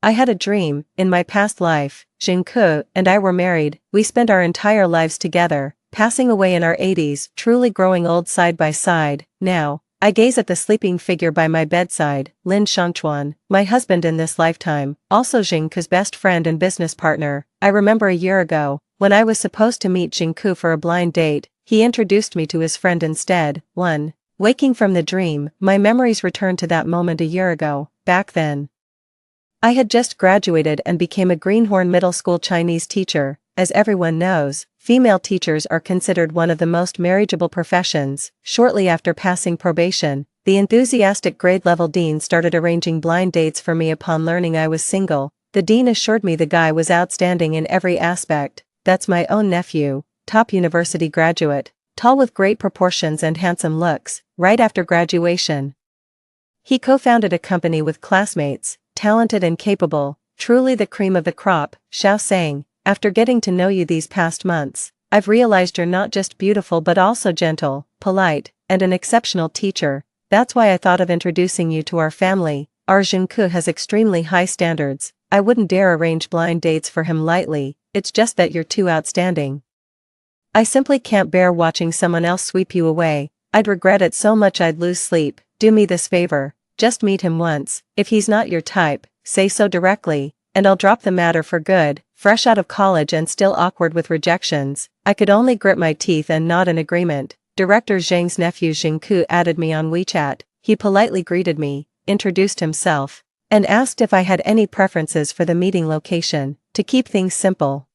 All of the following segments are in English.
I had a dream. In my past life, Jingke and I were married. We spent our entire lives together, passing away in our 80s, truly growing old side by side. Now, I gaze at the sleeping figure by my bedside, Lin Shangchuan, my husband in this lifetime, also Jingke's best friend and business partner. I remember a year ago, when I was supposed to meet Jingke for a blind date, he introduced me to his friend instead. 1. Waking from the dream, my memories return to that moment a year ago. Back then, I had just graduated and became a Greenhorn Middle School Chinese teacher. As everyone knows, female teachers are considered one of the most marriageable professions. Shortly after passing probation, the enthusiastic grade-level dean started arranging blind dates for me upon learning I was single. The dean assured me the guy was outstanding in every aspect. That's my own nephew, top university graduate, tall with great proportions and handsome looks. Right after graduation, he co-founded a company with classmates, talented and capable, truly the cream of the crop. Xiao sang, after getting to know you these past months, I've realized you're not just beautiful but also gentle, polite, and an exceptional teacher. That's why I thought of introducing you to our family. Our Jingke has extremely high standards. I wouldn't dare arrange blind dates for him lightly. It's just that you're too outstanding. I simply can't bear watching someone else sweep you away. I'd regret it so much I'd lose sleep. Do me this favor, just meet him once. If he's not your type, say so directly, and I'll drop the matter for good. Fresh out of college and still awkward with rejections, I could only grit my teeth and nod in agreement. Director Zhang's nephew Jingke added me on WeChat. He politely greeted me, introduced himself, and asked if I had any preferences for the meeting location. To keep things simple,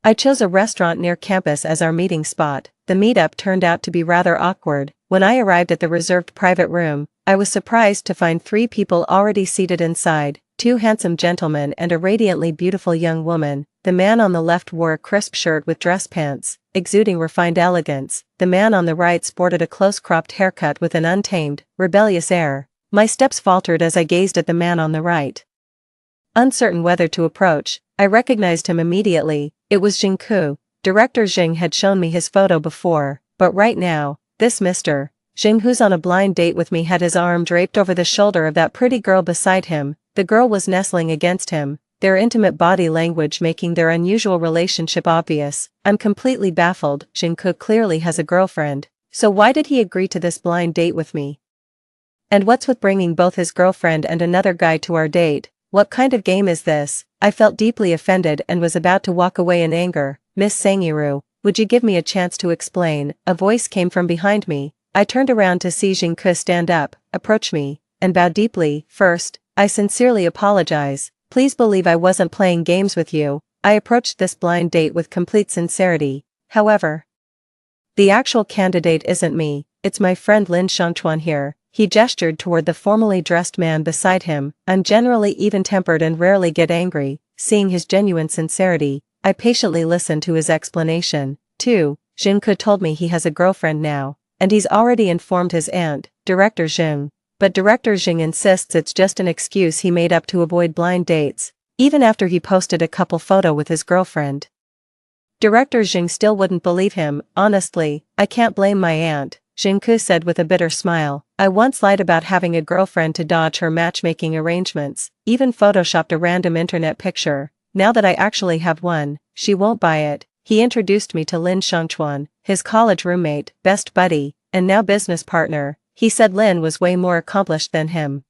I chose a restaurant near campus as our meeting spot. The meetup turned out to be rather awkward. When I arrived at the reserved private room, I was surprised to find 3 people already seated inside, 2 handsome gentlemen and a radiantly beautiful young woman. The man on the left wore a crisp shirt with dress pants, exuding refined elegance. The man on the right sported a close-cropped haircut with an untamed, rebellious air. My steps faltered as I gazed at the man on the right. Uncertain whether to approach, I recognized him immediately. It was Jingke. Director Zhang had shown me his photo before, but right now, this Mr. Zhang, who's on a blind date with me, had his arm draped over the shoulder of that pretty girl beside him. The girl was nestling against him, their intimate body language making their unusual relationship obvious. I'm completely baffled. Jingke clearly has a girlfriend, so why did he agree to this blind date with me? And what's with bringing both his girlfriend and another guy to our date? What kind of game is this? I felt deeply offended and was about to walk away in anger. Miss Sangiru, would you give me a chance to explain? A voice came from behind me. I turned around to see Jingke stand up, approach me, and bow deeply. First, I sincerely apologize. Please believe I wasn't playing games with you. I approached this blind date with complete sincerity. However, the actual candidate isn't me, it's my friend Lin Shangchuan here. He gestured toward the formally dressed man beside him. I'm generally even-tempered and rarely get angry. Seeing his genuine sincerity, I patiently listened to his explanation. 2. Jingke told me he has a girlfriend now, and he's already informed his aunt, Director Zhang. But Director Zhang insists it's just an excuse he made up to avoid blind dates, even after he posted a couple photo with his girlfriend. Director Zhang still wouldn't believe him. Honestly, I can't blame my aunt, Jingke said with a bitter smile. I once lied about having a girlfriend to dodge her matchmaking arrangements, even photoshopped a random internet picture. Now that I actually have one, she won't buy it. He introduced me to Lin Shangchuan, his college roommate, best buddy, and now business partner. He said Lin was way more accomplished than him,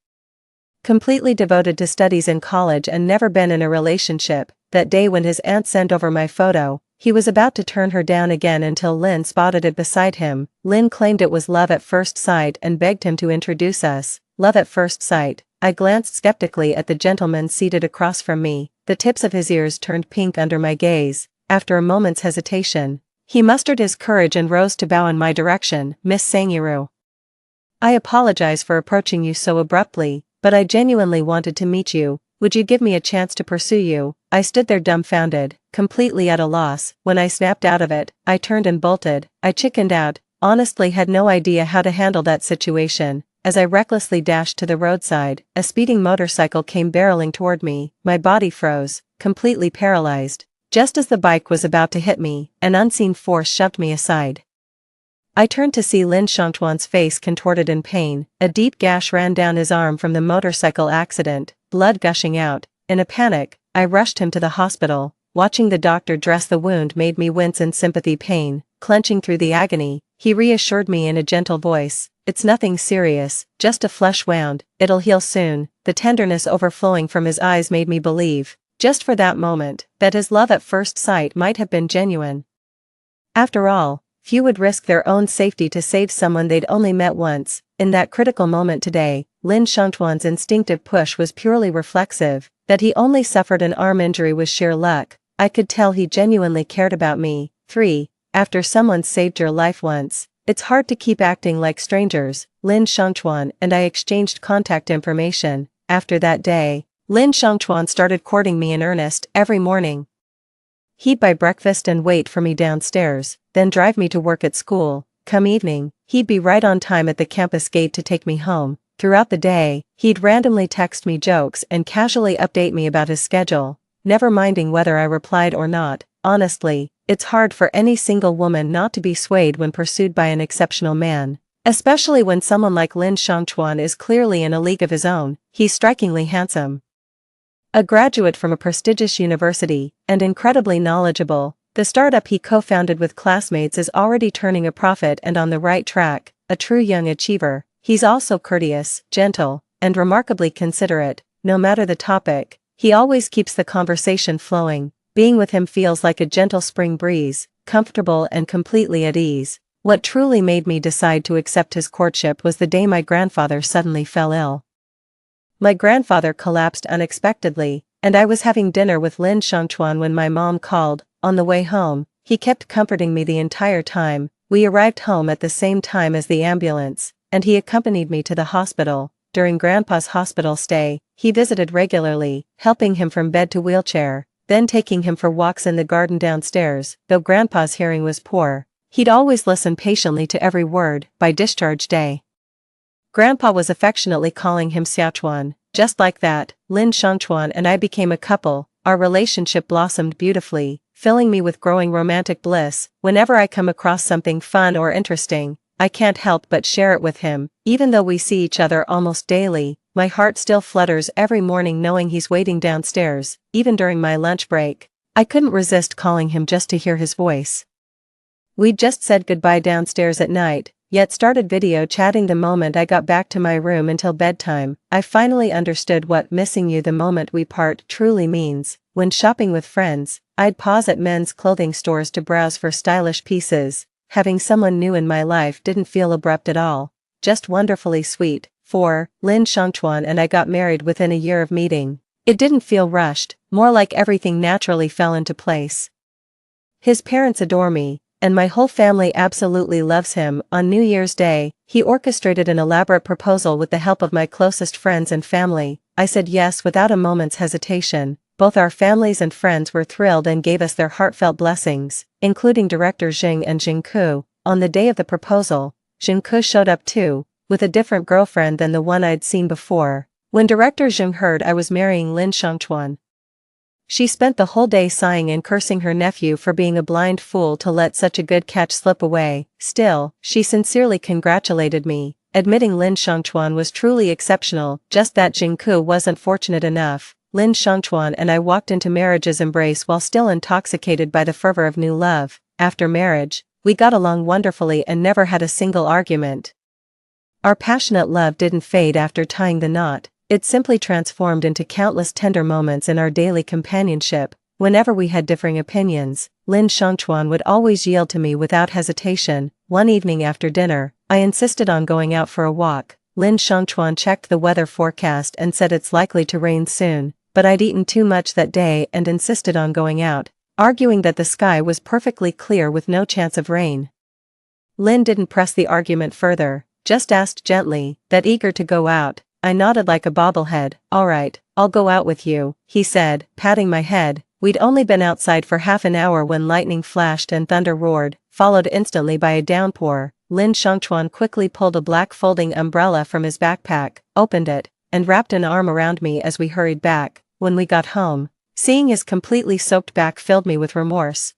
completely devoted to studies in college and never been in a relationship. That day when his aunt sent over my photo, he was about to turn her down again until Lin spotted it beside him. Lin claimed it was love at first sight and begged him to introduce us. Love at first sight. I glanced skeptically at the gentleman seated across from me. The tips of his ears turned pink under my gaze. After a moment's hesitation, he mustered his courage and rose to bow in my direction. Miss Sangiru, I apologize for approaching you so abruptly, but I genuinely wanted to meet you. Would you give me a chance to pursue you? I stood there dumbfounded, completely at a loss. When I snapped out of it, I turned and bolted. I chickened out, honestly had no idea how to handle that situation. As I recklessly dashed to the roadside, a speeding motorcycle came barreling toward me. My body froze, completely paralyzed. Just as the bike was about to hit me, an unseen force shoved me aside. I turned to see Lin Shangchuan's face contorted in pain. A deep gash ran down his arm from the motorcycle accident, blood gushing out. In a panic, I rushed him to the hospital. Watching the doctor dress the wound made me wince in sympathy pain. Clenching through the agony, he reassured me in a gentle voice, "It's nothing serious, just a flesh wound, it'll heal soon." The tenderness overflowing from his eyes made me believe, just for that moment, that his love at first sight might have been genuine. After all, few would risk their own safety to save someone they'd only met once. In that critical moment today, Lin Shangchuan's instinctive push was purely reflexive. That he only suffered an arm injury was sheer luck. I could tell he genuinely cared about me. 3. After someone saved your life once, it's hard to keep acting like strangers. Lin Shangchuan and I exchanged contact information. After that day, Lin Shangchuan started courting me in earnest every morning. He'd buy breakfast and wait for me downstairs, then drive me to work at school. Come evening, he'd be right on time at the campus gate to take me home. Throughout the day, he'd randomly text me jokes and casually update me about his schedule, never minding whether I replied or not. Honestly, it's hard for any single woman not to be swayed when pursued by an exceptional man, especially when someone like Lin Shangchuan is clearly in a league of his own. He's strikingly handsome. A graduate from a prestigious university, and incredibly knowledgeable, the startup he co-founded with classmates is already turning a profit and on the right track. A true young achiever. He's also courteous, gentle, and remarkably considerate. No matter the topic, he always keeps the conversation flowing. Being with him feels like a gentle spring breeze, comfortable and completely at ease. What truly made me decide to accept his courtship was the day my grandfather suddenly fell ill. My grandfather collapsed unexpectedly, and I was having dinner with Lin Shangchuan when my mom called. On the way home, he kept comforting me the entire time. We arrived home at the same time as the ambulance, and he accompanied me to the hospital. During Grandpa's hospital stay, he visited regularly, helping him from bed to wheelchair, then taking him for walks in the garden downstairs. Though Grandpa's hearing was poor, he'd always listen patiently to every word. By discharge day, Grandpa was affectionately calling him Xiaochuan. Just like that, Lin Shangchuan and I became a couple. Our relationship blossomed beautifully, filling me with growing romantic bliss. Whenever I come across something fun or interesting, I can't help but share it with him. Even though we see each other almost daily, my heart still flutters every morning knowing he's waiting downstairs. Even during my lunch break, I couldn't resist calling him just to hear his voice. We'd just said goodbye downstairs at night, yet started video chatting the moment I got back to my room until bedtime. I finally understood what missing you the moment we part truly means. When shopping with friends, I'd pause at men's clothing stores to browse for stylish pieces. Having someone new in my life didn't feel abrupt at all, just wonderfully sweet. 4. Lin Shangchuan and I got married within a year of meeting. It didn't feel rushed, more like everything naturally fell into place. His parents adore me, and my whole family absolutely loves him. On New Year's Day, he orchestrated an elaborate proposal with the help of my closest friends and family. I said yes without a moment's hesitation. Both our families and friends were thrilled and gave us their heartfelt blessings, including director Xing and Jingku. On the day of the proposal, Jingku showed up too, with a different girlfriend than the one I'd seen before. When director Xing heard I was marrying Lin Shangchuan, she spent the whole day sighing and cursing her nephew for being a blind fool to let such a good catch slip away. Still, she sincerely congratulated me, admitting Lin Shangchuan was truly exceptional, just that Jingku wasn't fortunate enough. Lin Shangchuan and I walked into marriage's embrace while still intoxicated by the fervor of new love. After marriage, we got along wonderfully and never had a single argument. Our passionate love didn't fade after tying the knot, it simply transformed into countless tender moments in our daily companionship. Whenever we had differing opinions, Lin Shangchuan would always yield to me without hesitation. One evening after dinner, I insisted on going out for a walk. Lin Shangchuan checked the weather forecast and said it's likely to rain soon, but I'd eaten too much that day and insisted on going out, arguing that the sky was perfectly clear with no chance of rain. Lin didn't press the argument further, just asked gently, that eager to go out. I nodded like a bobblehead. "All right, I'll go out with you," he said, patting my head. We'd only been outside for half an hour when lightning flashed and thunder roared, followed instantly by a downpour. Lin Shangchuan quickly pulled a black folding umbrella from his backpack, opened it, and wrapped an arm around me as we hurried back. When we got home, seeing his completely soaked back filled me with remorse.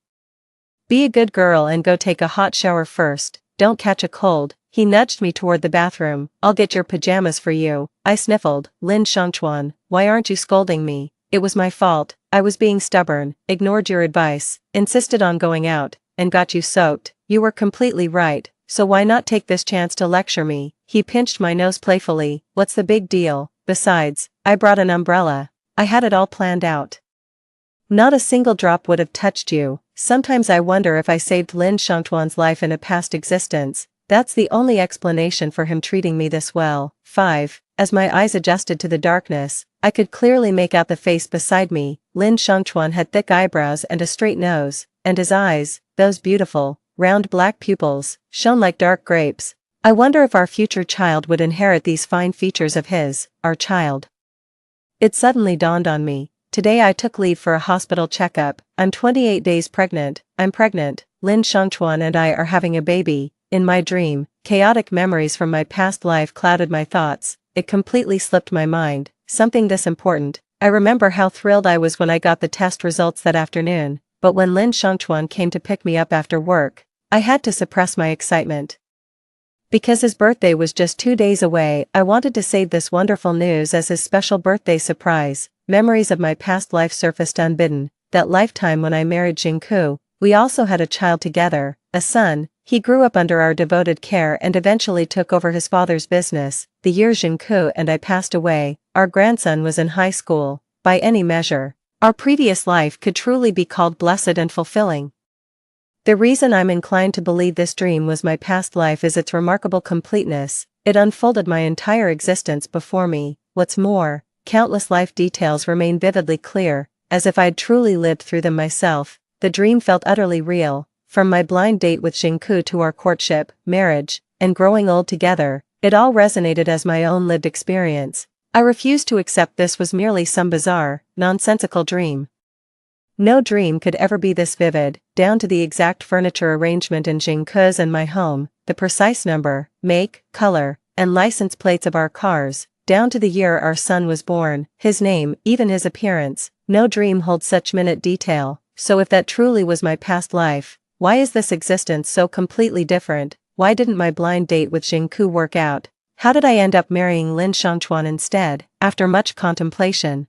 "Be a good girl and go take a hot shower first, don't catch a cold." He nudged me toward the bathroom. "I'll get your pajamas for you." I sniffled. "Lin Shangchuan, why aren't you scolding me? it was my fault. I was being stubborn, ignored your advice, insisted on going out, and got you soaked. You were completely right, so why not take this chance to lecture me? He pinched my nose playfully. What's the big deal? Besides, I brought an umbrella. I had it all planned out. Not a single drop would have touched you. Sometimes I wonder if I saved Lin Shangchuan's life in a past existence. That's the only explanation for him treating me this well. 5. As my eyes adjusted to the darkness, I could clearly make out the face beside me. Lin Shangchuan had thick eyebrows and a straight nose, and his eyes, those beautiful, round black pupils, shone like dark grapes. I wonder if our future child would inherit these fine features of his, our child. It suddenly dawned on me. Today I took leave for a hospital checkup. I'm 28 days pregnant. I'm pregnant. Lin Shangchuan and I are having a baby. In my dream, chaotic memories from my past life clouded my thoughts. It completely slipped my mind. Something this important. I remember how thrilled I was when I got the test results that afternoon, but when Lin Shangchuan came to pick me up after work, I had to suppress my excitement. Because his birthday was just 2 days away, I wanted to save this wonderful news as his special birthday surprise. Memories of my past life surfaced unbidden. That lifetime when I married Jingku, we also had a child together, a son. He grew up under our devoted care and eventually took over his father's business. The year Jingku and I passed away, our grandson was in high school. By any measure, our previous life could truly be called blessed and fulfilling. The reason I'm inclined to believe this dream was my past life is its remarkable completeness. It unfolded my entire existence before me. What's more, countless life details remain vividly clear, as if I'd truly lived through them myself. The dream felt utterly real. From my blind date with Jingku to our courtship, marriage, and growing old together, it all resonated as my own lived experience. I refused to accept this was merely some bizarre, nonsensical dream. No dream could ever be this vivid, down to the exact furniture arrangement in Jingku's and my home, the precise number, make, color, and license plates of our cars, down to the year our son was born, his name, even his appearance. No dream holds such minute detail. So if that truly was my past life, why is this existence so completely different? Why didn't my blind date with Jingku work out? How did I end up marrying Lin Shangchuan instead? After much contemplation,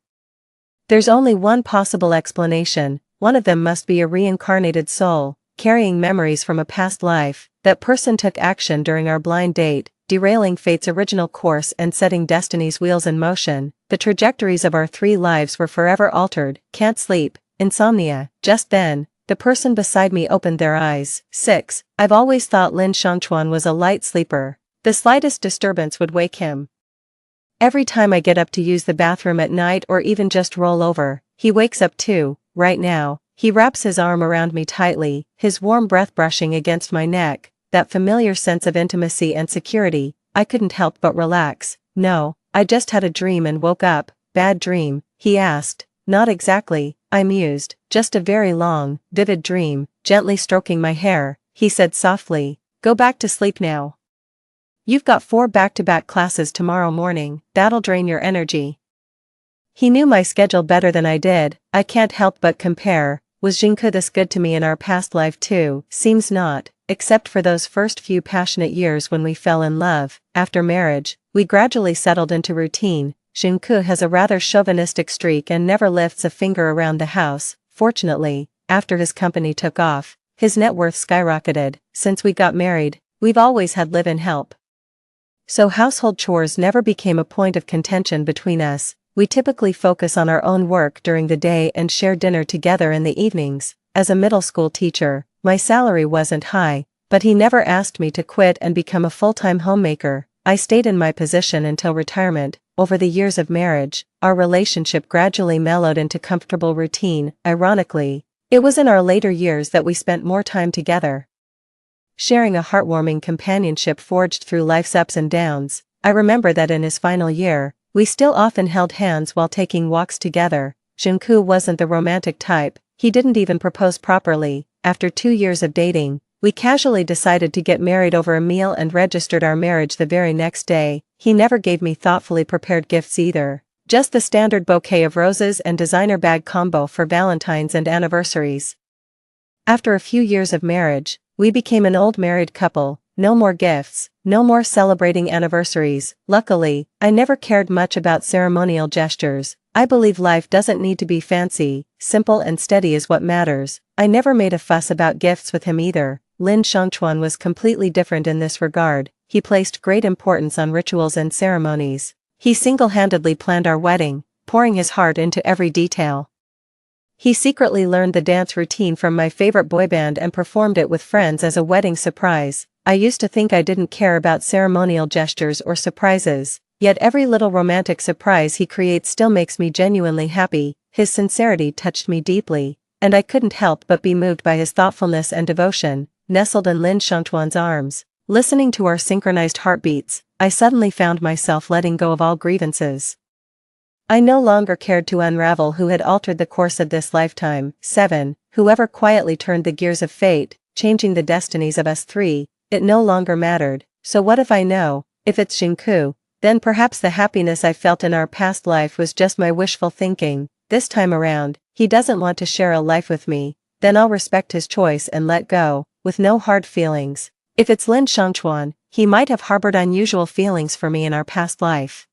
there's only one possible explanation. One of them must be a reincarnated soul, carrying memories from a past life. That person took action during our blind date, derailing fate's original course and setting destiny's wheels in motion. The trajectories of our 3 lives were forever altered. Can't sleep. Insomnia. Just then, the person beside me opened their eyes. 6. I've always thought Lin Shangchuan was a light sleeper. The slightest disturbance would wake him. Every time I get up to use the bathroom at night or even just roll over, he wakes up too. Right now, he wraps his arm around me tightly, his warm breath brushing against my neck. That familiar sense of intimacy and security. I couldn't help but relax. No, I just had a dream and woke up. Bad dream? He asked. Not exactly, I mused. Just a very long, vivid dream. Gently stroking my hair, he said softly, go back to sleep now. You've got 4 back-to-back classes tomorrow morning. That'll drain your energy. He knew my schedule better than I did. I can't help but compare. Was Jingku this good to me in our past life too? Seems not, except for those first few passionate years when we fell in love. After marriage, we gradually settled into routine. Jingku has a rather chauvinistic streak and never lifts a finger around the house. Fortunately, after his company took off, his net worth skyrocketed. Since we got married, we've always had live-in help. So household chores never became a point of contention between us. We typically focus on our own work during the day and share dinner together in the evenings. As a middle school teacher, my salary wasn't high, but he never asked me to quit and become a full-time homemaker. I stayed in my position until retirement. Over the years of marriage, our relationship gradually mellowed into comfortable routine. Ironically, it was in our later years that we spent more time together, sharing a heartwarming companionship forged through life's ups and downs. I remember that in his final year, we still often held hands while taking walks together. Jingku wasn't the romantic type. He didn't even propose properly. After 2 years of dating, we casually decided to get married over a meal and registered our marriage the very next day. He never gave me thoughtfully prepared gifts either. Just the standard bouquet of roses and designer bag combo for Valentine's and anniversaries. After a few years of marriage, we became an old married couple. No more gifts, no more celebrating anniversaries. Luckily, I never cared much about ceremonial gestures. I believe life doesn't need to be fancy, simple and steady is what matters. I never made a fuss about gifts with him either. Lin Shangchuan was completely different in this regard. He placed great importance on rituals and ceremonies. He single-handedly planned our wedding, pouring his heart into every detail. He secretly learned the dance routine from my favorite boy band and performed it with friends as a wedding surprise. I used to think I didn't care about ceremonial gestures or surprises, yet every little romantic surprise he creates still makes me genuinely happy. His sincerity touched me deeply, and I couldn't help but be moved by his thoughtfulness and devotion. Nestled in Lin Shangchuan's arms, listening to our synchronized heartbeats, I suddenly found myself letting go of all grievances. I no longer cared to unravel who had altered the course of this lifetime. 7. Whoever quietly turned the gears of fate, changing the destinies of us three, it no longer mattered. So what if I know? If it's Xingku, then perhaps the happiness I felt in our past life was just my wishful thinking. This time around, he doesn't want to share a life with me, then I'll respect his choice and let go, with no hard feelings. If it's Lin Shangchuan, he might have harbored unusual feelings for me in our past life.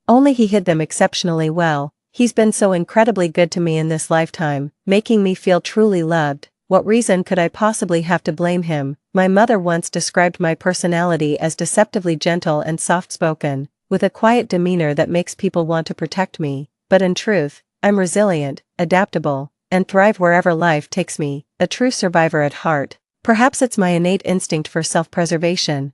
Only he hid them exceptionally well. He's been so incredibly good to me in this lifetime, making me feel truly loved. What reason could I possibly have to blame him? My mother once described my personality as deceptively gentle and soft-spoken, with a quiet demeanor that makes people want to protect me. But in truth, I'm resilient, adaptable, and thrive wherever life takes me, a true survivor at heart. Perhaps it's my innate instinct for self-preservation.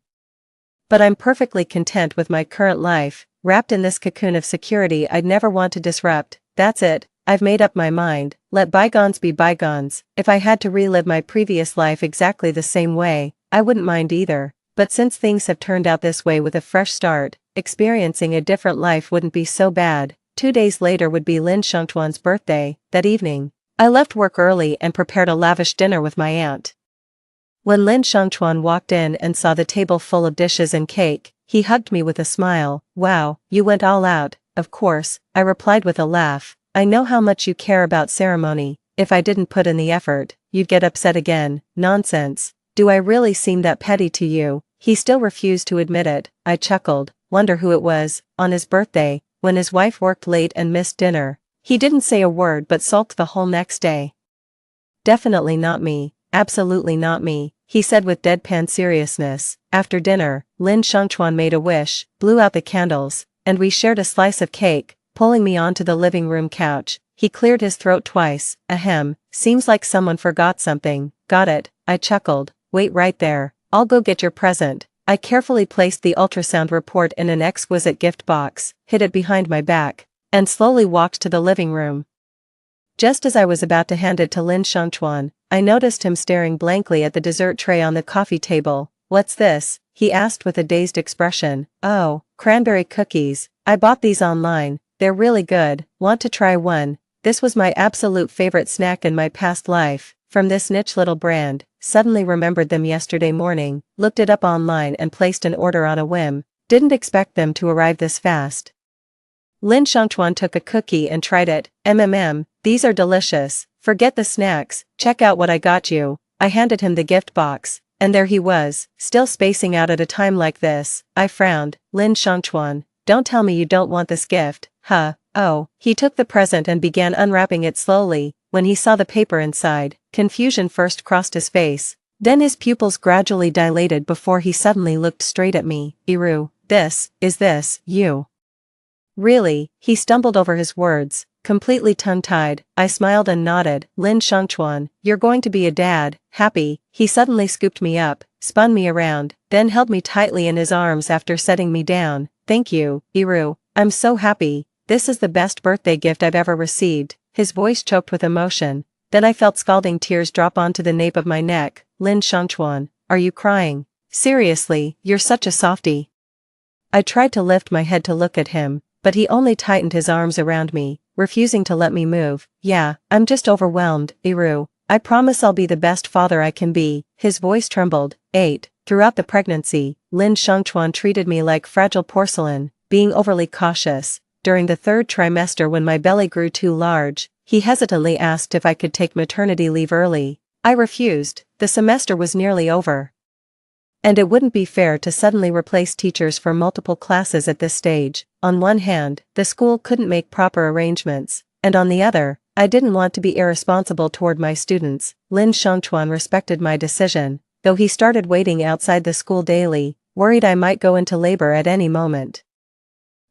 But I'm perfectly content with my current life, wrapped in this cocoon of security I'd never want to disrupt. That's it, I've made up my mind. Let bygones be bygones. If I had to relive my previous life exactly the same way, I wouldn't mind either. But since things have turned out this way with a fresh start, experiencing a different life wouldn't be so bad. 2 days later would be Lin Shangchuan's birthday. That evening, I left work early and prepared a lavish dinner with my aunt. When Lin Shangchuan walked in and saw the table full of dishes and cake, he hugged me with a smile. Wow, you went all out. Of course, I replied with a laugh. I know how much you care about ceremony. If I didn't put in the effort, you'd get upset again. Nonsense. Do I really seem that petty to you? He still refused to admit it. I chuckled. Wonder who it was. On his birthday, when his wife worked late and missed dinner, he didn't say a word but sulked the whole next day. Definitely not me. Absolutely not me, he said with deadpan seriousness. After dinner, Lin Shangchuan made a wish, blew out the candles, and we shared a slice of cake, pulling me onto the living room couch. He cleared his throat twice. Ahem, seems like someone forgot something. Got it, I chuckled. Wait right there, I'll go get your present. I carefully placed the ultrasound report in an exquisite gift box, hid it behind my back, and slowly walked to the living room. Just as I was about to hand it to Lin Shangchuan, I noticed him staring blankly at the dessert tray on the coffee table. What's this? He asked with a dazed expression. Oh, cranberry cookies. I bought these online. They're really good. Want to try one? This was my absolute favorite snack in my past life, from this niche little brand. Suddenly remembered them yesterday morning, looked it up online and placed an order on a whim. Didn't expect them to arrive this fast. Lin Shangchuan took a cookie and tried it. These are delicious. Forget the snacks, check out what I got you. I handed him the gift box, and there he was, still spacing out at a time like this. I frowned. Lin Shangchuan, don't tell me you don't want this gift, huh? Oh, he took the present and began unwrapping it slowly. When he saw the paper inside, confusion first crossed his face. Then his pupils gradually dilated before he suddenly looked straight at me. Iru, is this, you? Really? He stumbled over his words, completely tongue-tied. I smiled and nodded. Lin Shangchuan, you're going to be a dad, happy. He suddenly scooped me up, spun me around, then held me tightly in his arms after setting me down. Thank you, Iru. I'm so happy. This is the best birthday gift I've ever received. His voice choked with emotion. Then I felt scalding tears drop onto the nape of my neck. Lin Shangchuan, are you crying? Seriously, you're such a softie. I tried to lift my head to look at him, but he only tightened his arms around me, refusing to let me move. Yeah, I'm just overwhelmed, Iru. I promise I'll be the best father I can be. His voice trembled. 8. Throughout the pregnancy, Lin Shangchuan treated me like fragile porcelain, being overly cautious. During the 3rd trimester, when my belly grew too large, he hesitantly asked if I could take maternity leave early. I refused. The semester was nearly over, and it wouldn't be fair to suddenly replace teachers for multiple classes at this stage. On one hand, the school couldn't make proper arrangements, and on the other, I didn't want to be irresponsible toward my students. Lin Shangchuan respected my decision, though he started waiting outside the school daily, worried I might go into labor at any moment.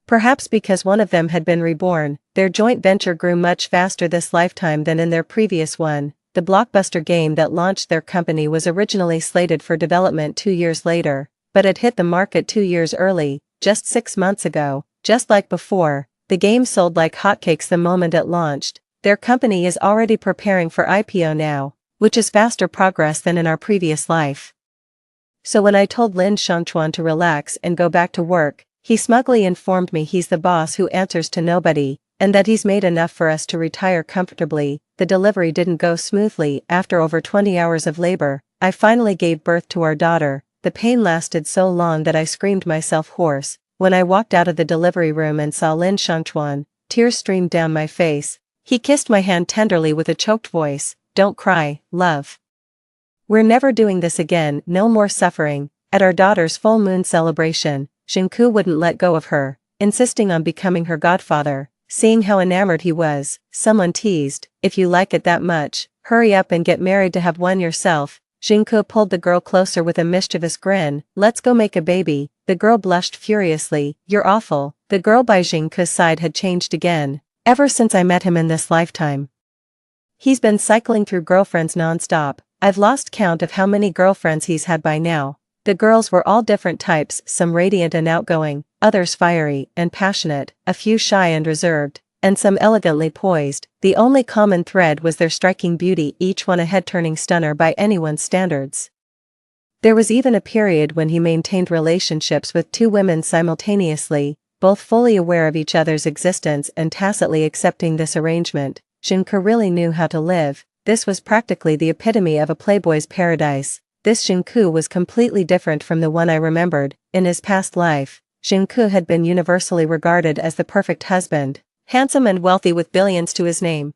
Perhaps because one of them had been reborn, their joint venture grew much faster this lifetime than in their previous one. The blockbuster game that launched their company was originally slated for development 2 years later, but it hit the market 2 years early, just 6 months ago. Just like before, the game sold like hotcakes the moment it launched. Their company is already preparing for IPO now, which is faster progress than in our previous life. So when I told Lin Shangchuan to relax and go back to work, he smugly informed me he's the boss who answers to nobody, and that he's made enough for us to retire comfortably. The delivery didn't go smoothly. After over 20 hours of labor, I finally gave birth to our daughter. The pain lasted so long that I screamed myself hoarse. When I walked out of the delivery room and saw Lin Shangchuan, tears streamed down my face. He kissed my hand tenderly with a choked voice. "Don't cry, love. We're never doing this again, no more suffering." At our daughter's full moon celebration, Xingku wouldn't let go of her, insisting on becoming her godfather. Seeing how enamored he was, someone teased, "If you like it that much, hurry up and get married to have one yourself." Xingku pulled the girl closer with a mischievous grin. "Let's go make a baby." The girl blushed furiously. "You're awful." The girl by Xingku's side had changed again, ever since I met him in this lifetime. He's been cycling through girlfriends non-stop. I've lost count of how many girlfriends he's had by now. The girls were all different types, some radiant and outgoing, others fiery and passionate, a few shy and reserved, and some elegantly poised. The only common thread was their striking beauty, each one a head-turning stunner by anyone's standards. There was even a period when he maintained relationships with 2 women simultaneously, both fully aware of each other's existence and tacitly accepting this arrangement. Xingku really knew how to live. This was practically the epitome of a playboy's paradise. This Xingku was completely different from the one I remembered. In his past life, Xingku had been universally regarded as the perfect husband, handsome and wealthy with billions to his name.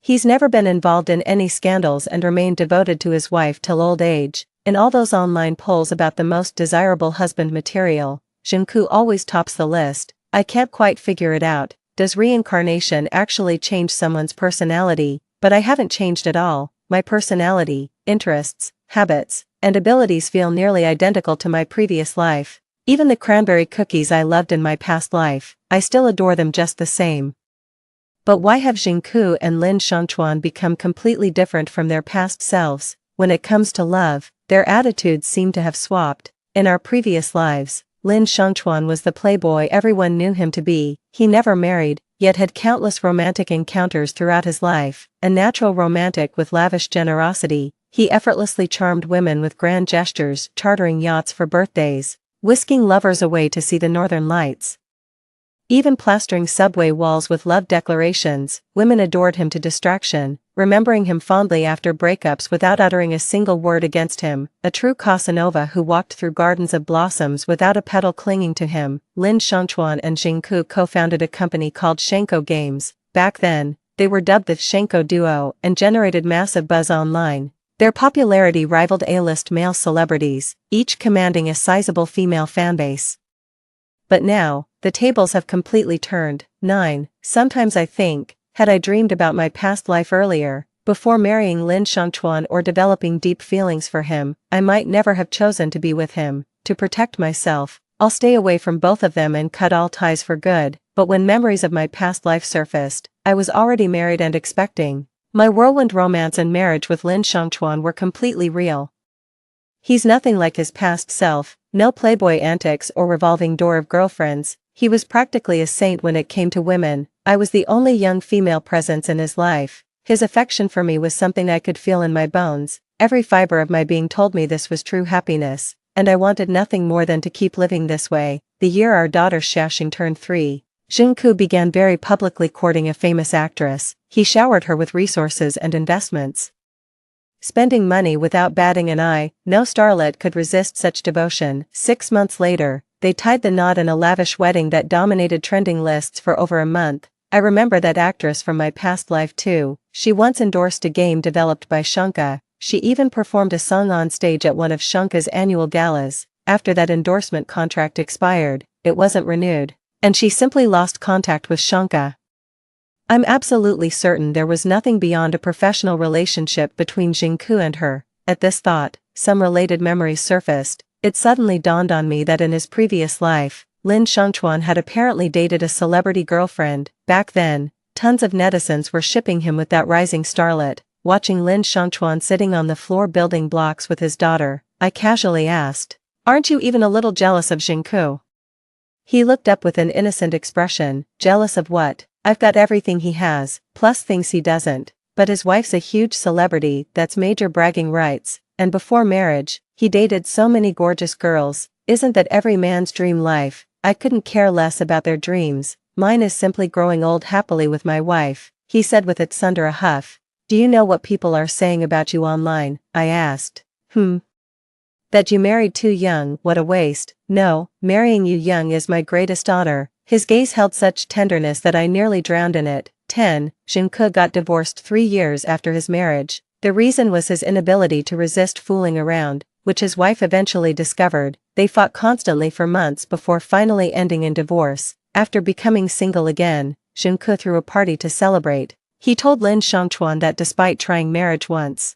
He's never been involved in any scandals and remained devoted to his wife till old age. In all those online polls about the most desirable husband material, Xingku always tops the list. I can't quite figure it out. Does reincarnation actually change someone's personality? But I haven't changed at all. My personality, interests, habits, and abilities feel nearly identical to my previous life. Even the cranberry cookies I loved in my past life, I still adore them just the same. But why have Xingku and Lin Shangchuan become completely different from their past selves? When it comes to love, their attitudes seem to have swapped. In our previous lives, Lin Shangchuan was the playboy everyone knew him to be. He never married, yet had countless romantic encounters throughout his life. A natural romantic with lavish generosity, he effortlessly charmed women with grand gestures, chartering yachts for birthdays, whisking lovers away to see the northern lights, even plastering subway walls with love declarations. Women adored him to distraction, remembering him fondly after breakups without uttering a single word against him. A true Casanova who walked through gardens of blossoms without a petal clinging to him. Lin Shangchuan and Xingku co-founded a company called Shenko Games. Back then, they were dubbed the Shenko Duo and generated massive buzz online. Their popularity rivaled A-list male celebrities, each commanding a sizable female fanbase. But now, the tables have completely turned. Sometimes I think, had I dreamed about my past life earlier, before marrying Lin Shangchuan or developing deep feelings for him, I might never have chosen to be with him. To protect myself, I'll stay away from both of them and cut all ties for good. But when memories of my past life surfaced, I was already married and expecting. My whirlwind romance and marriage with Lin Shangchuan were completely real. He's nothing like his past self, no playboy antics or revolving door of girlfriends. He was practically a saint when it came to women. I was the only young female presence in his life. His affection for me was something I could feel in my bones. Every fiber of my being told me this was true happiness, and I wanted nothing more than to keep living this way. The year our daughter Xiaxing turned 3, Xingku began very publicly courting a famous actress. He showered her with resources and investments, spending money without batting an eye. No starlet could resist such devotion. 6 months later, they tied the knot in a lavish wedding that dominated trending lists for over a month. I remember that actress from my past life too. She once endorsed a game developed by Shankha. She even performed a song on stage at one of Shankha's annual galas. After that endorsement contract expired, it wasn't renewed. and she simply lost contact with Shanka. I'm absolutely certain there was nothing beyond a professional relationship between Jingku and her. At this thought, some related memories surfaced. It suddenly dawned on me that in his previous life, Lin Shangchuan had apparently dated a celebrity girlfriend. Back then, tons of netizens were shipping him with that rising starlet. Watching Lin Shangchuan sitting on the floor building blocks with his daughter, I casually asked, "Aren't you even a little jealous of Jingku?" He looked up with an innocent expression. "Jealous of what? I've got everything he has, plus things he doesn't. But his wife's a huge celebrity, that's major bragging rights, and before marriage, he dated so many gorgeous girls. Isn't that every man's dream life? I couldn't care less about their dreams. Mine is simply growing old happily with my wife," he said with it under a huff. "Do you know what people are saying about you online?" I asked. That you married too young, what a waste." "No, marrying you young is my greatest honor." His gaze held such tenderness that I nearly drowned in it. 10. Jingke got divorced 3 years after his marriage. The reason was his inability to resist fooling around, which his wife eventually discovered. They fought constantly for months before finally ending in divorce. After becoming single again, Jingke threw a party to celebrate. He told Lin Shangchuan that despite trying marriage once,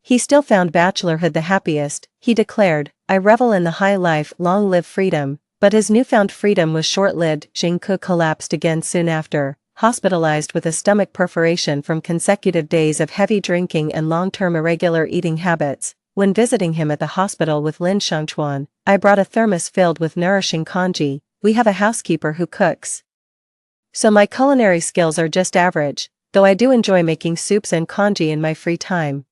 he still found bachelorhood the happiest. He declared, "I revel in the high life, long live freedom." But his newfound freedom was short-lived. Jingke collapsed again soon after, hospitalized with a stomach perforation from consecutive days of heavy drinking and long-term irregular eating habits. When visiting him at the hospital with Lin Shangchuan, I brought a thermos filled with nourishing congee. We have a housekeeper who cooks, so my culinary skills are just average, though I do enjoy making soups and congee in my free time.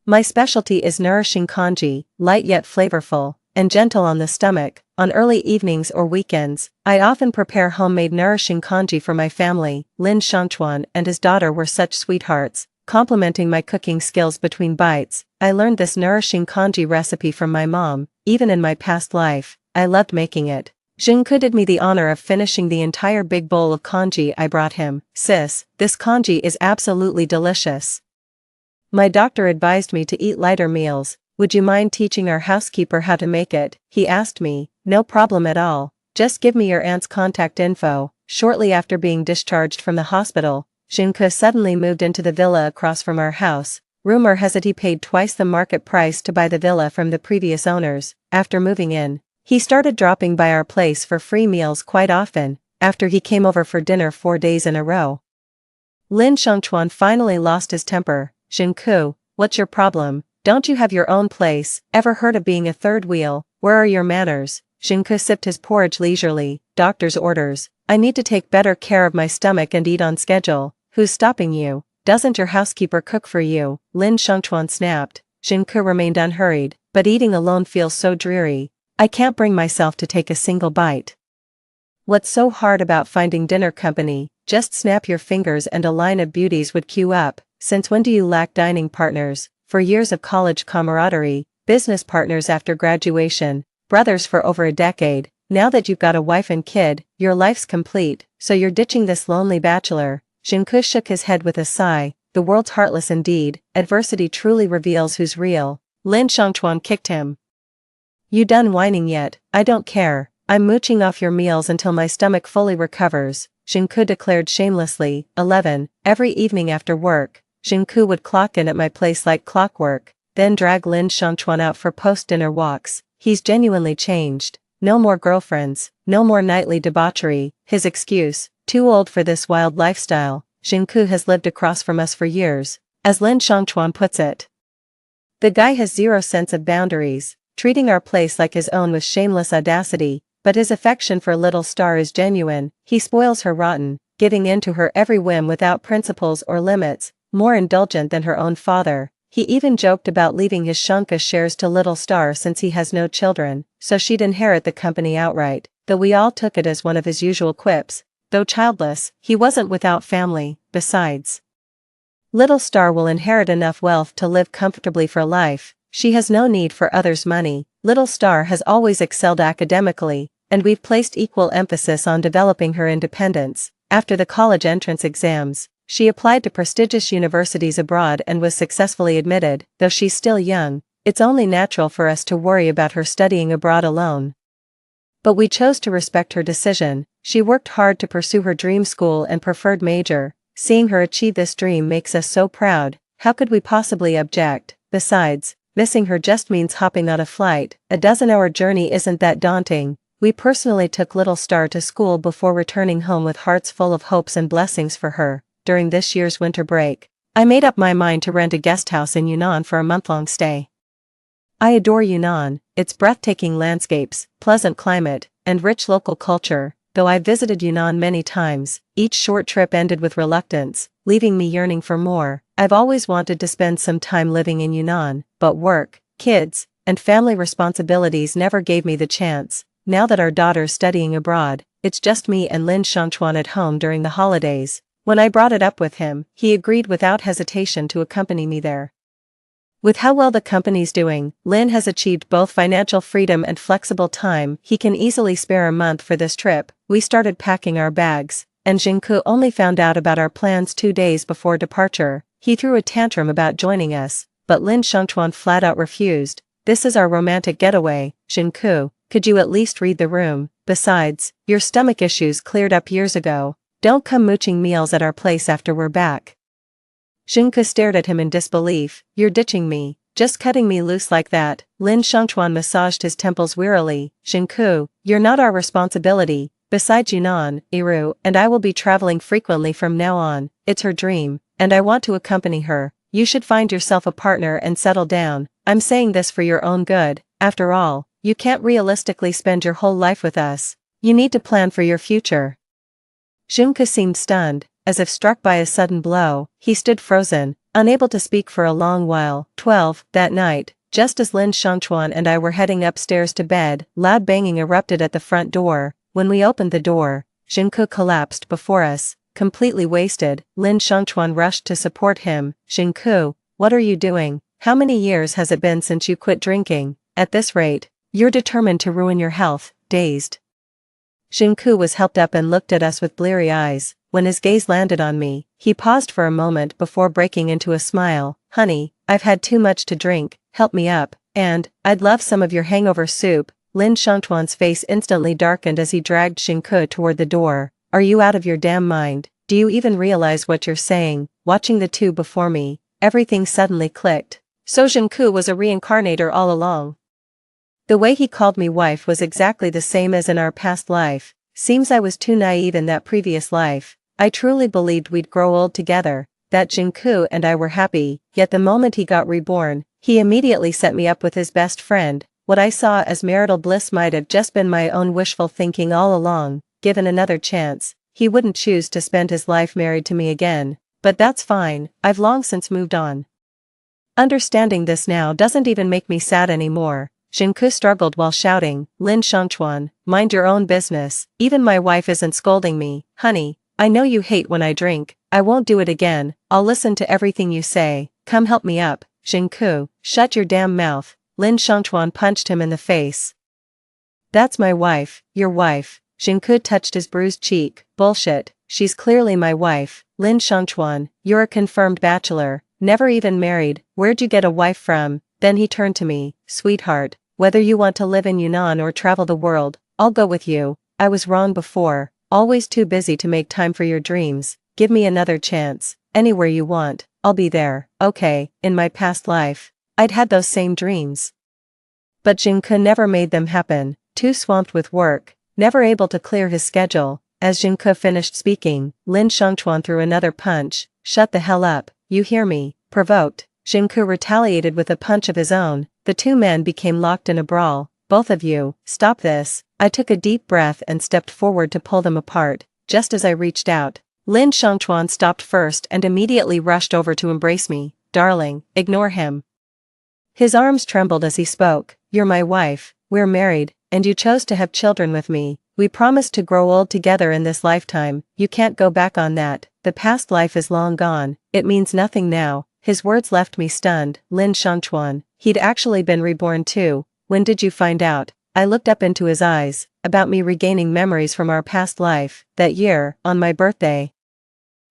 My specialty is nourishing congee, light yet flavorful, and gentle on the stomach. On early evenings or weekends, I often prepare homemade nourishing congee for my family. Lin Shangchuan and his daughter were such sweethearts, complimenting my cooking skills between bites. I learned this nourishing congee recipe from my mom. Even in my past life, I loved making it. Jingke did me the honor of finishing the entire big bowl of congee I brought him. "Sis, this congee is absolutely delicious. My doctor advised me to eat lighter meals. Would you mind teaching our housekeeper how to make it?" he asked me. "No problem at all. Just give me your aunt's contact info." Shortly after being discharged from the hospital, Jingke suddenly moved into the villa across from our house. Rumor has it he paid twice the market price to buy the villa from the previous owners. After moving in, he started dropping by our place for free meals quite often, after he came over for dinner 4 days in a row. Lin Shangchuan finally lost his temper. "Jingke, what's your problem? Don't you have your own place? Ever heard of being a third wheel? Where are your manners?" Jingke sipped his porridge leisurely. "Doctor's orders. I need to take better care of my stomach and eat on schedule." "Who's stopping you? Doesn't your housekeeper cook for you?" Lin Shangchuan snapped. Jingke remained unhurried. "But eating alone feels so dreary. I can't bring myself to take a single bite." "What's so hard about finding dinner company? Just snap your fingers and a line of beauties would queue up. Since when do you lack dining partners? For years of college camaraderie, business partners after graduation, brothers for over a decade. Now that you've got a wife and kid, your life's complete, so you're ditching this lonely bachelor." Jingke shook his head with a sigh. "The world's heartless indeed. Adversity truly reveals who's real." Lin Shangchuan kicked him. "You done whining yet? I don't care. I'm mooching off your meals until my stomach fully recovers," Jingke declared shamelessly. 11. Every evening after work, Jingke would clock in at my place like clockwork, then drag Lin Shangchuan out for post-dinner walks. "He's genuinely changed. No more girlfriends, no more nightly debauchery." His excuse, "Too old for this wild lifestyle." Jingke has lived across from us for years. As Lin Shangchuan puts it, the guy has zero sense of boundaries, treating our place like his own with shameless audacity, but his affection for little Star is genuine. He spoils her rotten, giving in to her every whim without principles or limits, more indulgent than her own father. He even joked about leaving his Shanka shares to little Star since he has no children, so she'd inherit the company outright, though we all took it as one of his usual quips. Though childless, he wasn't without family. Besides, little Star will inherit enough wealth to live comfortably for life. She has no need for others' money. Little Star has always excelled academically, and we've placed equal emphasis on developing her independence. After the college entrance exams, she applied to prestigious universities abroad and was successfully admitted. Though she's still young, it's only natural for us to worry about her studying abroad alone. But we chose to respect her decision. She worked hard to pursue her dream school and preferred major. Seeing her achieve this dream makes us so proud. How could we possibly object? Besides, missing her just means hopping on a flight. A dozen-hour journey isn't that daunting. We personally took little Star to school before returning home with hearts full of hopes and blessings for her. During this year's winter break, I made up my mind to rent a guest house in Yunnan for a month-long stay. I adore Yunnan, its breathtaking landscapes, pleasant climate, and rich local culture. Though I visited Yunnan many times, each short trip ended with reluctance, leaving me yearning for more. I've always wanted to spend some time living in Yunnan, but work, kids, and family responsibilities never gave me the chance. Now that our daughter's studying abroad, it's just me and Lin Shangchuan at home during the holidays. When I brought it up with him, he agreed without hesitation to accompany me there. With how well the company's doing, Lin has achieved both financial freedom and flexible time. He can easily spare a month for this trip. We started packing our bags, and Jingke only found out about our plans 2 days before departure. He threw a tantrum about joining us, but Lin Shangchuan flat out refused. This is our romantic getaway, Jingke. Could you at least read the room? Besides, your stomach issues cleared up years ago. Don't come mooching meals at our place after we're back. Jingke stared at him in disbelief. You're ditching me, just cutting me loose like that. Lin Shangchuan massaged his temples wearily. Jingke, you're not our responsibility. Besides Yunnan, Iru and I will be traveling frequently from now on. It's her dream, and I want to accompany her. You should find yourself a partner and settle down. I'm saying this for your own good. After all, you can't realistically spend your whole life with us. You need to plan for your future. Jingke seemed stunned, as if struck by a sudden blow. He stood frozen, unable to speak for a long while. 12. That night, just as Lin Shangchuan and I were heading upstairs to bed, loud banging erupted at the front door. When we opened the door, Jingke collapsed before us, completely wasted. Lin Shangchuan rushed to support him. Jingke, what are you doing? How many years has it been since you quit drinking? At this rate, you're determined to ruin your health. Dazed, Jingke was helped up and looked at us with bleary eyes. When his gaze landed on me, he paused for a moment before breaking into a smile. Honey, I've had too much to drink, help me up, and, I'd love some of your hangover soup. Lin Shangchuan's face instantly darkened as he dragged Jingke toward the door. Are you out of your damn mind? Do you even realize what you're saying? Watching the two before me, everything suddenly clicked. So Jingke was a reincarnator all along. The way he called me wife was exactly the same as in our past life. Seems I was too naive in that previous life. I truly believed we'd grow old together, that Jingke and I were happy, yet the moment he got reborn, he immediately set me up with his best friend. What I saw as marital bliss might have just been my own wishful thinking all along. Given another chance, he wouldn't choose to spend his life married to me again. But that's fine, I've long since moved on. Understanding this now doesn't even make me sad anymore. Jingke struggled while shouting, Lin Shangchuan, mind your own business. Even my wife isn't scolding me. Honey, I know you hate when I drink. I won't do it again. I'll listen to everything you say. Come help me up. Jingke, shut your damn mouth. Lin Shangchuan punched him in the face. That's my wife, your wife. Jingke touched his bruised cheek. Bullshit, she's clearly my wife. Lin Shangchuan, you're a confirmed bachelor, never even married. Where'd you get a wife from? Then he turned to me. Sweetheart, whether you want to live in Yunnan or travel the world, I'll go with you. I was wrong before, always too busy to make time for your dreams. Give me another chance. Anywhere you want, I'll be there. Okay, in my past life, I'd had those same dreams. But Jingke never made them happen, too swamped with work, never able to clear his schedule. As Jingke finished speaking, Lin Shangchuan threw another punch. Shut the hell up, you hear me? Provoked, Jingke retaliated with a punch of his own. The two men became locked in a brawl. Both of you, stop this. I took a deep breath and stepped forward to pull them apart. Just as I reached out, Lin Shangchuan stopped first and immediately rushed over to embrace me. Darling, ignore him. His arms trembled as he spoke. You're my wife, we're married, and you chose to have children with me. We promised to grow old together in this lifetime. You can't go back on that. The past life is long gone. It means nothing now. His words left me stunned. Lin Shangchuan, he'd actually been reborn too. When did you find out? I looked up into his eyes. About me regaining memories from our past life. That year, on my birthday.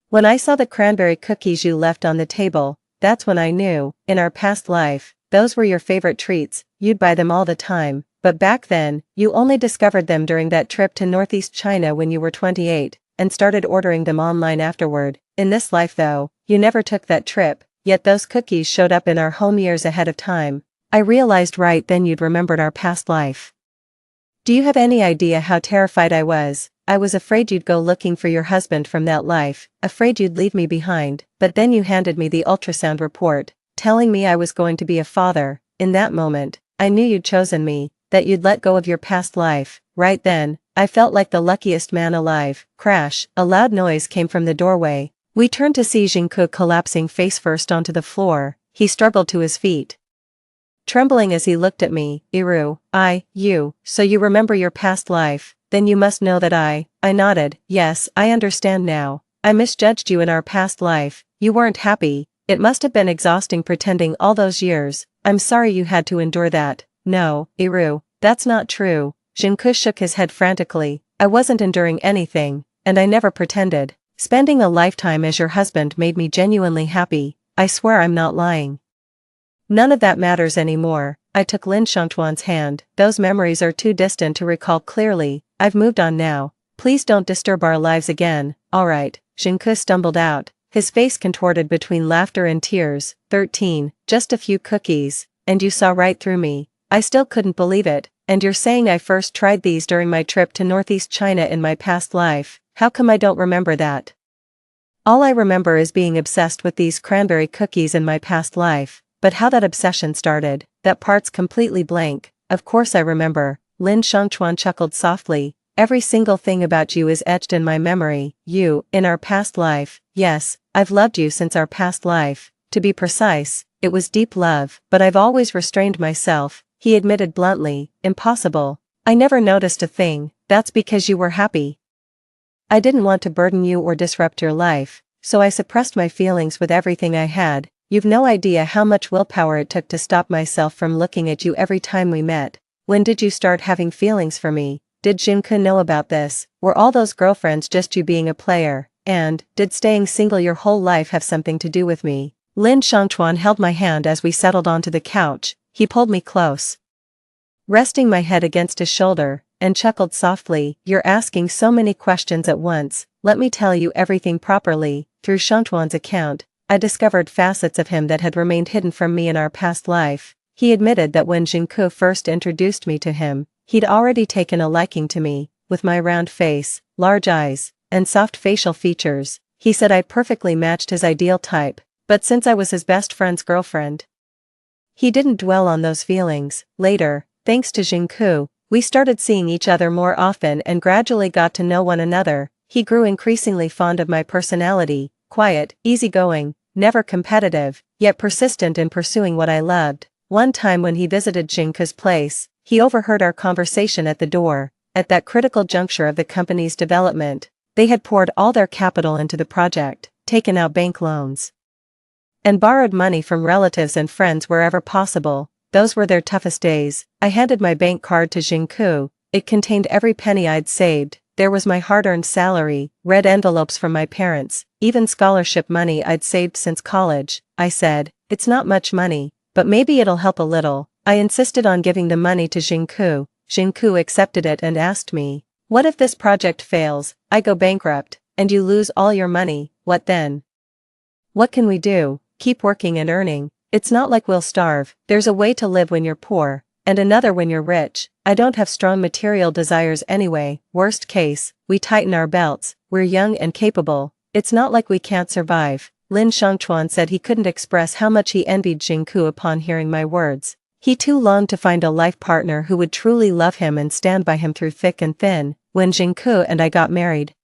When I saw the cranberry cookies you left on the table, that's when I knew. In our past life, those were your favorite treats. You'd buy them all the time. but back then, you only discovered them during that trip to Northeast China when you were 28, and started ordering them online afterward. In this life though, you never took that trip, yet those cookies showed up in our home years ahead of time. I realized right then you'd remembered our past life. Do you have any idea how terrified I was? I was afraid you'd go looking for your husband from that life, afraid you'd leave me behind, but then you handed me the ultrasound report, telling me I was going to be a father. In that moment, I knew you'd chosen me, that you'd let go of your past life. Right then, I felt like the luckiest man alive. Crash, a loud noise came from the doorway. We turned to see Jingke collapsing face first onto the floor. He struggled to his feet, trembling as he looked at me. You, so you remember your past life, then you must know that I nodded. Yes, I understand now. I misjudged you in our past life. You weren't happy. It must have been exhausting pretending all those years. I'm sorry you had to endure that. No, that's not true. Jingke shook his head frantically. I wasn't enduring anything, and I never pretended. Spending a lifetime as your husband made me genuinely happy. I swear I'm not lying. None of that matters anymore. I took Lin Shangchuan's hand. Those memories are too distant to recall clearly. I've moved on now. Please don't disturb our lives again. Alright, Jingke stumbled out, his face contorted between laughter and tears. 13, just a few cookies, and you saw right through me. I still couldn't believe it. And you're saying I first tried these during my trip to Northeast China in my past life. How come I don't remember that? All I remember is being obsessed with these cranberry cookies in my past life. But how that obsession started, that part's completely blank. Of course I remember. Lin Shangchuan chuckled softly. Every single thing about you is etched in my memory. You, in our past life. Yes, I've loved you since our past life. To be precise, it was deep love, but I've always restrained myself, he admitted bluntly. Impossible. I never noticed a thing. That's because you were happy. I didn't want to burden you or disrupt your life, so I suppressed my feelings with everything I had. You've no idea how much willpower it took to stop myself from looking at you every time we met. When did you start having feelings for me? Did Jingke know about this? Were all those girlfriends just you being a player? And, did staying single your whole life have something to do with me? Lin Shangchuan held my hand as we settled onto the couch. He pulled me close, resting my head against his shoulder, and chuckled softly. You're asking so many questions at once. Let me tell you everything properly. Through Shangchuan's account, I discovered facets of him that had remained hidden from me in our past life. He admitted that when Jingke first introduced me to him, he'd already taken a liking to me. With my round face, large eyes, and soft facial features, he said I perfectly matched his ideal type. But since I was his best friend's girlfriend, he didn't dwell on those feelings. Later, thanks to Jingke, we started seeing each other more often and gradually got to know one another. He grew increasingly fond of my personality, quiet, easygoing, never competitive, yet persistent in pursuing what I loved. One time when he visited Jingke's place, he overheard our conversation at the door. At that critical juncture of the company's development, they had poured all their capital into the project, taken out bank loans, and borrowed money from relatives and friends wherever possible. Those were their toughest days. I handed my bank card to Jingke. It contained every penny I'd saved. There was my hard-earned salary, red envelopes from my parents, even scholarship money I'd saved since college. I said, it's not much money, but maybe it'll help a little. I insisted on giving the money to Jingke. Jingke accepted it and asked me, what if this project fails, I go bankrupt, and you lose all your money? What then? What can we do? Keep working and earning. It's not like we'll starve. There's a way to live when you're poor, and another when you're rich. I don't have strong material desires anyway. Worst case, we tighten our belts. We're young and capable. It's not like we can't survive. Lin Shangchuan said he couldn't express how much he envied Jingke upon hearing my words. He too longed to find a life partner who would truly love him and stand by him through thick and thin. When Jingke and I got married,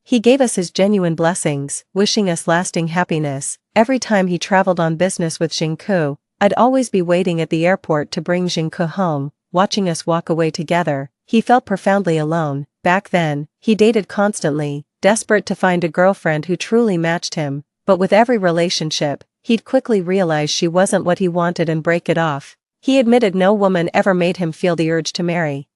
he gave us his genuine blessings, wishing us lasting happiness. Every time he traveled on business with Jingke, I'd always be waiting at the airport to bring Jingke home, watching us walk away together. He felt profoundly alone. Back then, he dated constantly, desperate to find a girlfriend who truly matched him. But with every relationship, he'd quickly realize she wasn't what he wanted and break it off. He admitted no woman ever made him feel the urge to marry.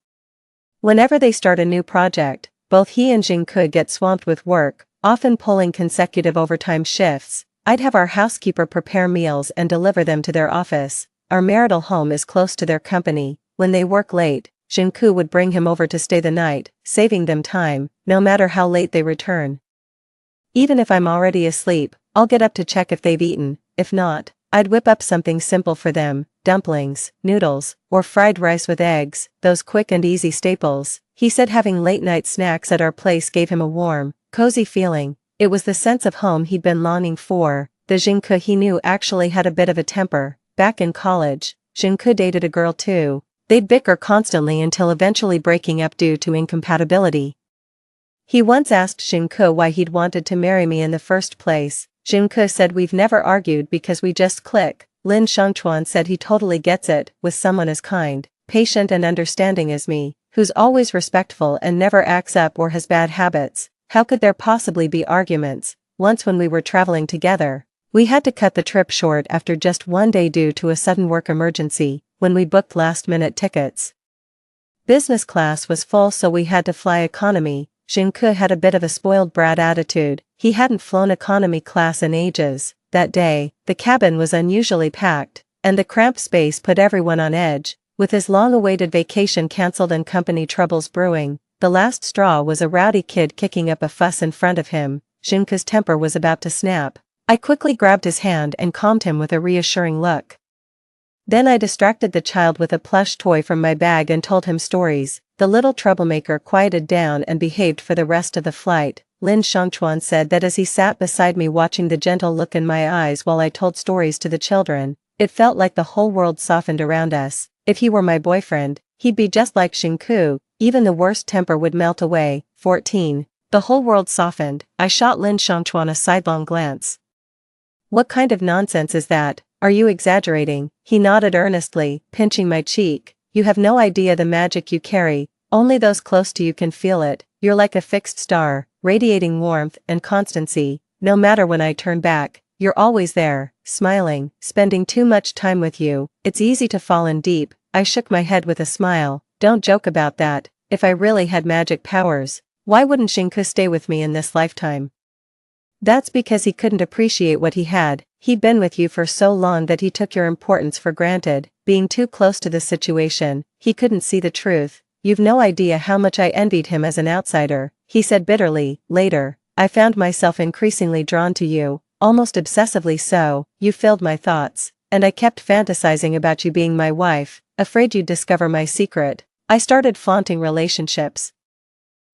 Whenever they start a new project, both he and Jingke get swamped with work, often pulling consecutive overtime shifts. I'd have our housekeeper prepare meals and deliver them to their office. Our marital home is close to their company. when they work late, Jinku would bring him over to stay the night, saving them time, no matter how late they return. Even if I'm already asleep, I'll get up to check if they've eaten. If not, I'd whip up something simple for them, dumplings, noodles, or fried rice with eggs, those quick and easy staples. He said having late-night snacks at our place gave him a warm, cozy feeling. It was the sense of home he'd been longing for. The Jinku he knew actually had a bit of a temper. Back in college, Jinku dated a girl too. They'd bicker constantly until eventually breaking up due to incompatibility. He once asked Jinku why he'd wanted to marry me in the first place. Jinku said we've never argued because we just click. Lin Shangchuan said he totally gets it with someone as kind, patient and understanding as me, who's always respectful and never acts up or has bad habits. How could there possibly be arguments? Once when we were traveling together, we had to cut the trip short after just one day due to a sudden work emergency, when we booked last-minute tickets. Business class was full so we had to fly economy. Jinku had a bit of a spoiled brat attitude. He hadn't flown economy class in ages. That day, the cabin was unusually packed, and the cramped space put everyone on edge. With his long-awaited vacation cancelled and company troubles brewing, the last straw was a rowdy kid kicking up a fuss in front of him. Jinku's temper was about to snap. I quickly grabbed his hand and calmed him with a reassuring look. Then I distracted the child with a plush toy from my bag and told him stories. The little troublemaker quieted down and behaved for the rest of the flight. Lin Shangchuan said that as he sat beside me watching the gentle look in my eyes while I told stories to the children, it felt like the whole world softened around us. If he were my boyfriend, he'd be just like Jinku. Even the worst temper would melt away. 14. The whole world softened. I shot Lin Shangchuan a sidelong glance. What kind of nonsense is that? Are you exaggerating? He nodded earnestly, pinching my cheek. You have no idea the magic you carry. Only those close to you can feel it. You're like a fixed star, radiating warmth and constancy. No matter when I turn back, you're always there, smiling, spending too much time with you. It's easy to fall in deep. I shook my head with a smile. Don't joke about that. If I really had magic powers, why wouldn't Jinku stay with me in this lifetime? That's because he couldn't appreciate what he had. He'd been with you for so long that he took your importance for granted. Being too close to the situation, he couldn't see the truth. You've no idea how much I envied him as an outsider, he said bitterly. Later, I found myself increasingly drawn to you, almost obsessively so. You filled my thoughts, and I kept fantasizing about you being my wife, afraid you'd discover my secret. I started flaunting relationships,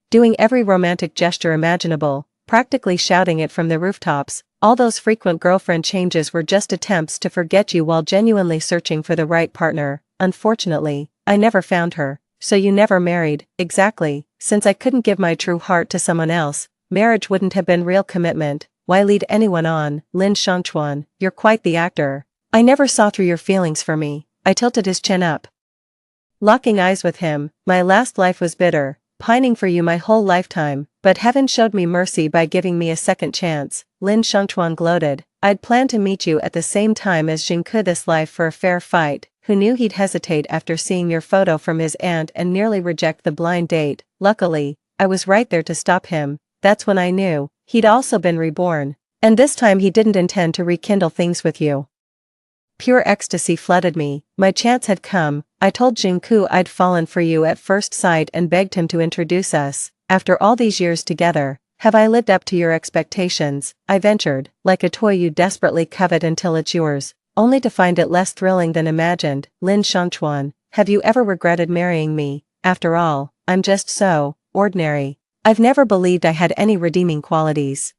doing every romantic gesture imaginable, practically shouting it from the rooftops. All those frequent girlfriend changes were just attempts to forget you while genuinely searching for the right partner. Unfortunately, I never found her. So you never married. Exactly. Since I couldn't give my true heart to someone else, marriage wouldn't have been real commitment. Why lead anyone on? Lin Shangchuan, you're quite the actor. I never saw through your feelings for me. I tilted his chin up, locking eyes with him. My last life was bitter, pining for you my whole lifetime, but heaven showed me mercy by giving me a second chance. Lin Shangchuan gloated. I'd planned to meet you at the same time as Jinku this life for a fair fight. Who knew he'd hesitate after seeing your photo from his aunt and nearly reject the blind date? Luckily, I was right there to stop him. That's when I knew he'd also been reborn. And this time he didn't intend to rekindle things with you. Pure ecstasy flooded me. My chance had come. I told Jinku I'd fallen for you at first sight and begged him to introduce us. After all these years together, have I lived up to your expectations? I ventured, like a toy you desperately covet until it's yours, only to find it less thrilling than imagined. Lin Shangchuan, have you ever regretted marrying me? After all, I'm just so ordinary. I've never believed I had any redeeming qualities.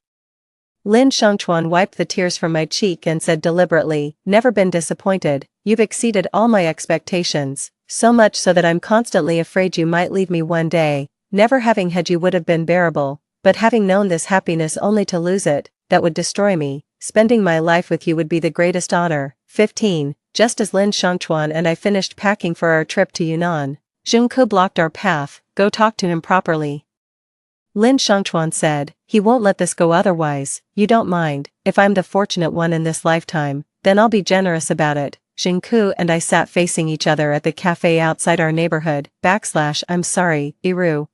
Lin Shangchuan wiped the tears from my cheek and said deliberately, never been disappointed. You've exceeded all my expectations, so much so that I'm constantly afraid you might leave me one day. Never having had you would have been bearable, but having known this happiness only to lose it, that would destroy me. Spending my life with you would be the greatest honor. 15. Just as Lin Shangchuan and I finished packing for our trip to Yunnan, Jinku blocked our path. Go talk to him properly, Lin Shangchuan said. He won't let this go otherwise. You don't mind. If I'm the fortunate one in this lifetime, then I'll be generous about it. Jinku and I sat facing each other at the cafe outside our neighborhood. I'm sorry, Iru.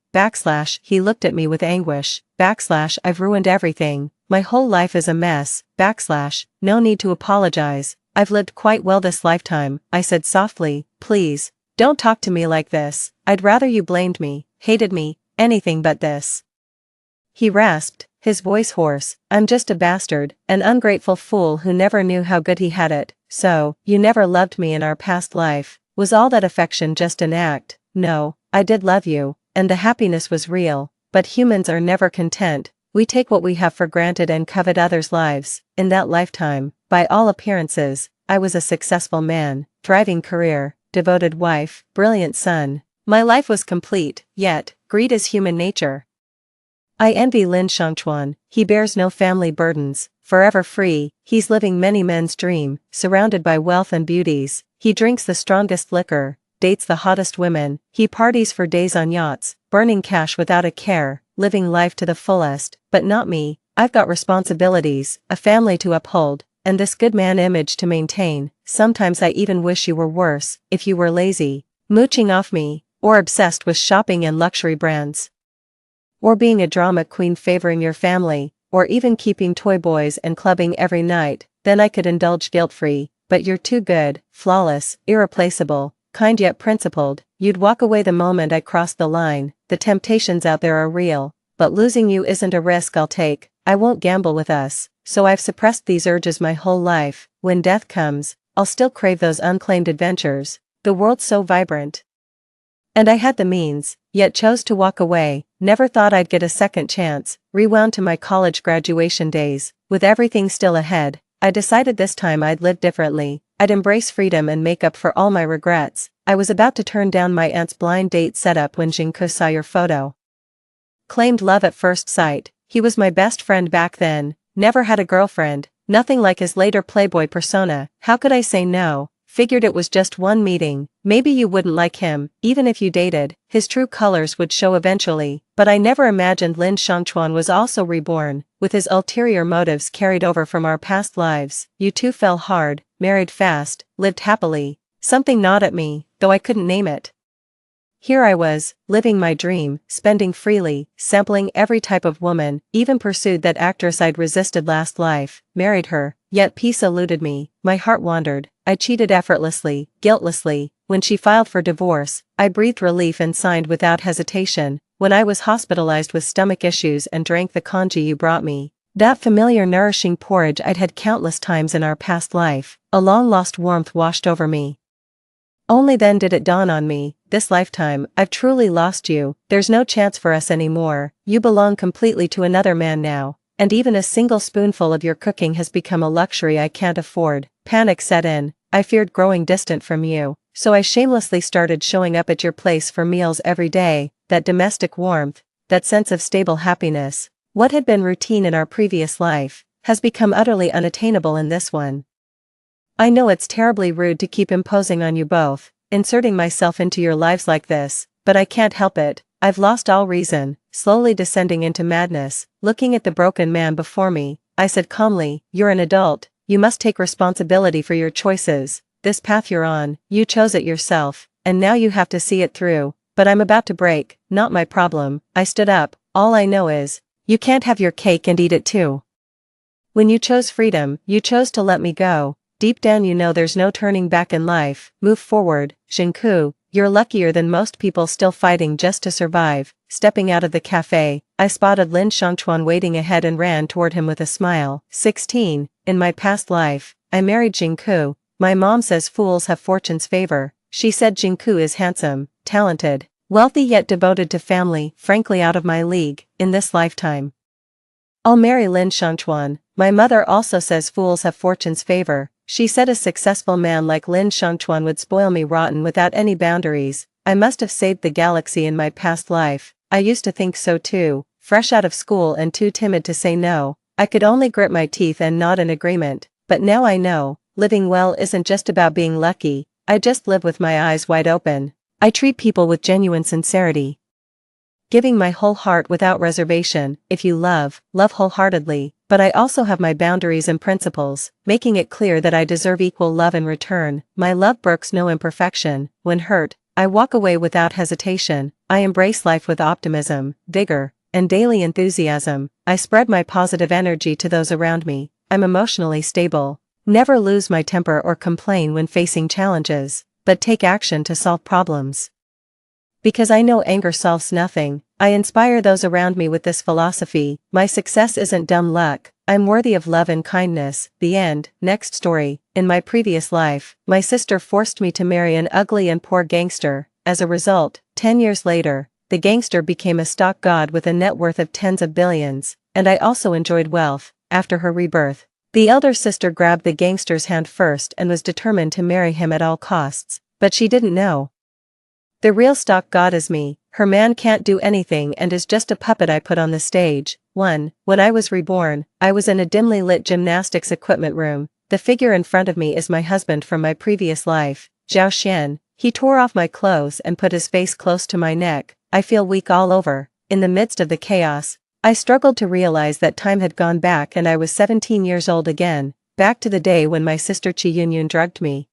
He looked at me with anguish. I've ruined everything. My whole life is a mess. No need to apologize. I've lived quite well this lifetime, I said softly. Please, Don't talk to me like this. I'd rather you blamed me, hated me, anything but this. He rasped, his voice hoarse. I'm just a bastard, an ungrateful fool who never knew how good he had it. So, you never loved me in our past life. Was all that affection just an act? No, I did love you, and the happiness was real, but humans are never content. We take what we have for granted and covet others' lives. In that lifetime, by all appearances, I was a successful man, thriving career, devoted wife, brilliant son. My life was complete, yet, greed is human nature. I envy Lin Shangchuan. He bears no family burdens, forever free. He's living many men's dream, surrounded by wealth and beauties. He drinks the strongest liquor, dates the hottest women. He parties for days on yachts, burning cash without a care, living life to the fullest. But not me. I've got responsibilities, a family to uphold, and this good man image to maintain. Sometimes I even wish you were worse, if you were lazy, mooching off me, or obsessed with shopping and luxury brands. Or being a drama queen favoring your family, or even keeping toy boys and clubbing every night. Then I could indulge guilt-free. But you're too good, flawless, irreplaceable, kind yet principled. You'd walk away the moment I crossed the line. The temptations out there are real, but losing you isn't a risk I'll take. I won't gamble with us, so I've suppressed these urges my whole life. When death comes, I'll still crave those unclaimed adventures. The world's so vibrant. And I had the means, yet chose to walk away. Never thought I'd get a second chance. Rewound to my college graduation days. With everything still ahead, I decided this time I'd live differently. I'd embrace freedom and make up for all my regrets. I was about to turn down my aunt's blind date setup when Jingke saw your photo. Claimed love at first sight. He was my best friend back then. Never had a girlfriend. Nothing like his later playboy persona. How could I say no? Figured it was just one meeting. Maybe you wouldn't like him, even if you dated. His true colors would show eventually. But I never imagined Lin Shangchuan was also reborn, with his ulterior motives carried over from our past lives. You two fell hard, married fast, lived happily. Something gnawed at me, though I couldn't name it. Here I was, living my dream, spending freely, sampling every type of woman, even pursued that actress I'd resisted last life, married her, yet peace eluded me. My heart wandered. I cheated effortlessly, guiltlessly. When she filed for divorce, I breathed relief and signed without hesitation. When I was hospitalized with stomach issues and drank the congee you brought me, that familiar nourishing porridge I'd had countless times in our past life, a long-lost warmth washed over me. Only then did it dawn on me, this lifetime, I've truly lost you. There's no chance for us anymore. You belong completely to another man now, and even a single spoonful of your cooking has become a luxury I can't afford. Panic set in. I feared growing distant from you, so I shamelessly started showing up at your place for meals every day. That domestic warmth, that sense of stable happiness, what had been routine in our previous life, has become utterly unattainable in this one. I know it's terribly rude to keep imposing on you both, inserting myself into your lives like this, but I can't help it. I've lost all reason. Slowly descending into madness, looking at the broken man before me, I said calmly, you're an adult, you must take responsibility for your choices. This path you're on, you chose it yourself, and now you have to see it through. But I'm about to break, not my problem. I stood up. All I know is, you can't have your cake and eat it too. When you chose freedom, you chose to let me go. Deep down you know there's no turning back in life. Move forward, Jingke. You're luckier than most people still fighting just to survive. Stepping out of the cafe, I spotted Lin Shangchuan waiting ahead and ran toward him with a smile. 16. In my past life, I married Jingke. My mom says fools have fortune's favor. She said Jingke is handsome, talented, wealthy yet devoted to family. Frankly out of my league, in this lifetime. I'll marry Lin Shangchuan. My mother also says fools have fortune's favor. She said a successful man like Lin Shangchuan would spoil me rotten without any boundaries. I must have saved the galaxy in my past life. I used to think so too. Fresh out of school and too timid to say no, I could only grit my teeth and nod in agreement. But now I know, living well isn't just about being lucky. I just live with my eyes wide open. I treat people with genuine sincerity, giving my whole heart without reservation. If you love, love wholeheartedly. But I also have my boundaries and principles, making it clear that I deserve equal love in return. My love brooks no imperfection. When hurt, I walk away without hesitation. I embrace life with optimism, vigor, and daily enthusiasm. I spread my positive energy to those around me. I'm emotionally stable. Never lose my temper or complain when facing challenges. but take action to solve problems. Because I know anger solves nothing, I inspire those around me with this philosophy: my success isn't dumb luck, I'm worthy of love and kindness. The end. Next story. In my previous life, my sister forced me to marry an ugly and poor gangster. As a result, 10 years later, the gangster became a stock god with a net worth of tens of billions, and I also enjoyed wealth. After her rebirth, the elder sister grabbed the gangster's hand first and was determined to marry him at all costs, but she didn't know. The real stock god is me. Her man can't do anything and is just a puppet I put on the stage. 1. When I was reborn, I was in a dimly lit gymnastics equipment room. The figure in front of me is my husband from my previous life, Zhao Xian. He tore off my clothes and put his face close to my neck. I feel weak all over. In the midst of the chaos, I struggled to realize that time had gone back and I was 17 years old again, back to the day when my sister Qi Yunyun drugged me.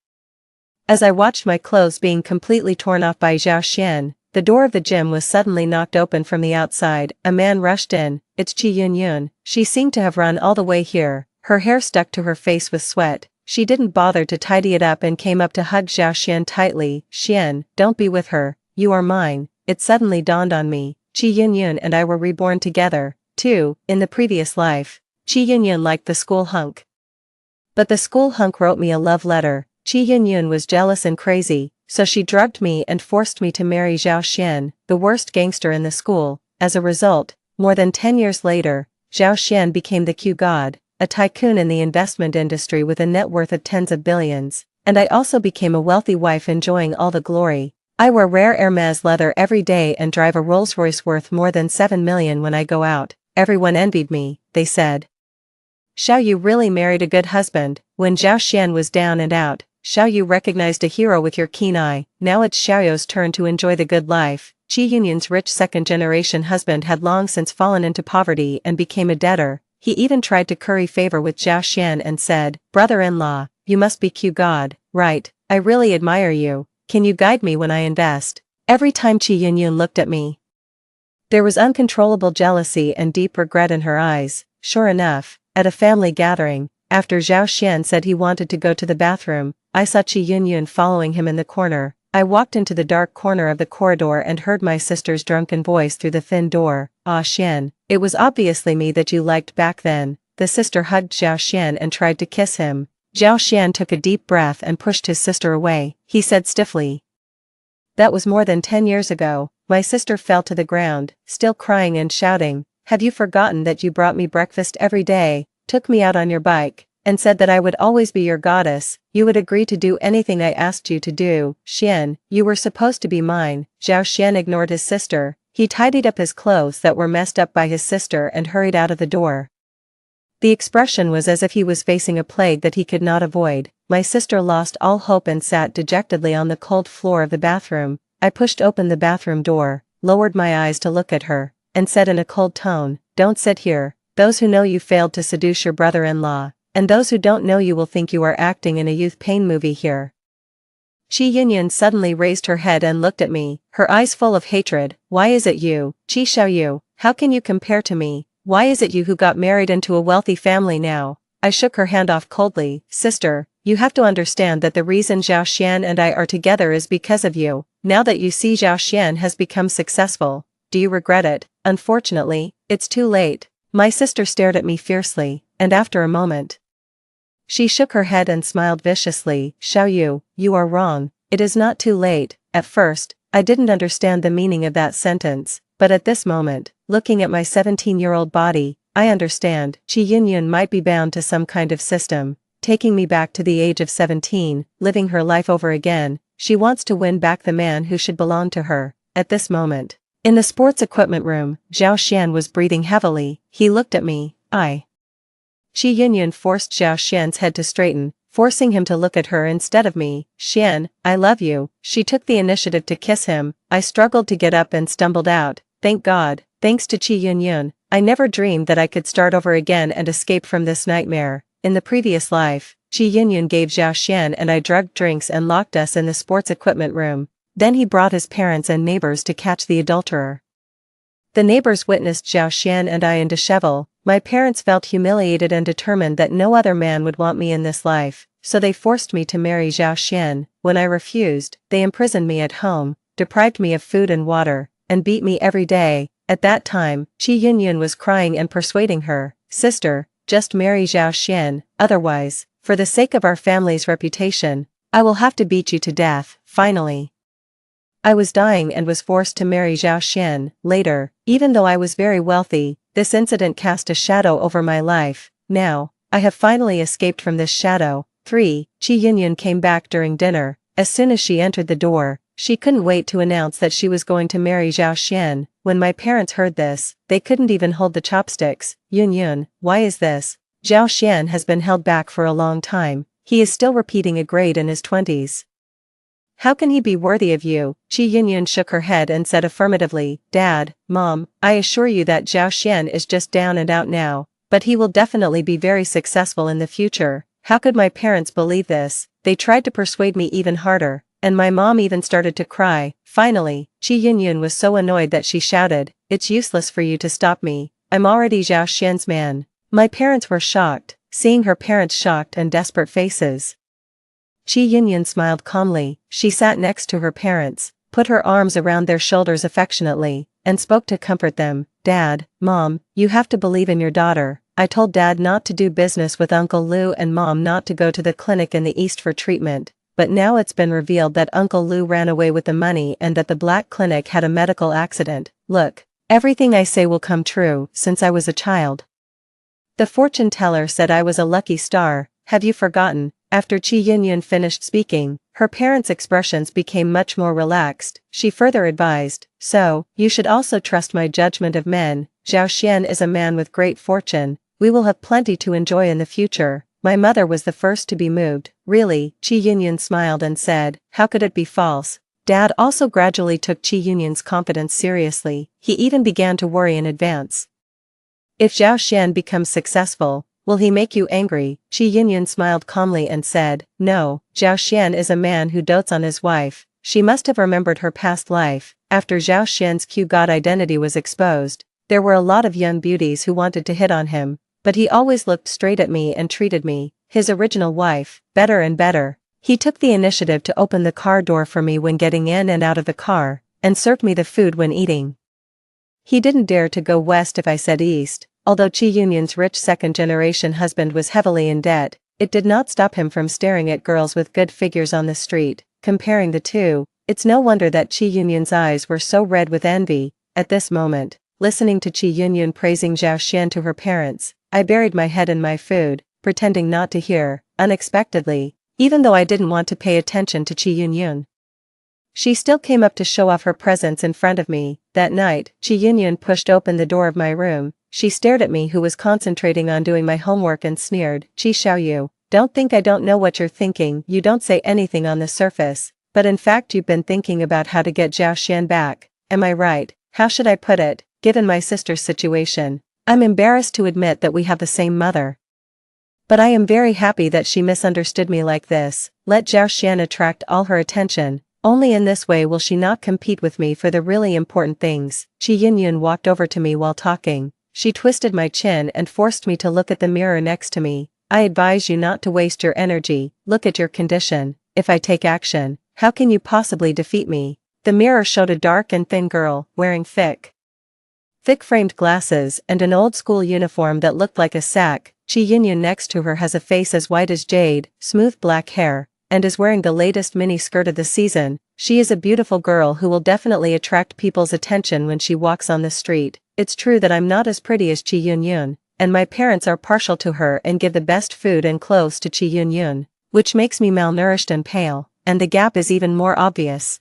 As I watched my clothes being completely torn off by Zhao Xian, the door of the gym was suddenly knocked open from the outside. A man rushed in. It's Qi Yunyun. She seemed to have run all the way here. Her hair stuck to her face with sweat. She didn't bother to tidy it up and came up to hug Zhao Xian tightly. Xian, don't be with her. You are mine. It suddenly dawned on me. Qi Yunyun and I were reborn together. 2. In the previous life, Qi Yunyun liked the school hunk. But the school hunk wrote me a love letter. Qi Yunyun was jealous and crazy, so she drugged me and forced me to marry Zhao Xian, the worst gangster in the school. As a result, more than 10 years later, Zhao Xian became the Q god, a tycoon in the investment industry with a net worth of tens of billions, and I also became a wealthy wife enjoying all the glory. I wear rare Hermes leather every day and drive a Rolls-Royce worth more than 7 million when I go out. Everyone envied me, they said. Xiao Yu really married a good husband. When Zhao Xian was down and out, Xiao Yu recognized a hero with your keen eye. Now it's Xiao Yu's turn to enjoy the good life. Qi Yunyun's rich second-generation husband had long since fallen into poverty and became a debtor. He even tried to curry favor with Zhao Xian and said, "Brother-in-law, you must be Q god, right? I really admire you. Can you guide me when I invest?" Every time Qi Yunyun looked at me, there was uncontrollable jealousy and deep regret in her eyes. Sure enough, at a family gathering, after Zhao Xian said he wanted to go to the bathroom, I saw Qi Yunyun following him in the corner. I walked into the dark corner of the corridor and heard my sister's drunken voice through the thin door. "Ah, Xian, it was obviously me that you liked back then." The sister hugged Zhao Xian and tried to kiss him. Zhao Xian took a deep breath and pushed his sister away. He said stiffly, "That was more than 10 years ago." My sister fell to the ground, still crying and shouting, "Have you forgotten that you brought me breakfast every day, took me out on your bike, and said that I would always be your goddess? You would agree to do anything I asked you to do. Xian, you were supposed to be mine." Zhao Xian ignored his sister. He tidied up his clothes that were messed up by his sister and hurried out of the door. The expression was as if he was facing a plague that he could not avoid. My sister lost all hope and sat dejectedly on the cold floor of the bathroom. I pushed open the bathroom door, lowered my eyes to look at her, and said in a cold tone, "Don't sit here. Those who know you failed to seduce your brother-in-law, and those who don't know you will think you are acting in a youth pain movie here." Qi Yunyun suddenly raised her head and looked at me, her eyes full of hatred. "Why is it you, Qi Xiaoyu? How can you compare to me? Why is it you who got married into a wealthy family now?" I shook her hand off coldly. "Sister, you have to understand that the reason Zhao Xian and I are together is because of you. Now that you see Zhao Xian has become successful, do you regret it?" "Unfortunately, it's too late." My sister stared at me fiercely, and after a moment, she shook her head and smiled viciously. "Xiaoyu, you are wrong. It is not too late." At first, I didn't understand the meaning of that sentence, but at this moment, looking at my 17-year-old body, I understand. Qi Yunyun might be bound to some kind of system, taking me back to the age of 17, living her life over again. She wants to win back the man who should belong to her. At this moment, in the sports equipment room, Zhao Xian was breathing heavily. He looked at me. Qi Yunyun forced Zhao Xian's head to straighten, forcing him to look at her instead of me. "Xian, I love you." She took the initiative to kiss him. I struggled to get up and stumbled out. Thank God, thanks to Qi Yunyun, I never dreamed that I could start over again and escape from this nightmare. In the previous life, Qi Yunyun gave Zhao Xian and I drugged drinks and locked us in the sports equipment room. Then he brought his parents and neighbors to catch the adulterer. The neighbors witnessed Zhao Xian and I in dishevel. My parents felt humiliated and determined that no other man would want me in this life. so they forced me to marry Zhao Xian. When I refused, they imprisoned me at home, deprived me of food and water, and beat me every day. At that time, Qi Yunyun was crying and persuading her, "Sister, just marry Zhao Xian, otherwise, for the sake of our family's reputation, I will have to beat you to death." Finally, I was dying and was forced to marry Zhao Xian. Later, even though I was very wealthy, this incident cast a shadow over my life. Now, I have finally escaped from this shadow. 3. Qi Yunyun came back during dinner. As soon as she entered the door, she couldn't wait to announce that she was going to marry Zhao Xian. When my parents heard this, they couldn't even hold the chopsticks. "Yunyun, why is this? Zhao Xian has been held back for a long time. He is still repeating a grade in his 20s. How can he be worthy of you?" Qi Yunyun shook her head and said affirmatively, "Dad, Mom, I assure you that Zhao Xian is just down and out now, but he will definitely be very successful in the future." How could my parents believe this? They tried to persuade me even harder, and my mom even started to cry. Finally, Qi Yunyun was so annoyed that she shouted, "It's useless for you to stop me. I'm already Zhao Xian's man." My parents were shocked, seeing her parents' shocked and desperate faces. Qi Yunyun smiled calmly. She sat next to her parents, put her arms around their shoulders affectionately, and spoke to comfort them. "Dad, Mom, you have to believe in your daughter. I told Dad not to do business with Uncle Lu and Mom not to go to the clinic in the East for treatment, but now it's been revealed that Uncle Lu ran away with the money and that the Black Clinic had a medical accident. Look, everything I say will come true. Since I was a child, the fortune teller said I was a lucky star. Have you forgotten?" After Qi Yunyun finished speaking, her parents' expressions became much more relaxed. She further advised, "So, you should also trust my judgment of men. Zhao Xian is a man with great fortune. We will have plenty to enjoy in the future." My mother was the first to be moved. "Really?" Qi Yunyun smiled and said, "How could it be false?" Dad also gradually took Qi Yunyun's confidence seriously. He even began to worry in advance. "If Zhao Xian becomes successful, will he make you angry?" Qi Yunyun smiled calmly and said, "No, Zhao Xian is a man who dotes on his wife. She must have remembered her past life." After Zhao Xian's Q-god identity was exposed, there were a lot of young beauties who wanted to hit on him, but he always looked straight at me and treated me, his original wife, better and better. He took the initiative to open the car door for me when getting in and out of the car, and served me the food when eating. He didn't dare to go west if I said east. Although Qi Yunyun's rich second-generation husband was heavily in debt, it did not stop him from staring at girls with good figures on the street. Comparing the two, it's no wonder that Qi Yunyun's eyes were so red with envy. At this moment, listening to Qi Yunyun praising Zhao Xian to her parents, I buried my head in my food, pretending not to hear. Unexpectedly, even though I didn't want to pay attention to Qi Yunyun, she still came up to show off her presence in front of me. That night, Qi Yunyun pushed open the door of my room. She stared at me who was concentrating on doing my homework and sneered, "Qi Xiaoyu, don't think I don't know what you're thinking. You don't say anything on the surface, but in fact you've been thinking about how to get Zhao Xian back. Am I right? How should I put it? Given my sister's situation, I'm embarrassed to admit that we have the same mother. But I am very happy that she misunderstood me like this. Let Zhao Xian attract all her attention. Only in this way will she not compete with me for the really important things." Qi Yunyun walked over to me while talking. She twisted my chin and forced me to look at the mirror next to me. "I advise you not to waste your energy. Look at your condition. If I take action, how can you possibly defeat me?" The mirror showed a dark and thin girl, wearing thick framed glasses and an old-school uniform that looked like a sack. Qi Yunyun next to her has a face as white as jade, smooth black hair, and is wearing the latest mini-skirt of the season. She is a beautiful girl who will definitely attract people's attention when she walks on the street. It's true that I'm not as pretty as Qi Yunyun, and my parents are partial to her and give the best food and clothes to Qi Yunyun, which makes me malnourished and pale, and the gap is even more obvious.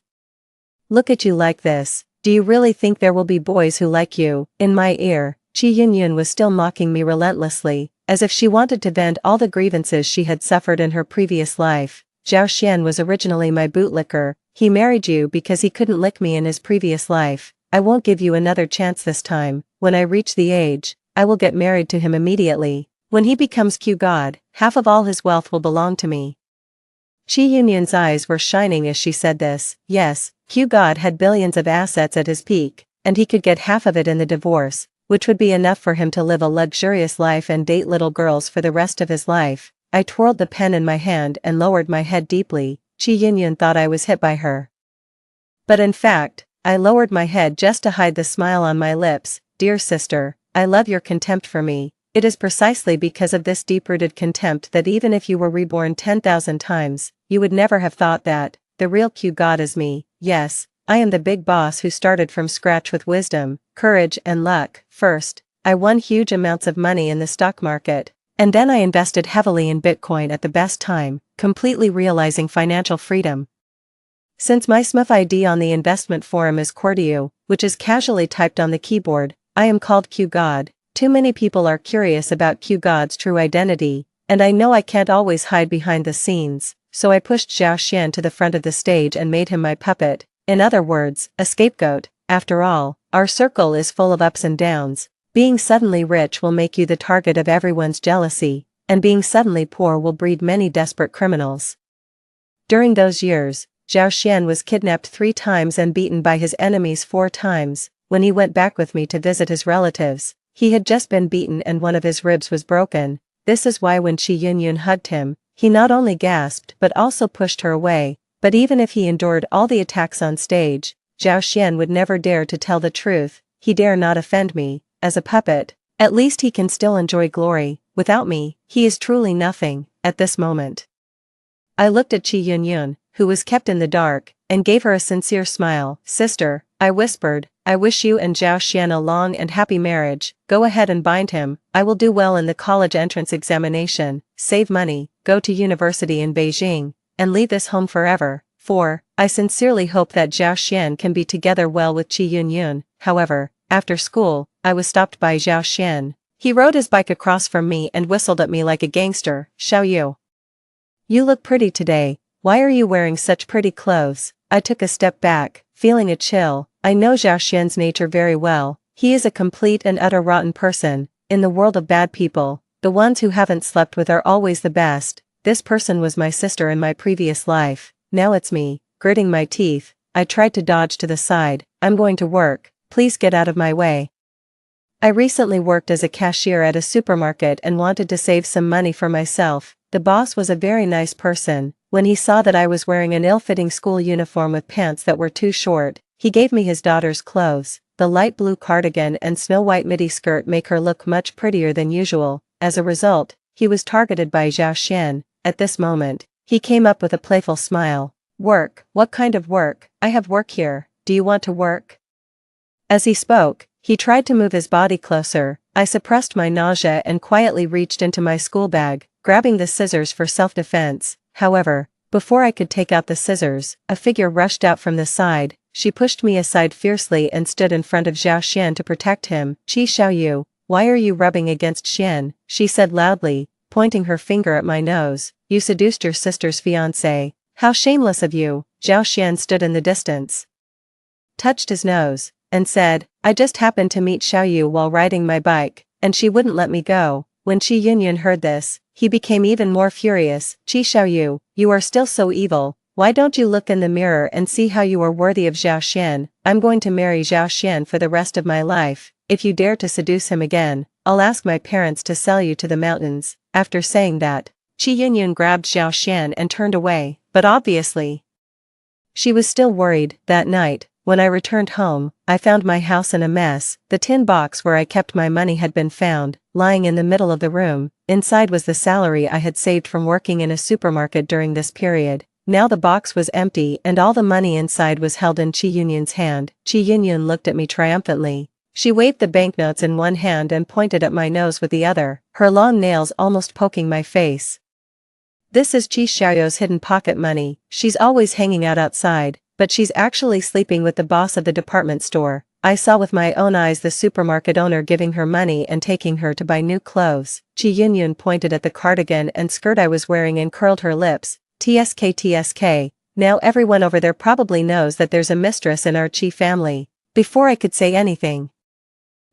"Look at you like this. Do you really think there will be boys who like you?" In my ear, Qi Yunyun was still mocking me relentlessly, as if she wanted to vent all the grievances she had suffered in her previous life. "Zhao Xian was originally my bootlicker. He married you because he couldn't lick me in his previous life. I won't give you another chance this time. When I reach the age, I will get married to him immediately. When he becomes Q-god, half of all his wealth will belong to me." Qi Yunyun's eyes were shining as she said this. Yes, Q-god had billions of assets at his peak, and he could get half of it in the divorce, which would be enough for him to live a luxurious life and date little girls for the rest of his life. I twirled the pen in my hand and lowered my head deeply. Chi Yunyun thought I was hit by her. But in fact, I lowered my head just to hide the smile on my lips. Dear sister, I love your contempt for me. It is precisely because of this deep-rooted contempt that even if you were reborn 10,000 times, you would never have thought that the real Q God is me. Yes, I am the big boss who started from scratch with wisdom, courage and luck. First, I won huge amounts of money in the stock market, and then I invested heavily in Bitcoin at the best time, completely realizing financial freedom. Since my SMF ID on the investment forum is Cordiu, which is casually typed on the keyboard, I am called Q God. Too many people are curious about Q God's true identity, and I know I can't always hide behind the scenes, so I pushed Zhao Xian to the front of the stage and made him my puppet. In other words, a scapegoat. After all, our circle is full of ups and downs. Being suddenly rich will make you the target of everyone's jealousy, and being suddenly poor will breed many desperate criminals. During those years, Zhao Xian was kidnapped 3 times and beaten by his enemies 4 times. When he went back with me to visit his relatives, he had just been beaten and one of his ribs was broken. This is why when Chi Yunyun hugged him, he not only gasped but also pushed her away. But even if he endured all the attacks on stage, Zhao Xian would never dare to tell the truth. He dare not offend me. As a puppet, at least he can still enjoy glory. Without me, he is truly nothing, at this moment. I looked at Chi Yunyun, who was kept in the dark, and gave her a sincere smile. Sister, I whispered, I wish you and Zhao Xian a long and happy marriage. Go ahead and bind him. I will do well in the college entrance examination, save money, go to university in Beijing, and leave this home forever. 4. I sincerely hope that Zhao Xian can be together well with Chi Yunyun. However, after school, I was stopped by Zhao Xian. He rode his bike across from me and whistled at me like a gangster. Xiao Yu. You look pretty today. Why are you wearing such pretty clothes? I took a step back, feeling a chill. I know Zhao Xian's nature very well. He is a complete and utter rotten person. In the world of bad people, the ones who haven't slept with are always the best. This person was my sister in my previous life. Now it's me. Gritting my teeth, I tried to dodge to the side. I'm going to work. Please get out of my way. I recently worked as a cashier at a supermarket and wanted to save some money for myself. The boss was a very nice person. When he saw that I was wearing an ill-fitting school uniform with pants that were too short, he gave me his daughter's clothes. The light blue cardigan and snow-white midi skirt make her look much prettier than usual. As a result, he was targeted by Zhao Xian. At this moment, he came up with a playful smile. Work? What kind of work? I have work here. Do you want to work? As he spoke, he tried to move his body closer. I suppressed my nausea and quietly reached into my school bag, grabbing the scissors for self-defense. However, before I could take out the scissors, a figure rushed out from the side. She pushed me aside fiercely and stood in front of Zhao Xian to protect him. Qi Xiaoyu, why are you rubbing against Xian? She said loudly, pointing her finger at my nose. You seduced your sister's fiancé. How shameless of you. Zhao Xian stood in the distance, touched his nose, and said, I just happened to meet Xiaoyu while riding my bike, and she wouldn't let me go. When Chi Yunyun heard this, he became even more furious. Qi Xiaoyu, you are still so evil. Why don't you look in the mirror and see how you are worthy of Zhao Xian? I'm going to marry Zhao Xian for the rest of my life. If you dare to seduce him again, I'll ask my parents to sell you to the mountains. After saying that, Chi Yunyun grabbed Zhao Xian and turned away, but obviously, she was still worried. That night, when I returned home, I found my house in a mess. The tin box where I kept my money had been found, lying in the middle of the room. Inside was the salary I had saved from working in a supermarket during this period. Now the box was empty and all the money inside was held in Chi Yunyun's hand. Chi Yunyun looked at me triumphantly. She waved the banknotes in one hand and pointed at my nose with the other, her long nails almost poking my face. This is Qi Xiaoyu's hidden pocket money. She's always hanging out outside, but she's actually sleeping with the boss of the department store. I saw with my own eyes the supermarket owner giving her money and taking her to buy new clothes. Chi Yunyun pointed at the cardigan and skirt I was wearing and curled her lips. TSK. Now everyone over there probably knows that there's a mistress in our Qi family. Before I could say anything,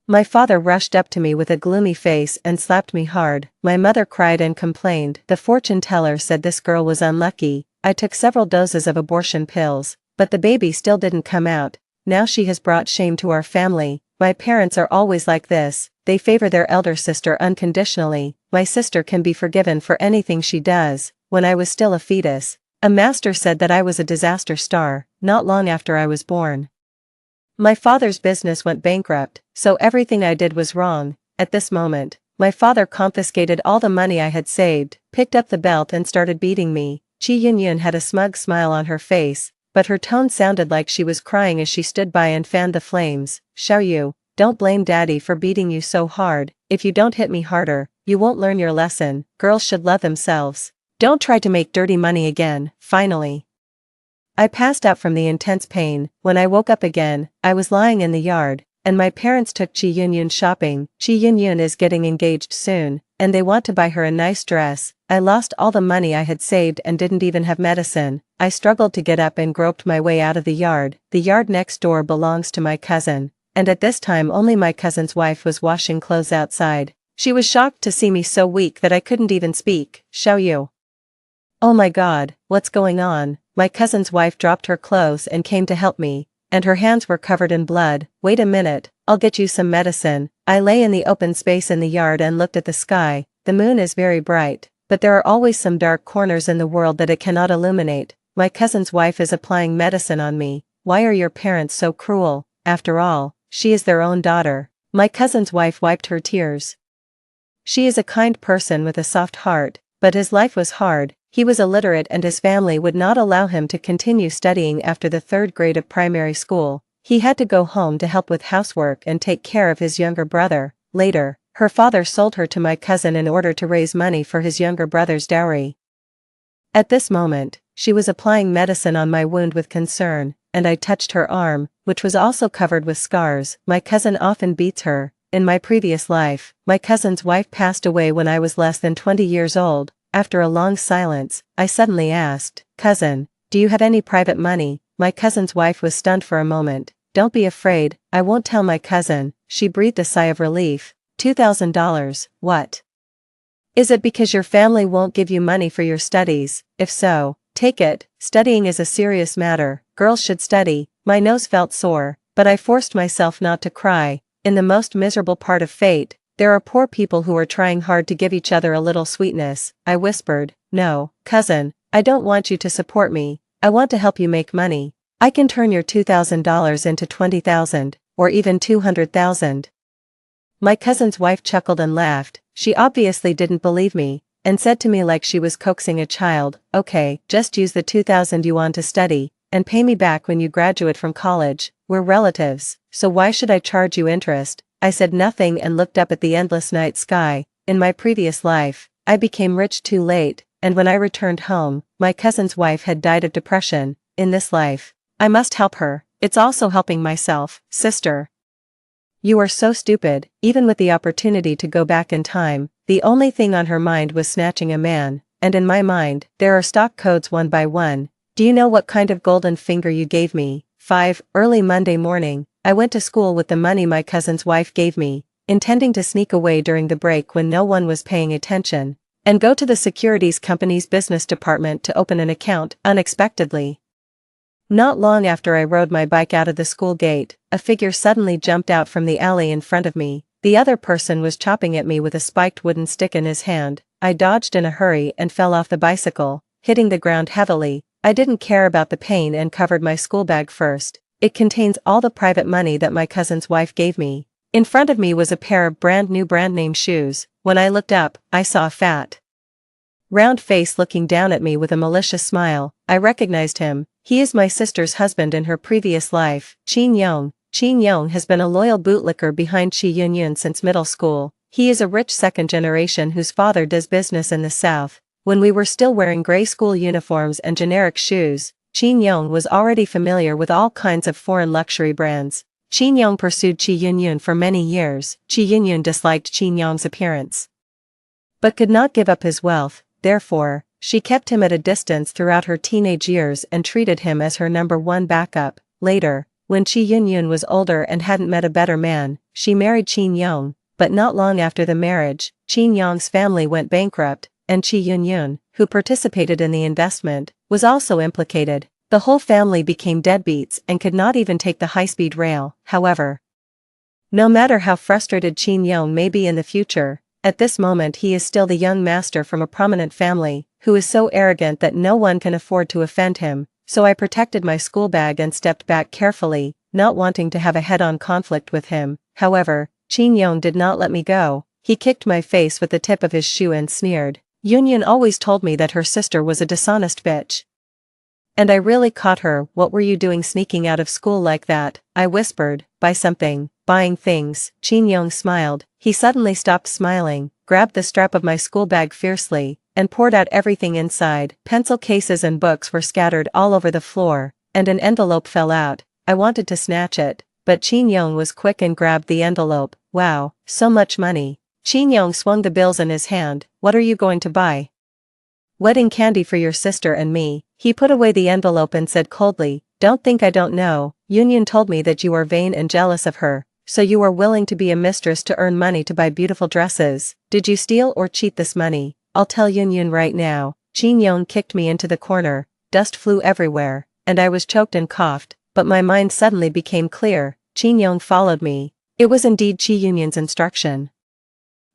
my father rushed up to me with a gloomy face and slapped me hard. My mother cried and complained. The fortune teller said this girl was unlucky. I took several doses of abortion pills, but the baby still didn't come out. Now she has brought shame to our family. My parents are always like this. They favor their elder sister unconditionally. my sister can be forgiven for anything she does. When I was still a fetus, a master said that I was a disaster star, not long after I was born. My father's business went bankrupt, so everything I did was wrong. At this moment, my father confiscated all the money I had saved, picked up the belt and started beating me. Chi Yunyun had a smug smile on her face, but her tone sounded like she was crying as she stood by and fanned the flames. Xiaoyu, don't blame daddy for beating you so hard. If you don't hit me harder, you won't learn your lesson. Girls should love themselves. Don't try to make dirty money again. Finally, I passed out from the intense pain. When I woke up again, I was lying in the yard, and my parents took Chi Yunyun shopping. Chi Yunyun is getting engaged soon, and they want to buy her a nice dress. I lost all the money I had saved and didn't even have medicine. I struggled to get up and groped my way out of the yard. The yard next door belongs to my cousin, and at this time only my cousin's wife was washing clothes outside. She was shocked to see me so weak that I couldn't even speak. Xiaoyu. Oh my god, what's going on? My cousin's wife dropped her clothes and came to help me, and her hands were covered in blood. Wait a minute, I'll get you some medicine. I lay in the open space in the yard and looked at the sky. The moon is very bright, but there are always some dark corners in the world that it cannot illuminate. My cousin's wife is applying medicine on me. Why are your parents so cruel? After all, she is their own daughter. My cousin's wife wiped her tears. She is a kind person with a soft heart, but his life was hard. He was illiterate and his family would not allow him to continue studying after the 3rd grade of primary school. He had to go home to help with housework and take care of his younger brother. Later, her father sold her to my cousin in order to raise money for his younger brother's dowry. At this moment, she was applying medicine on my wound with concern, and I touched her arm, which was also covered with scars. My cousin often beats her. In my previous life, my cousin's wife passed away when I was less than 20 years old. After a long silence, I suddenly asked, "Cousin, do you have any private money?" My cousin's wife was stunned for a moment. "Don't be afraid, I won't tell my cousin." She breathed a sigh of relief. $2,000, what? Is it because your family won't give you money for your studies? If so, take it. Studying is a serious matter. Girls should study. My nose felt sore, but I forced myself not to cry. In the most miserable part of fate, there are poor people who are trying hard to give each other a little sweetness. I whispered, "No, cousin, I don't want you to support me. I want to help you make money. I can turn your $2,000 into 20,000, or even 200,000. My cousin's wife chuckled and laughed. She obviously didn't believe me, and said to me like she was coaxing a child, "Okay, just use the 2,000 you want to study, and pay me back when you graduate from college. We're relatives, so why should I charge you interest?" I said nothing and looked up at the endless night sky. In my previous life, I became rich too late, and when I returned home, my cousin's wife had died of depression. In this life, I must help her. It's also helping myself. Sister, you are so stupid. Even with the opportunity to go back in time, the only thing on her mind was snatching a man, and in my mind, there are stock codes one by one. Do you know what kind of golden finger you gave me? 5. Early Monday morning, I went to school with the money my cousin's wife gave me, intending to sneak away during the break when no one was paying attention, and go to the securities company's business department to open an account. Unexpectedly, not long after I rode my bike out of the school gate, a figure suddenly jumped out from the alley in front of me. The other person was chopping at me with a spiked wooden stick in his hand. I dodged in a hurry and fell off the bicycle, hitting the ground heavily. I didn't care about the pain and covered my school bag first. It contains all the private money that my cousin's wife gave me. In front of me was a pair of brand new brand name shoes. When I looked up, I saw a fat, round face looking down at me with a malicious smile. I recognized him. He is my sister's husband in her previous life, Qin Yong. Qin Yong has been a loyal bootlicker behind Chi Yunyun since middle school. He is a rich second generation whose father does business in the south. When we were still wearing gray school uniforms and generic shoes, Qin Yong was already familiar with all kinds of foreign luxury brands. Qin Yong pursued Chi Yunyun for many years. Chi Yunyun disliked Qin Yong's appearance, but could not give up his wealth. Therefore, she kept him at a distance throughout her teenage years and treated him as her number one backup. Later, when Chi Yunyun was older and hadn't met a better man, she married Qin Yong, but not long after the marriage, Qin Yong's family went bankrupt, and Chi Yunyun, who participated in the investment, was also implicated. The whole family became deadbeats and could not even take the high-speed rail. However, no matter how frustrated Qin Yong may be in the future, At this moment he is still the young master from a prominent family, who is so arrogant that no one can afford to offend him, so I protected my school bag and stepped back carefully, not wanting to have a head-on conflict with him. However, Chin Yong did not let me go. He kicked my face with the tip of his shoe and sneered. Yun always told me that her sister was a dishonest bitch. And I really caught her. What were you doing sneaking out of school like that? I whispered. Buy something. Buying things. Chin Yong smiled. He suddenly stopped smiling, grabbed the strap of my school bag fiercely, and poured out everything inside. Pencil cases and books were scattered all over the floor, and an envelope fell out. I wanted to snatch it, but Chin Yong was quick and grabbed the envelope. Wow, so much money. Chin Yong swung the bills in his hand. What are you going to buy? Wedding candy for your sister and me. He put away the envelope and said coldly, don't think I don't know. Yun told me that you are vain and jealous of her, so you are willing to be a mistress to earn money to buy beautiful dresses. Did you steal or cheat this money? I'll tell Yun right now. Chin Yong kicked me into the corner, dust flew everywhere, and I was choked and coughed, but my mind suddenly became clear. Chin Yong followed me. It was indeed Chi Yun's instruction.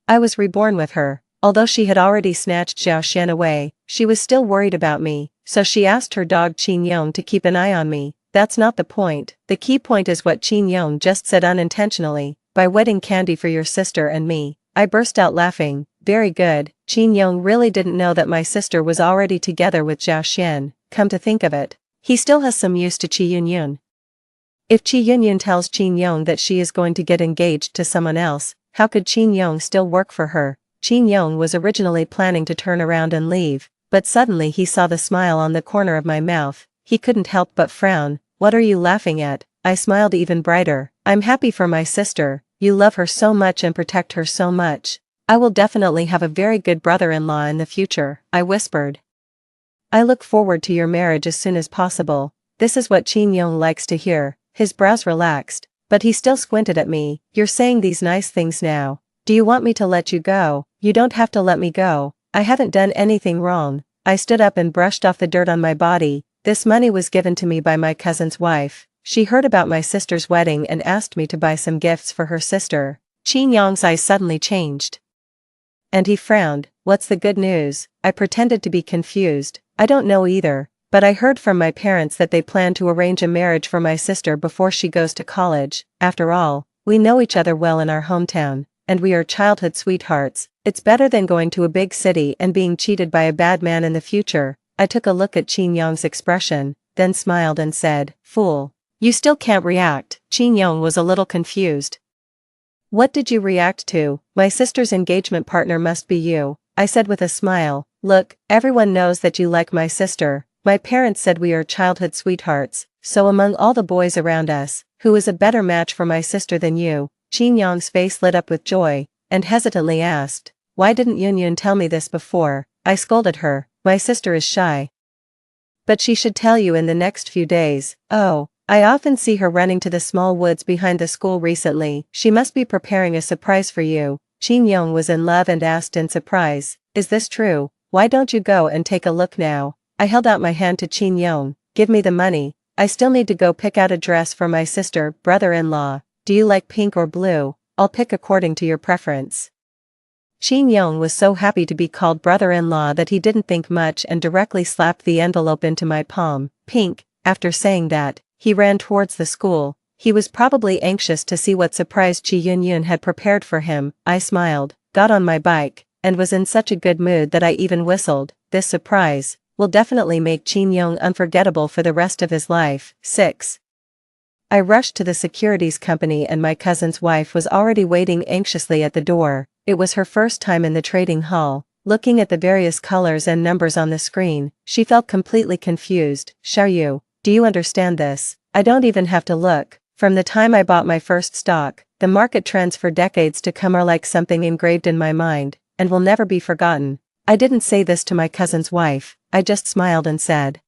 I was reborn with her. Although she had already snatched Xiao Xian away, she was still worried about me, so she asked her dog Chin Yong to keep an eye on me. That's not the point. The key point is what Chin Yong just said unintentionally. Buy wedding candy for your sister and me. I burst out laughing. Very good. Chin Yong really didn't know that my sister was already together with Xiao Xian. Come to think of it, he still has some use to Chi Yun. If Chi Yun tells Chin Yong that she is going to get engaged to someone else, how could Chin Yong still work for her? Chin Yong was originally planning to turn around and leave, but suddenly he saw the smile on the corner of my mouth. He couldn't help but frown. What are you laughing at? I smiled even brighter. I'm happy for my sister. You love her so much and protect her so much. I will definitely have a very good brother-in-law in the future, I whispered. I look forward to your marriage as soon as possible. This is what Chin Yong likes to hear. His brows relaxed, but he still squinted at me. You're saying these nice things now. Do you want me to let you go? You don't have to let me go. I haven't done anything wrong. I stood up and brushed off the dirt on my body. This money was given to me by my cousin's wife. She heard about my sister's wedding and asked me to buy some gifts for her sister. Chin Yong's eyes suddenly changed. And he frowned. What's the good news? I pretended to be confused. I don't know either, but I heard from my parents that they plan to arrange a marriage for my sister before she goes to college. After all, we know each other well in our hometown, and we are childhood sweethearts. It's better than going to a big city and being cheated by a bad man in the future. I took a look at Chin Yong's expression, then smiled and said, fool. You still can't react. Chin Yong was a little confused. What did you react to? My sister's engagement partner must be you, I said with a smile. Look, everyone knows that you like my sister. My parents said we are childhood sweethearts, so among all the boys around us, who is a better match for my sister than you? Chin Yong's face lit up with joy, and hesitantly asked, why didn't Yun tell me this before? I scolded her. My sister is shy. But she should tell you in the next few days. Oh, I often see her running to the small woods behind the school recently. She must be preparing a surprise for you. Chin Yong was in love and asked in surprise, is this true? Why don't you go and take a look now? I held out my hand to Chin Yong. Give me the money. I still need to go pick out a dress for my sister, brother-in-law. Do you like pink or blue? I'll pick according to your preference. Chin Yong was so happy to be called brother-in-law that he didn't think much and directly slapped the envelope into my palm. Pink. After saying that, he ran towards the school. He was probably anxious to see what surprise Chi Yun had prepared for him. I smiled, got on my bike, and was in such a good mood that I even whistled. This surprise will definitely make Chin Yong unforgettable for the rest of his life. 6. I rushed to the securities company and my cousin's wife was already waiting anxiously at the door. It was her first time in the trading hall. Looking at the various colors and numbers on the screen, she felt completely confused. Xiaoyu, do you understand this? I don't even have to look. From the time I bought my first stock, the market trends for decades to come are like something engraved in my mind, and will never be forgotten. I didn't say this to my cousin's wife, I just smiled and said,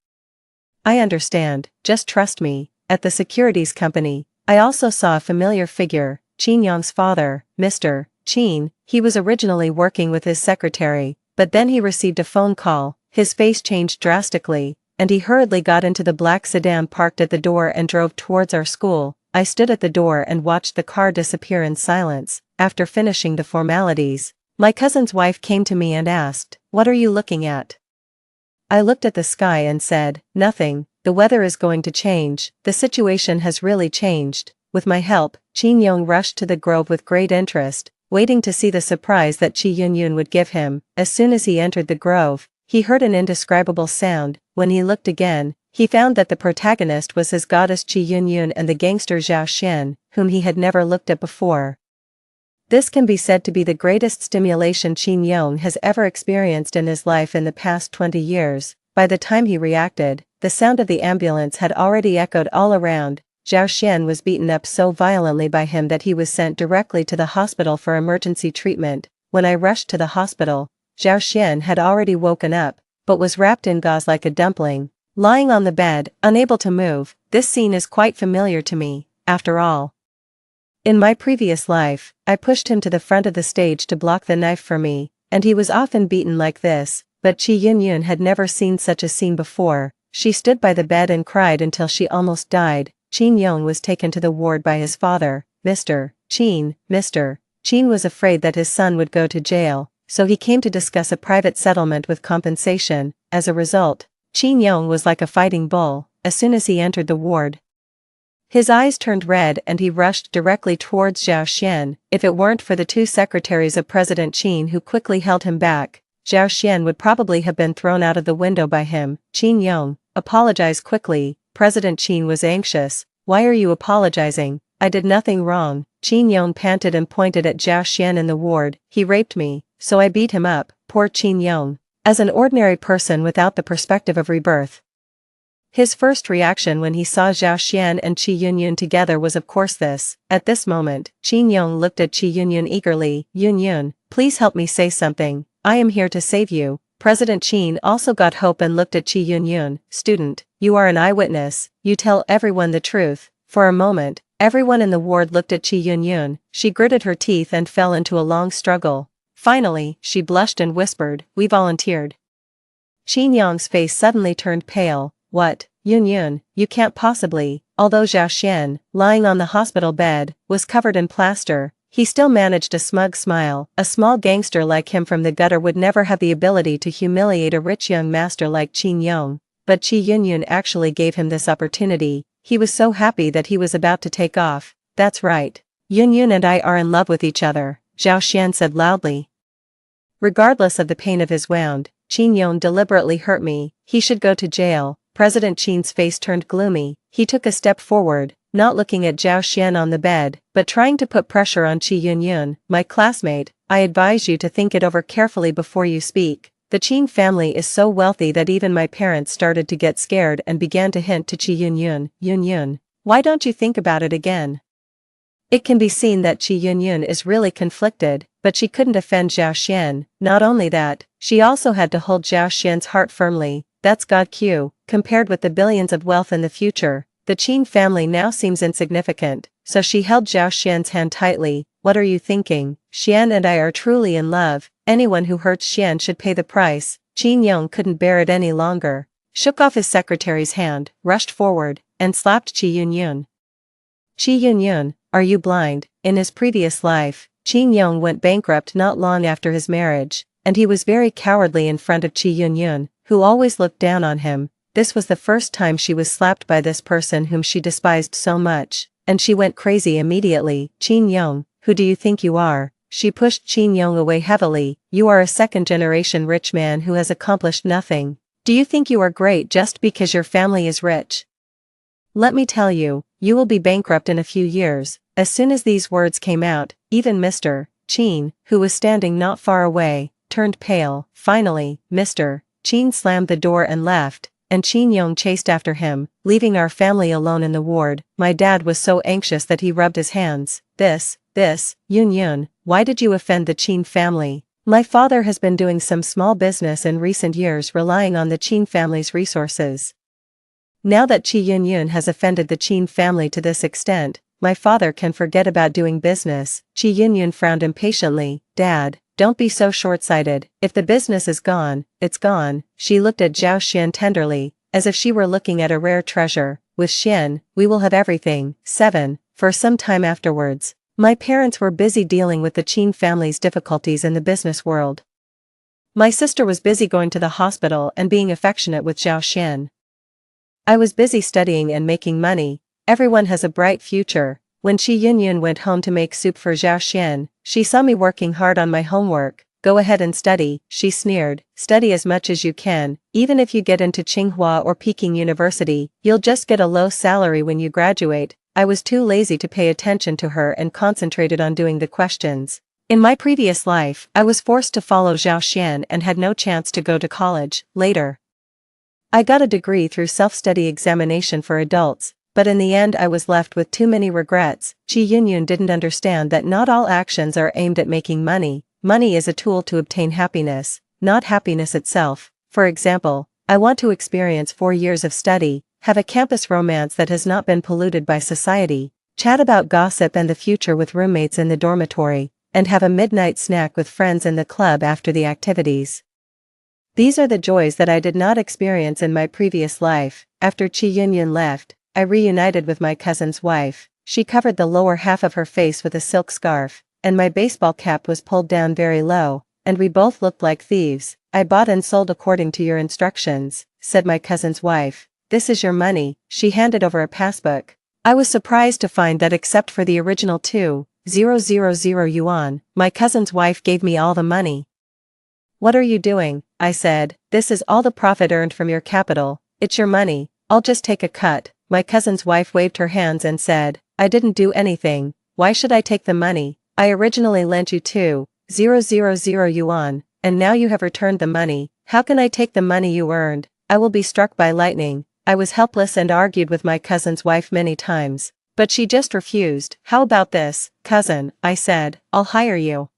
I understand, just trust me. At the securities company, I also saw a familiar figure, Chin Yong's father, Mr. Chin. He was originally working with his secretary, but then he received a phone call, his face changed drastically, and he hurriedly got into the black sedan parked at the door and drove towards our school. I stood at the door and watched the car disappear in silence. After finishing the formalities, My cousin's wife came to me and asked, "What are you looking at?" I looked at the sky and said, "Nothing, the weather is going to change, the situation has really changed." With my help, Qin Yong rushed to the grove with great interest, waiting to see the surprise that Qi Yunyun would give him. As soon as he entered the grove, he heard an indescribable sound. When he looked again, he found that the protagonist was his goddess Qi Yunyun and the gangster Zhao Xian, whom he had never looked at before. This can be said to be the greatest stimulation Qin Yong has ever experienced in his life in the past 20 years. By the time he reacted, the sound of the ambulance had already echoed all around. Zhao Xian was beaten up so violently by him that he was sent directly to the hospital for emergency treatment. When I rushed to the hospital, Zhao Xian had already woken up, but was wrapped in gauze like a dumpling, lying on the bed, unable to move. This scene is quite familiar to me, after all. In my previous life, I pushed him to the front of the stage to block the knife for me, and he was often beaten like this, but Qi Yunyun had never seen such a scene before. She stood by the bed and cried until she almost died. Qin Yong was taken to the ward by his father. Mr. Qin was afraid that his son would go to jail, so he came to discuss a private settlement with compensation. As a result, Qin Yong was like a fighting bull. As soon as he entered the ward, his eyes turned red and he rushed directly towards Zhao Xian. If it weren't for the two secretaries of President Qin who quickly held him back, Zhao Xian would probably have been thrown out of the window by him. Qin Yong, apologize quickly. President Qin was anxious. Why are you apologizing? I did nothing wrong. Qin Yong panted and pointed at Zhao Xian in the ward. He raped me, so I beat him up. Poor Qin Yong. As an ordinary person without the perspective of rebirth, his first reaction when he saw Zhao Xian and Qi Yunyun together was of course this. At this moment, Qin Yong looked at Qi Yunyun eagerly. Yunyun, please help me say something. I am here to save you. President Qin also got hope and looked at Qi Yunyun. Student, you are an eyewitness, you tell everyone the truth. For a moment, everyone in the ward looked at Qi Yunyun. She gritted her teeth and fell into a long struggle. Finally, she blushed and whispered, "We volunteered." Qin Yong's face suddenly turned pale. What? Yunyun, you can't possibly. Although Zhao Xian, lying on the hospital bed, was covered in plaster, he still managed a smug smile. A small gangster like him from the gutter would never have the ability to humiliate a rich young master like Qin Yong, but Qi Yunyun actually gave him this opportunity. He was so happy that he was about to take off. That's right. Yunyun and I are in love with each other, Zhao Xian said loudly. Regardless of the pain of his wound, Qin Yong deliberately hurt me. He should go to jail. President Qin's face turned gloomy. He took a step forward, not looking at Zhao Xian on the bed, but trying to put pressure on Qi Yunyun. My classmate, I advise you to think it over carefully before you speak. The Qin family is so wealthy that even my parents started to get scared and began to hint to Qi Yunyun. Yunyun, why don't you think about it again? It can be seen that Qi Yunyun is really conflicted, but she couldn't offend Zhao Xian. Not only that, she also had to hold Zhao Xian's heart firmly. That's God Q. Compared with the billions of wealth in the future, the Qin family now seems insignificant, so she held Zhao Xian's hand tightly. What are you thinking? Xian and I are truly in love. Anyone who hurts Xian should pay the price. Qin Yong couldn't bear it any longer, shook off his secretary's hand, rushed forward, and slapped Qi Yunyun. Qi Yunyun, are you blind? In his previous life, Qin Yong went bankrupt not long after his marriage, and he was very cowardly in front of Qi Yunyun, who always looked down on him. This was the first time she was slapped by this person whom she despised so much, and she went crazy immediately. Qin Yong, who do you think you are? She pushed Qin Yong away heavily. You are a second-generation rich man who has accomplished nothing. Do you think you are great just because your family is rich? Let me tell you, you will be bankrupt in a few years. As soon as these words came out, even Mr. Qin, who was standing not far away, turned pale. Finally, Mr. Qin slammed the door and left, and Qin Yong chased after him, leaving our family alone in the ward. My dad was so anxious that he rubbed his hands. This, Yunyun, why did you offend the Qin family? My father has been doing some small business in recent years relying on the Qin family's resources. Now that Qi Yunyun has offended the Qin family to this extent, my father can forget about doing business. Qi Yunyun frowned impatiently. Dad, don't be so short-sighted. If the business is gone, it's gone. She looked at Zhao Xian tenderly, as if she were looking at a rare treasure. With Xian, we will have everything. 7. For some time afterwards, My parents were busy dealing with the Qin family's difficulties in the business world. My sister was busy going to the hospital and being affectionate with Zhao Xian. I was busy studying and making money. Everyone has a bright future. When Qi Yunyun went home to make soup for Zhao Xian, she saw me working hard on my homework. Go ahead and study, she sneered. Study as much as you can. Even if you get into Tsinghua or Peking University, you'll just get a low salary when you graduate. I was too lazy to pay attention to her and concentrated on doing the questions. In my previous life, I was forced to follow Zhao Xian and had no chance to go to college. Later, I got a degree through self-study examination for adults, but in the end I was left with too many regrets. Qi Yunyun didn't understand that not all actions are aimed at making money. Money is a tool to obtain happiness, not happiness itself. For example, I want to experience 4 years of study, have a campus romance that has not been polluted by society, chat about gossip and the future with roommates in the dormitory, and have a midnight snack with friends in the club after the activities. These are the joys that I did not experience in my previous life. After Qi Yunyun left, I reunited with my cousin's wife. She covered the lower half of her face with a silk scarf, and my baseball cap was pulled down very low, and we both looked like thieves. I bought and sold according to your instructions, said my cousin's wife. This is your money. She handed over a passbook. I was surprised to find that except for the original 2,000 yuan, my cousin's wife gave me all the money. What are you doing? I said. This is all the profit earned from your capital. It's your money. I'll just take a cut. My cousin's wife waved her hands and said, I didn't do anything. Why should I take the money? I originally lent you 2,000 yuan, and now you have returned the money. How can I take the money you earned? I will be struck by lightning. I was helpless and argued with my cousin's wife many times, but she just refused. How about this, cousin? I said, I'll hire you.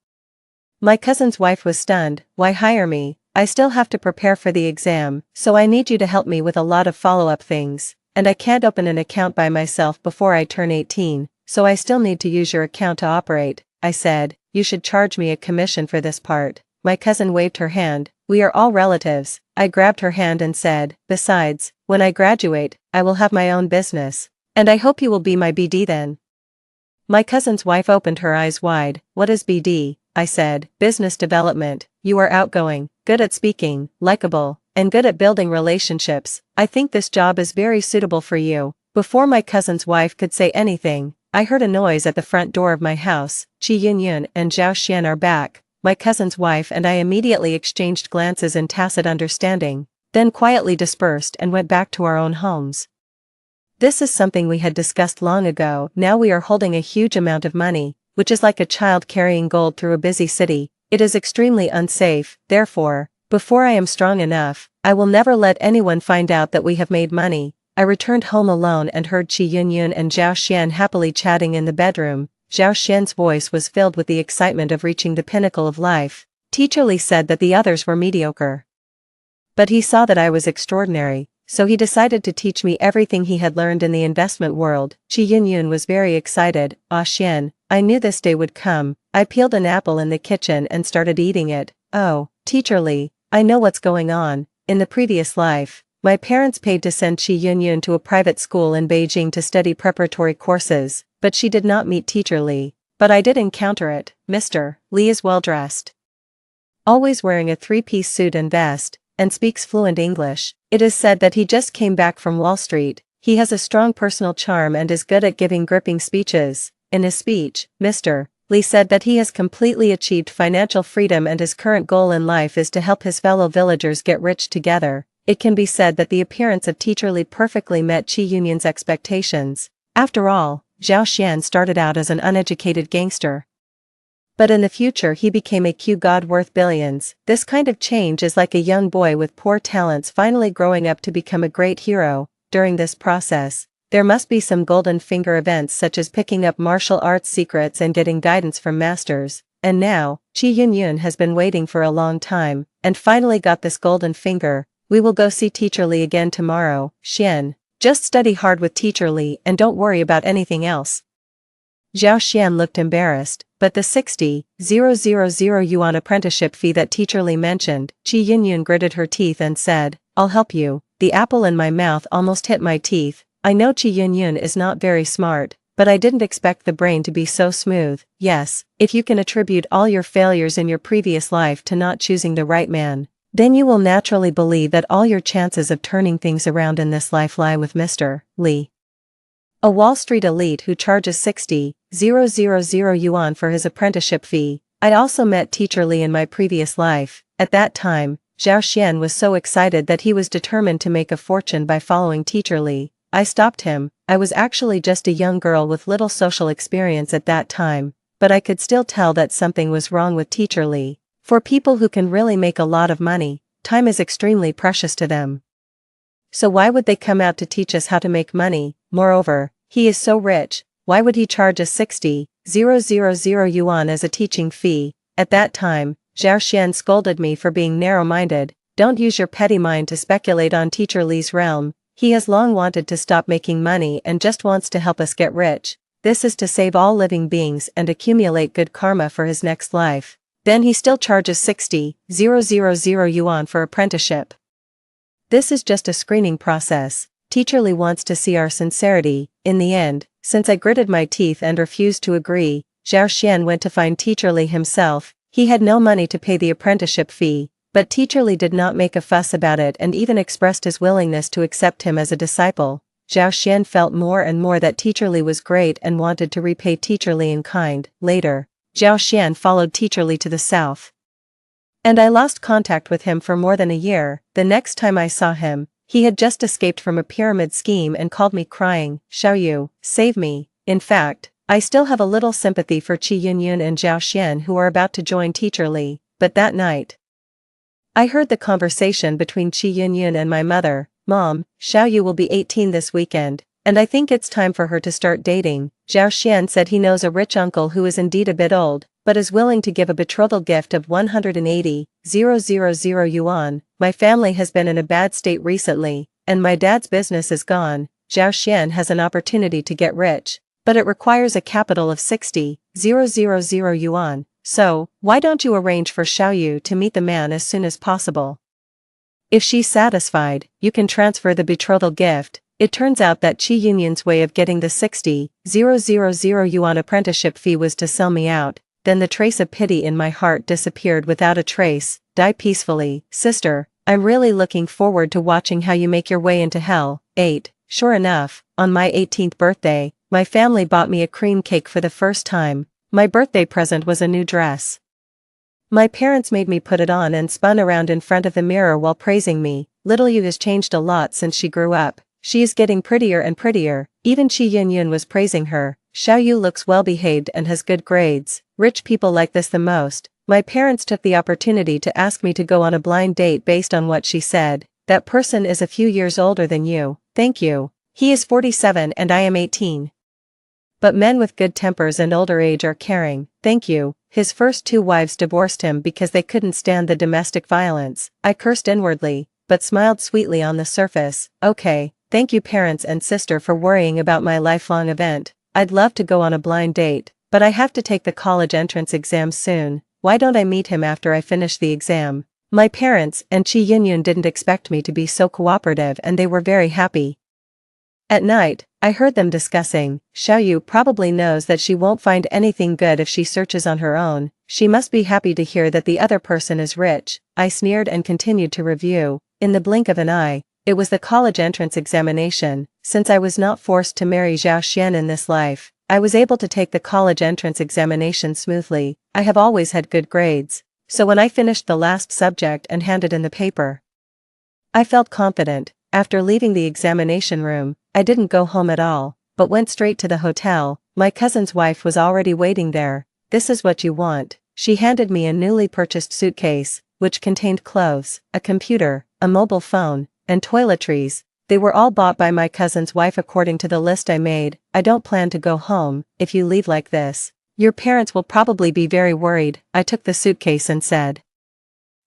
My cousin's wife was stunned. Why hire me? I still have to prepare for the exam, so I need you to help me with a lot of follow-up things, and I can't open an account by myself before I turn 18, so I still need to use your account to operate. I said, you should charge me a commission for this part. My cousin waved her hand. We are all relatives. I grabbed her hand and said, besides, when I graduate, I will have my own business, and I hope you will be my BD then. My cousin's wife opened her eyes wide. What is BD? I said, business development. You are outgoing, good at speaking, likable, and good at building relationships. I think this job is very suitable for you. Before my cousin's wife could say anything, I heard a noise at the front door of my house. Qi Yunyun and Zhao Xian are back. My cousin's wife and I immediately exchanged glances in tacit understanding, then quietly dispersed and went back to our own homes. This is something we had discussed long ago. Now we are holding a huge amount of money, which is like a child carrying gold through a busy city. It is extremely unsafe. Therefore, before I am strong enough, I will never let anyone find out that we have made money. I returned home alone and heard Qi Yunyun and Zhao Xian happily chatting in the bedroom. Zhao Xian's voice was filled with the excitement of reaching the pinnacle of life. Teacher Li said that the others were mediocre, but he saw that I was extraordinary, so he decided to teach me everything he had learned in the investment world. Qi Yunyun was very excited. Ah Xian, I knew this day would come. I peeled an apple in the kitchen and started eating it. Oh, Teacher Li, I know what's going on. In the previous life, my parents paid to send Qi Yunyun to a private school in Beijing to study preparatory courses, but she did not meet Teacher Li. But I did encounter it. Mr. Li is well dressed, always wearing a 3-piece suit and vest, and speaks fluent English. It is said that he just came back from Wall Street. He has a strong personal charm and is good at giving gripping speeches. In his speech, Mr. Li said that he has completely achieved financial freedom and his current goal in life is to help his fellow villagers get rich together. It can be said that the appearance of Teacher Li perfectly met Qi Yunyun's expectations. After all, Zhao Xian started out as an uneducated gangster, but in the future he became a Q god worth billions. This kind of change is like a young boy with poor talents finally growing up to become a great hero. During this process, there must be some golden finger events such as picking up martial arts secrets and getting guidance from masters. And now, Qi Yunyun has been waiting for a long time, and finally got this golden finger. We will go see Teacher Li again tomorrow. Xian, just study hard with Teacher Li and don't worry about anything else. Zhao Xian looked embarrassed, but the 60,000 yuan apprenticeship fee that Teacher Li mentioned, Qi Yunyun gritted her teeth and said, I'll help you. The apple in my mouth almost hit my teeth. I know Qi Yunyun is not very smart, but I didn't expect the brain to be so smooth. Yes, if you can attribute all your failures in your previous life to not choosing the right man, then you will naturally believe that all your chances of turning things around in this life lie with Mr. Lee, a Wall Street elite who charges 60,000 yuan for his apprenticeship fee. I also met Teacher Lee in my previous life. At that time, Zhao Xian was so excited that he was determined to make a fortune by following Teacher Lee. I stopped him. I was actually just a young girl with little social experience at that time, but I could still tell that something was wrong with Teacher Lee. For people who can really make a lot of money, time is extremely precious to them. So why would they come out to teach us how to make money? Moreover, he is so rich, why would he charge us 60,000 yuan as a teaching fee? At that time, Zhao Xian scolded me for being narrow-minded. Don't use your petty mind to speculate on Teacher Lee's realm. He has long wanted to stop making money and just wants to help us get rich. This is to save all living beings and accumulate good karma for his next life. Then he still charges 60,000 yuan for apprenticeship. This is just a screening process. Teacher Lee wants to see our sincerity. In the end, since I gritted my teeth and refused to agree, Zhao Xian went to find Teacher Lee himself. He had no money to pay the apprenticeship fee, but Teacher Lee did not make a fuss about it and even expressed his willingness to accept him as a disciple. Zhao Xian felt more and more that Teacher Lee was great and wanted to repay Teacher Lee in kind. Later, Zhao Xian followed Teacher Lee to the south, and I lost contact with him for more than a year. The next time I saw him, he had just escaped from a pyramid scheme and called me crying, "Xiaoyu, save me." In fact, I still have a little sympathy for Qi Yunyun and Zhao Xian who are about to join Teacher Lee. But that night, I heard the conversation between Qi Yunyun and my mother. "Mom, Xiaoyu will be 18 this weekend, and I think it's time for her to start dating." Zhao Xian said he knows a rich uncle who is indeed a bit old, but is willing to give a betrothal gift of 180,000 yuan. My family has been in a bad state recently, and my dad's business is gone. Zhao Xian has an opportunity to get rich, but it requires a capital of 60,000 yuan. So, why don't you arrange for Xiaoyu to meet the man as soon as possible? If she's satisfied, you can transfer the betrothal gift. It turns out that Qi Yunyun's way of getting the 60,000 yuan apprenticeship fee was to sell me out. Then the trace of pity in my heart disappeared without a trace. Die peacefully, sister. I'm really looking forward to watching how you make your way into hell. 8. Sure enough, on my 18th birthday, my family bought me a cream cake for the first time. My birthday present was a new dress. My parents made me put it on and spun around in front of the mirror while praising me. Little Yu has changed a lot since she grew up. She is getting prettier and prettier. Even Qi Yunyun was praising her. Xiaoyu looks well behaved and has good grades. Rich people like this the most. My parents took the opportunity to ask me to go on a blind date based on what she said. That person is a few years older than you. Thank you. He is 47 and I am 18. But men with good tempers and older age are caring. Thank you. His first 2 wives divorced him because they couldn't stand the domestic violence. I cursed inwardly, but smiled sweetly on the surface. Okay, thank you parents and sister for worrying about my lifelong event. I'd love to go on a blind date, but I have to take the college entrance exam soon. Why don't I meet him after I finish the exam? My parents and Qi Yunyun didn't expect me to be so cooperative and they were very happy. At night, I heard them discussing. Xiaoyu probably knows that she won't find anything good if she searches on her own. She must be happy to hear that the other person is rich. I sneered and continued to review. In the blink of an eye, it was the college entrance examination. Since I was not forced to marry Zhao Xian in this life, I was able to take the college entrance examination smoothly. I have always had good grades, so when I finished the last subject and handed in the paper, I felt confident. After leaving the examination room, I didn't go home at all, but went straight to the hotel. My cousin's wife was already waiting there. "This is what you want." She handed me a newly purchased suitcase, which contained clothes, a computer, a mobile phone, and toiletries. They were all bought by my cousin's wife according to the list I made. "I don't plan to go home. If you leave like this, your parents will probably be very worried." I took the suitcase and said,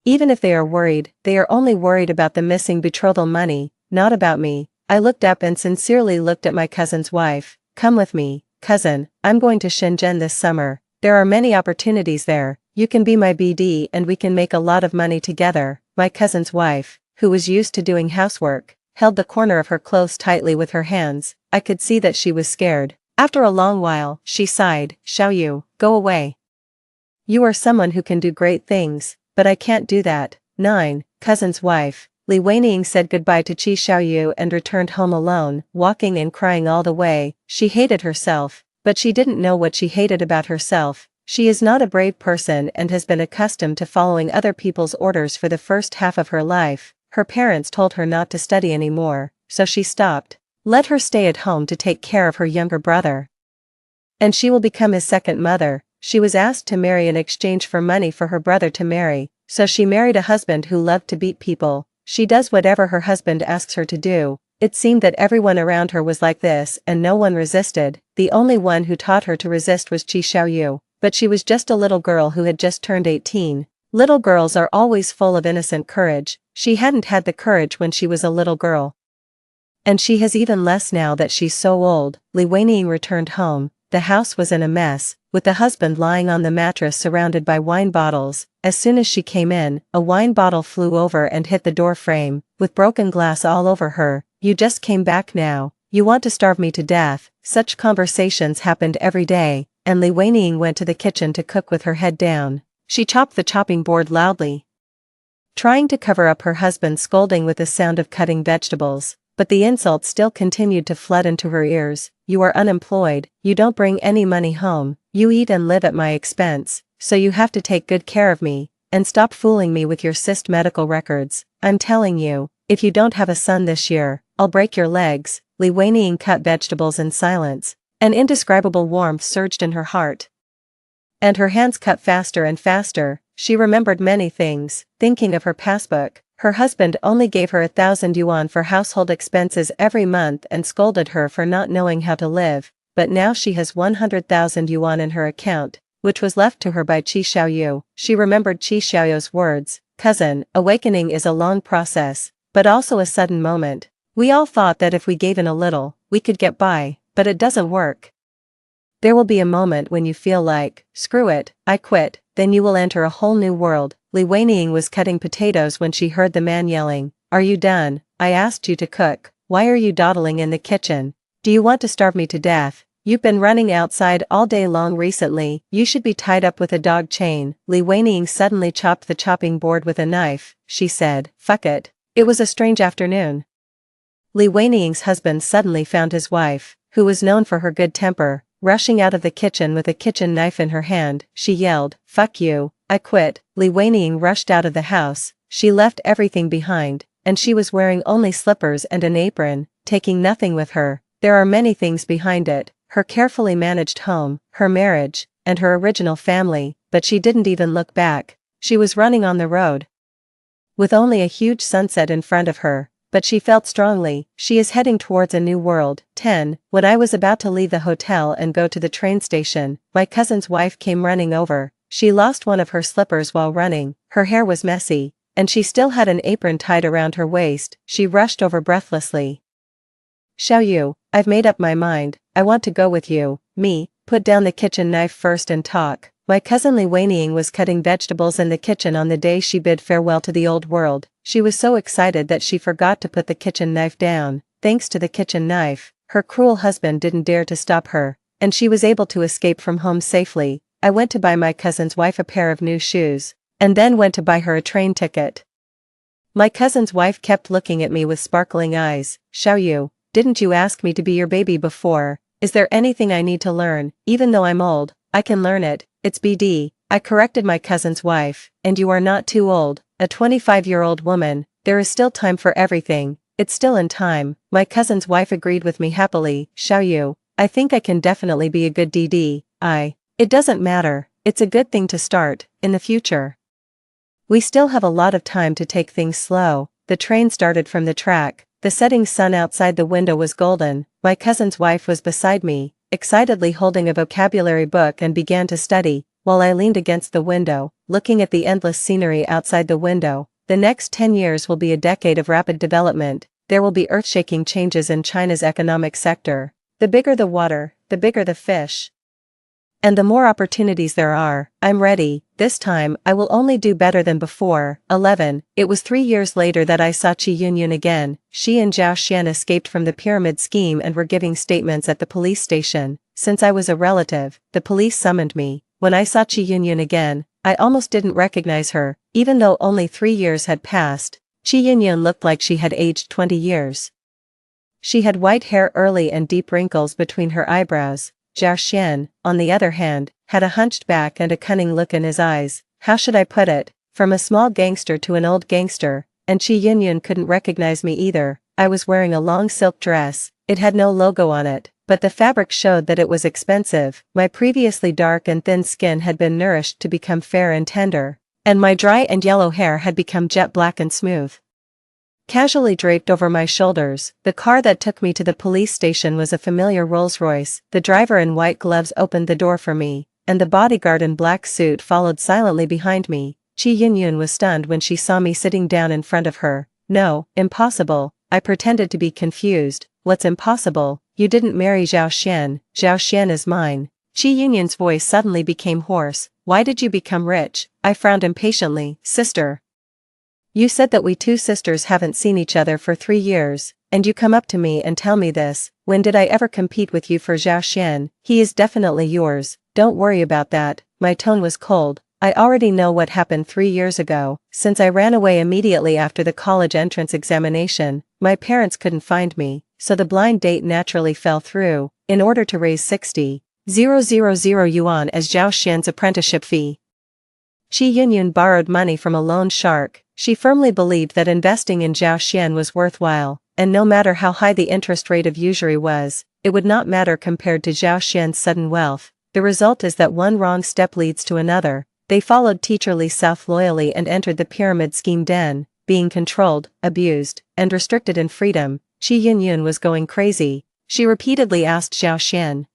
"Even if they are worried, they are only worried about the missing betrothal money, not about me." I looked up and sincerely looked at my cousin's wife. "Come with me, cousin. I'm going to Shenzhen this summer. There are many opportunities there. You can be my BD and we can make a lot of money together." My cousin's wife, who was used to doing housework, held the corner of her clothes tightly with her hands. I could see that she was scared. After a long while, she sighed, Xiao Yu, go away. You are someone who can do great things, but I can't do that. 9. Cousin's wife. Li Weining said goodbye to Qi Xiaoyu and returned home alone, walking and crying all the way. She hated herself, but she didn't know what she hated about herself. She is not a brave person and has been accustomed to following other people's orders for the first half of her life. Her parents told her not to study anymore, so she stopped. Let her stay at home to take care of her younger brother. And she will become his second mother. She was asked to marry in exchange for money for her brother to marry, so she married a husband who loved to beat people. She does whatever her husband asks her to do. It seemed that everyone around her was like this and no one resisted. The only one who taught her to resist was Qi Xiaoyu, but she was just a little girl who had just turned 18. Little girls are always full of innocent courage. She hadn't had the courage when she was a little girl. And she has even less now that she's so old. Li Weining returned home. The house was in a mess, with the husband lying on the mattress surrounded by wine bottles. As soon as she came in, a wine bottle flew over and hit the door frame, with broken glass all over her. You just came back now. You want to starve me to death. Such conversations happened every day, and Li Weining went to the kitchen to cook with her head down. She chopped the chopping board loudly, trying to cover up her husband's scolding with the sound of cutting vegetables. But the insults still continued to flood into her ears. You are unemployed, you don't bring any money home, you eat and live at my expense, so you have to take good care of me, and stop fooling me with your cyst medical records. I'm telling you, if you don't have a son this year, I'll break your legs. Li Weining cut vegetables in silence. An indescribable warmth surged in her heart. And her hands cut faster and faster. She remembered many things, thinking of her passbook. Her husband only gave her 1,000 yuan for household expenses every month and scolded her for not knowing how to live, but now she has 100,000 yuan in her account, which was left to her by Qi Xiaoyu. She remembered Qi Xiaoyu's words, cousin, awakening is a long process, but also a sudden moment. We all thought that if we gave in a little, we could get by, but it doesn't work. There will be a moment when you feel like, screw it, I quit, then you will enter a whole new world. Li Weining was cutting potatoes when she heard the man yelling, are you done? I asked you to cook, why are you dawdling in the kitchen? Do you want to starve me to death? You've been running outside all day long recently, you should be tied up with a dog chain. Li Weining suddenly chopped the chopping board with a knife. She said, fuck it. It was a strange afternoon. Li Weining's husband suddenly found his wife, who was known for her good temper, rushing out of the kitchen with a kitchen knife in her hand. She yelled, fuck you, I quit. Li Weining rushed out of the house. She left everything behind, and she was wearing only slippers and an apron, taking nothing with her. There are many things behind it, her carefully managed home, her marriage, and her original family, but she didn't even look back. She was running on the road, with only a huge sunset in front of her, but she felt strongly, she is heading towards a new world. 10. When I was about to leave the hotel and go to the train station, my cousin's wife came running over. She lost one of her slippers while running, her hair was messy, and she still had an apron tied around her waist. She rushed over breathlessly. Xiao Yu, I've made up my mind, I want to go with you. Me, put down the kitchen knife first and talk. My cousin Li Weining was cutting vegetables in the kitchen on the day she bid farewell to the old world. She was so excited that she forgot to put the kitchen knife down. Thanks to the kitchen knife, her cruel husband didn't dare to stop her, and she was able to escape from home safely. I went to buy my cousin's wife a pair of new shoes, and then went to buy her a train ticket. My cousin's wife kept looking at me with sparkling eyes. Xiao Yu, didn't you ask me to be your baby before? Is there anything I need to learn? Even though I'm old, I can learn it. It's BD. I corrected my cousin's wife, and you are not too old, a 25-year-old woman, there is still time for everything, it's still in time. My cousin's wife agreed with me happily. Xiao Yu, I think I can definitely be a good DD. It doesn't matter, it's a good thing to start, in the future. We still have a lot of time to take things slow. The train started from the track, the setting sun outside the window was golden. My cousin's wife was beside me, excitedly holding a vocabulary book and began to study, while I leaned against the window, looking at the endless scenery outside the window. The next 10 years will be a decade of rapid development. There will be earth-shaking changes in China's economic sector. The bigger the water, the bigger the fish, and the more opportunities there are. I'm ready. This time, I will only do better than before. 11. It was 3 years later that I saw Qi Yunyun again. She and Zhao Xian escaped from the pyramid scheme and were giving statements at the police station. since I was a relative, the police summoned me. When I saw Chi Yunyun again, I almost didn't recognize her, even though only 3 years had passed. Chi Yunyun looked like she had aged 20 years. She had white hair early and deep wrinkles between her eyebrows. Zhao Xian, on the other hand, had a hunched back and a cunning look in his eyes. How should I put it? From a small gangster to an old gangster, and Chi Yunyun couldn't recognize me either. I was wearing a long silk dress. It had no logo on it, but the fabric showed that it was expensive. My previously dark and thin skin had been nourished to become fair and tender, and my dry and yellow hair had become jet black and smooth. Casually draped over my shoulders, the car that took me to the police station was a familiar Rolls-Royce. The driver in white gloves opened the door for me, and the bodyguard in black suit followed silently behind me. Chi Yunyun was stunned when she saw me sitting down in front of her. No, impossible. I pretended to be confused. What's impossible? You didn't marry Zhao Xian. Zhao Xian is mine. Chi Yunyun's voice suddenly became hoarse. Why did you become rich? I frowned impatiently. Sister. You said that we two sisters haven't seen each other for 3 years, and you come up to me and tell me this. When did I ever compete with you for Zhao Xian? He is definitely yours. Don't worry about that. My tone was cold. I already know what happened 3 years ago. Since I ran away immediately after the college entrance examination, my parents couldn't find me, so the blind date naturally fell through. In order to raise 60,000 yuan as Zhao Xian's apprenticeship fee, Chi Yunyun borrowed money from a loan shark. She firmly believed that investing in Zhao Xian was worthwhile, and no matter how high the interest rate of usury was, it would not matter compared to Zhao Xian's sudden wealth. The result is that one wrong step leads to another. They followed Teacher Li South loyally and entered the pyramid scheme den, being controlled, abused, and restricted in freedom. Chi Yunyun was going crazy. She repeatedly asked Zhao Xian,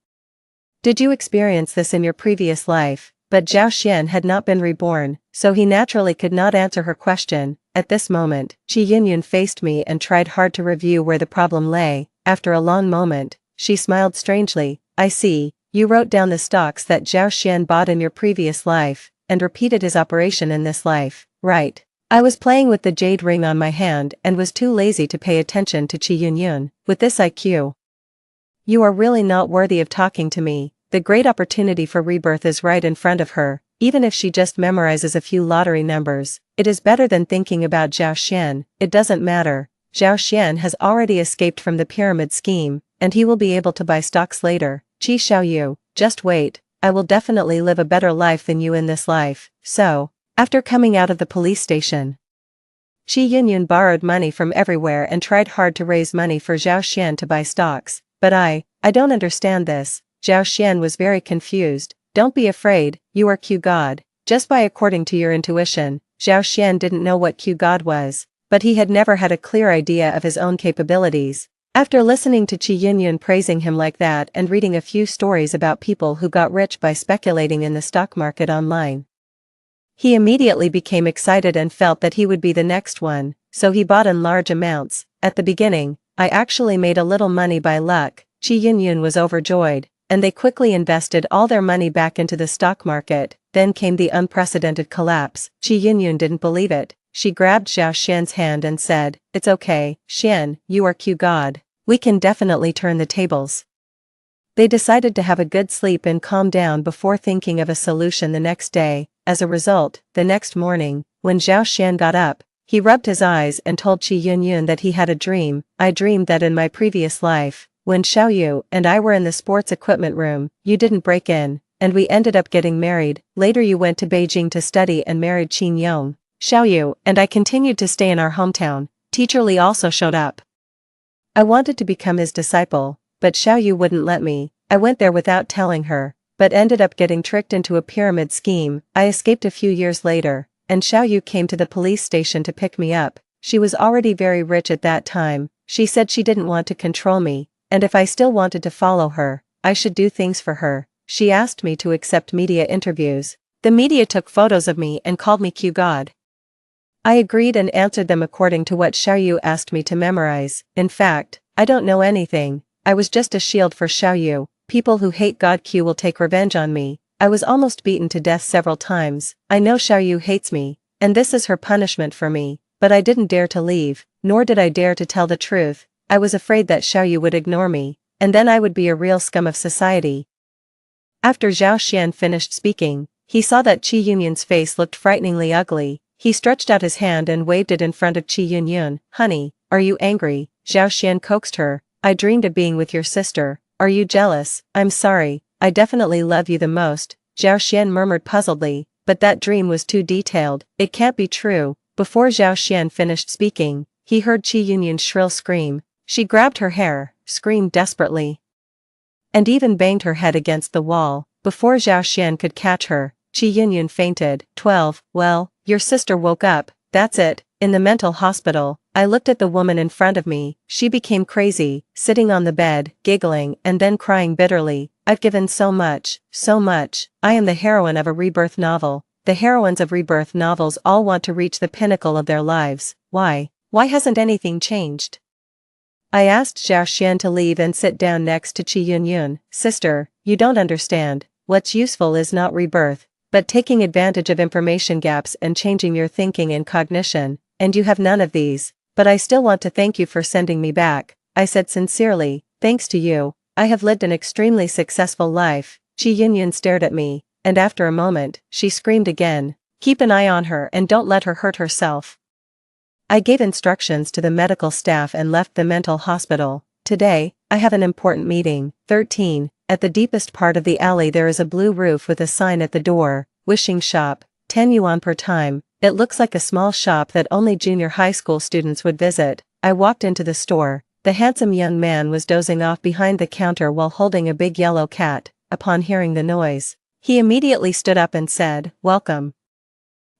"Did you experience this in your previous life?" But Zhao Xian had not been reborn, so he naturally could not answer her question. At this moment, Chi Yunyun faced me and tried hard to review where the problem lay. After a long moment, she smiled strangely. I see, you wrote down the stocks that Zhao Xian bought in your previous life, and repeated his operation in this life, right? I was playing with the jade ring on my hand and was too lazy to pay attention to Chi Yunyun. With this IQ, you are really not worthy of talking to me. The great opportunity for rebirth is right in front of her. Even if she just memorizes a few lottery numbers, it is better than thinking about Zhao Xian. It doesn't matter. Zhao Xian has already escaped from the pyramid scheme, and he will be able to buy stocks later. Chi Xiaoyu, just wait. I will definitely live a better life than you in this life. So, after coming out of the police station, Chi Yunyun borrowed money from everywhere and tried hard to raise money for Zhao Xian to buy stocks. But I don't understand this. Zhao Xian was very confused. Don't be afraid, you are Q God. Just by according to your intuition, Zhao Xian didn't know what Q God was, but he had never had a clear idea of his own capabilities. After listening to Chi Yunyun praising him like that and reading a few stories about people who got rich by speculating in the stock market online, he immediately became excited and felt that he would be the next one, so he bought in large amounts. At the beginning, I actually made a little money by luck. Chi Yunyun was overjoyed, and they quickly invested all their money back into the stock market. Then came the unprecedented collapse. Chi Yunyun didn't believe it. She grabbed Zhao Xian's hand and said, "It's okay, Xian, you are Q God. We can definitely turn the tables." They decided to have a good sleep and calm down before thinking of a solution the next day. As a result, the next morning, when Zhao Xian got up, he rubbed his eyes and told Chi Yunyun that he had a dream. I dreamed that in my previous life, when Xiaoyu and I were in the sports equipment room, you didn't break in, and we ended up getting married. Later you went to Beijing to study and married Qin Yong. Xiaoyu and I continued to stay in our hometown. Teacher Li also showed up. I wanted to become his disciple, but Xiaoyu wouldn't let me. I went there without telling her, but ended up getting tricked into a pyramid scheme. I escaped a few years later, and Xiaoyu came to the police station to pick me up. She was already very rich at that time. She said she didn't want to control me, and if I still wanted to follow her, I should do things for her. She asked me to accept media interviews. The media took photos of me and called me Q God. I agreed and answered them according to what Xiaoyu asked me to memorize. In fact, I don't know anything. I was just a shield for Xiaoyu. People who hate God Q will take revenge on me. I was almost beaten to death several times. I know Xiaoyu hates me, and this is her punishment for me, but I didn't dare to leave, nor did I dare to tell the truth. I was afraid that Xiaoyu would ignore me, and then I would be a real scum of society. After Zhao Xian finished speaking, he saw that Qi Yunyun's face looked frighteningly ugly. He stretched out his hand and waved it in front of Qi Yunyun. Honey, are you angry? Zhao Xian coaxed her. I dreamed of being with your sister. Are you jealous? I'm sorry, I definitely love you the most, Zhao Xian murmured puzzledly, but that dream was too detailed, it can't be true. Before Zhao Xian finished speaking, he heard Qi Yunyun's shrill scream. She grabbed her hair, screamed desperately, and even banged her head against the wall. Before Zhao Xian could catch her, Qi Yunyun fainted. 12. Well, your sister woke up, that's it. In the mental hospital, I looked at the woman in front of me. She became crazy, sitting on the bed, giggling and then crying bitterly. I've given so much, so much. I am the heroine of a rebirth novel. The heroines of rebirth novels all want to reach the pinnacle of their lives. Why? Why hasn't anything changed? I asked Zhao Xian to leave and sit down next to Qi Yunyun. Sister, you don't understand. What's useful is not rebirth, but taking advantage of information gaps and changing your thinking and cognition, and you have none of these. But I still want to thank you for sending me back, I said sincerely. Thanks to you, I have lived an extremely successful life. Qi Yunyun stared at me, and after a moment, she screamed again. Keep an eye on her and don't let her hurt herself. I gave instructions to the medical staff and left the mental hospital. Today, I have an important meeting. 13. At the deepest part of the alley there is a blue roof with a sign at the door, wishing shop, 10 yuan per time. It looks like a small shop that only junior high school students would visit. I walked into the store. The handsome young man was dozing off behind the counter while holding a big yellow cat. Upon hearing the noise, he immediately stood up and said, "Welcome."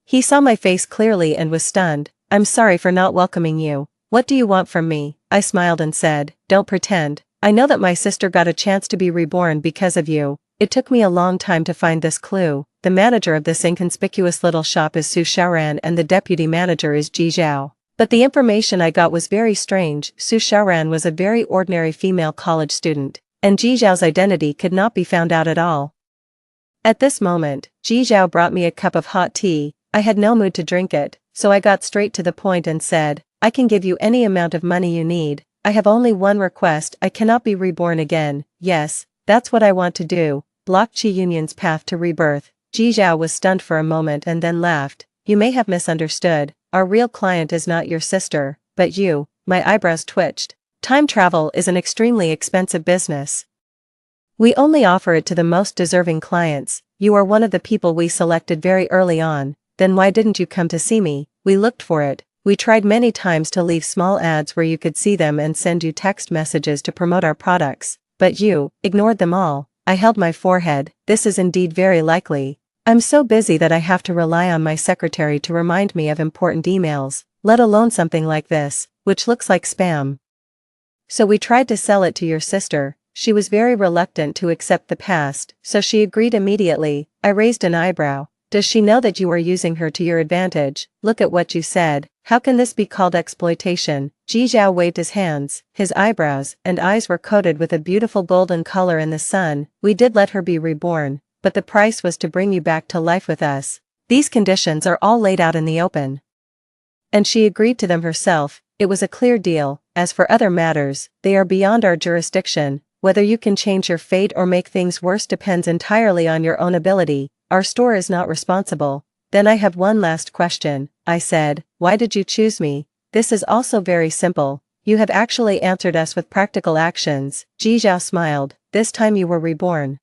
He saw my face clearly and was stunned. I'm sorry for not welcoming you. What do you want from me? I smiled and said, don't pretend. I know that my sister got a chance to be reborn because of you. It took me a long time to find this clue. The manager of this inconspicuous little shop is Su Xiaoran and the deputy manager is Ji Zhao. But the information I got was very strange. Su Xiaoran was a very ordinary female college student, and Ji Zhao's identity could not be found out at all. At this moment, Ji Zhao brought me a cup of hot tea. I had no mood to drink it, so I got straight to the point and said, I can give you any amount of money you need. I have only one request. I cannot be reborn again. Yes, that's what I want to do. Block Qi Yunyun's path to rebirth. Ji Zhao was stunned for a moment and then laughed. You may have misunderstood. Our real client is not your sister, but you. My eyebrows twitched. Time travel is an extremely expensive business. We only offer it to the most deserving clients. You are one of the people we selected very early on. Then why didn't you come to see me? We looked for it. We tried many times to leave small ads where you could see them and send you text messages to promote our products, but you ignored them all. I held my forehead. This is indeed very likely. I'm so busy that I have to rely on my secretary to remind me of important emails, let alone something like this, which looks like spam. So we tried to sell it to your sister. She was very reluctant to accept the past, so she agreed immediately. I raised an eyebrow. Does she know that you are using her to your advantage? Look at what you said. How can this be called exploitation? Ji Zhao waved his hands. His eyebrows and eyes were coated with a beautiful golden color in the sun. We did let her be reborn, but the price was to bring you back to life with us. These conditions are all laid out in the open. And she agreed to them herself. It was a clear deal. As for other matters, they are beyond our jurisdiction. Whether you can change your fate or make things worse depends entirely on your own ability. Our store is not responsible. Then I have one last question, I said. Why did you choose me? This is also very simple. You have actually answered us with practical actions. Ji Zhao smiled. This time you were reborn.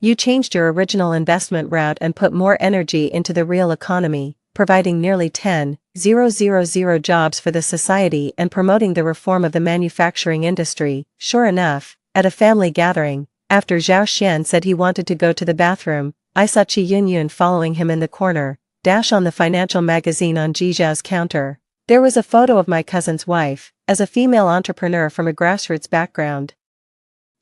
You changed your original investment route and put more energy into the real economy, providing nearly 10,000 jobs for the society and promoting the reform of the manufacturing industry. Sure enough, at a family gathering, after Zhao Xian said he wanted to go to the bathroom, I saw Qi Yunyun following him in the corner, on the financial magazine on Ji Zhao's counter. There was a photo of my cousin's wife, as a female entrepreneur from a grassroots background.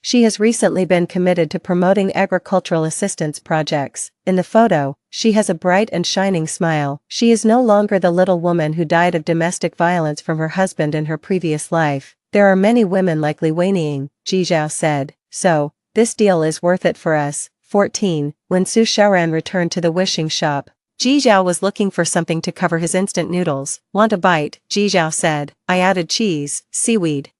She has recently been committed to promoting agricultural assistance projects. In the photo, she has a bright and shining smile. She is no longer the little woman who died of domestic violence from her husband in her previous life. There are many women like Li Weiniang, Ji Zhao said. So, this deal is worth it for us. 14. When Su Xiaoran returned to the wishing shop, Ji Zhao was looking for something to cover his instant noodles. Want a bite? Ji Zhao said. I added cheese, seaweed,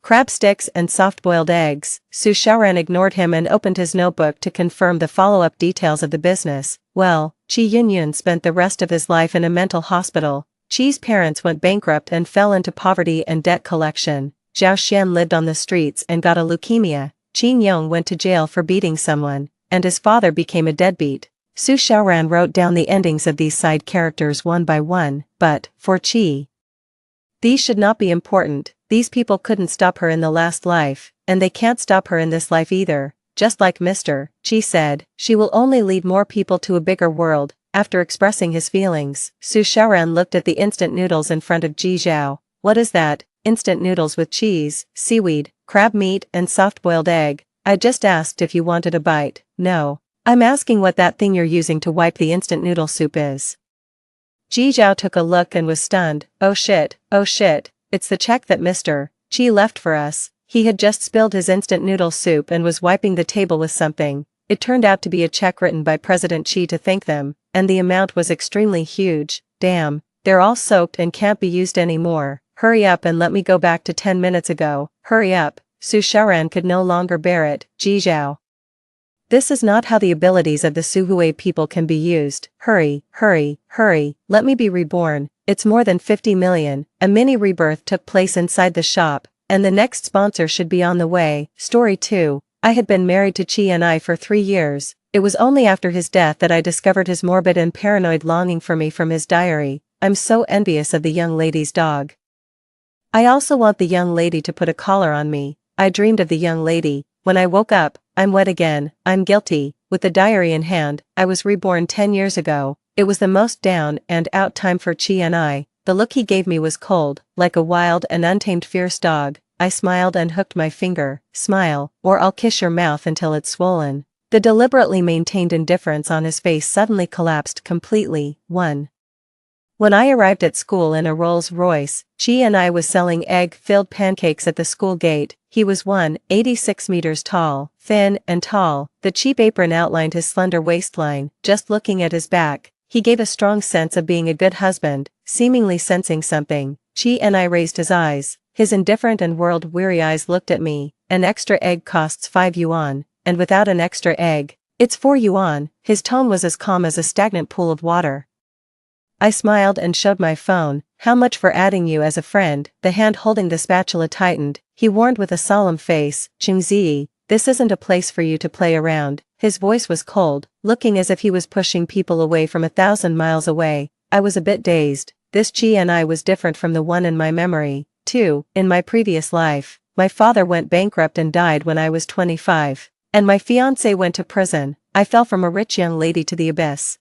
Crab sticks and soft-boiled eggs. Su Xiaoran ignored him and opened his notebook to confirm the follow-up details of the business. Well, Qi Yunyun spent the rest of his life in a mental hospital. Qi's parents went bankrupt and fell into poverty and debt collection. Zhao Xian lived on the streets and got a leukemia. Qin Yong went to jail for beating someone, and his father became a deadbeat. Su Xiaoran wrote down the endings of these side characters one by one, but, for Qi, these should not be important. These people couldn't stop her in the last life, and they can't stop her in this life either. Just like Mr. Qi said, she will only lead more people to a bigger world. After expressing his feelings, Su Xiaoran looked at the instant noodles in front of Ji Zhao. What is that? Instant noodles with cheese, seaweed, crab meat and soft-boiled egg. I just asked if you wanted a bite. No. I'm asking what that thing you're using to wipe the instant noodle soup is. Ji Zhao took a look and was stunned. Oh shit, it's the check that Mr. Qi left for us. He had just spilled his instant noodle soup and was wiping the table with something. It turned out to be a check written by President Qi to thank them, and the amount was extremely huge. Damn, they're all soaked and can't be used anymore. Hurry up and let me go back to 10 minutes ago. Hurry up. Su Xiaoran could no longer bear it. Ji Zhao, this is not how the abilities of the Suhui people can be used. Hurry, let me be reborn. It's more than 50 million. A mini rebirth took place inside the shop, and the next sponsor should be on the way. Story 2. I had been married to Qi and I for 3 years. It was only after his death that I discovered his morbid and paranoid longing for me from his diary. I'm so envious of the young lady's dog. I also want the young lady to put a collar on me. I dreamed of the young lady. When I woke up, I'm wet again. I'm guilty. With the diary in hand, I was reborn 10 years ago. It was the most down and out time for Qi and I. The look he gave me was cold, like a wild and untamed fierce dog. I smiled and hooked my finger. Smile, or I'll kiss your mouth until it's swollen. The deliberately maintained indifference on his face suddenly collapsed completely. 1. When I arrived at school in a Rolls Royce, Qi and I was selling egg-filled pancakes at the school gate. He was 186 meters tall, thin and tall. The cheap apron outlined his slender waistline. Just looking at his back, he gave a strong sense of being a good husband. Seemingly sensing something, Qi and I raised his eyes. His indifferent and world-weary eyes looked at me. An extra egg costs 5 yuan, and without an extra egg, it's 4 yuan. His tone was as calm as a stagnant pool of water. I smiled and showed my phone. How much for adding you as a friend? The hand holding the spatula tightened. He warned with a solemn face. Chingzi, this isn't a place for you to play around. His voice was cold, looking as if he was pushing people away from 1,000 miles away. I was a bit dazed. This Qi and I was different from the one in my memory. 2. In my previous life, my father went bankrupt and died when I was 25. And my fiancé went to prison. I fell from a rich young lady to the abyss.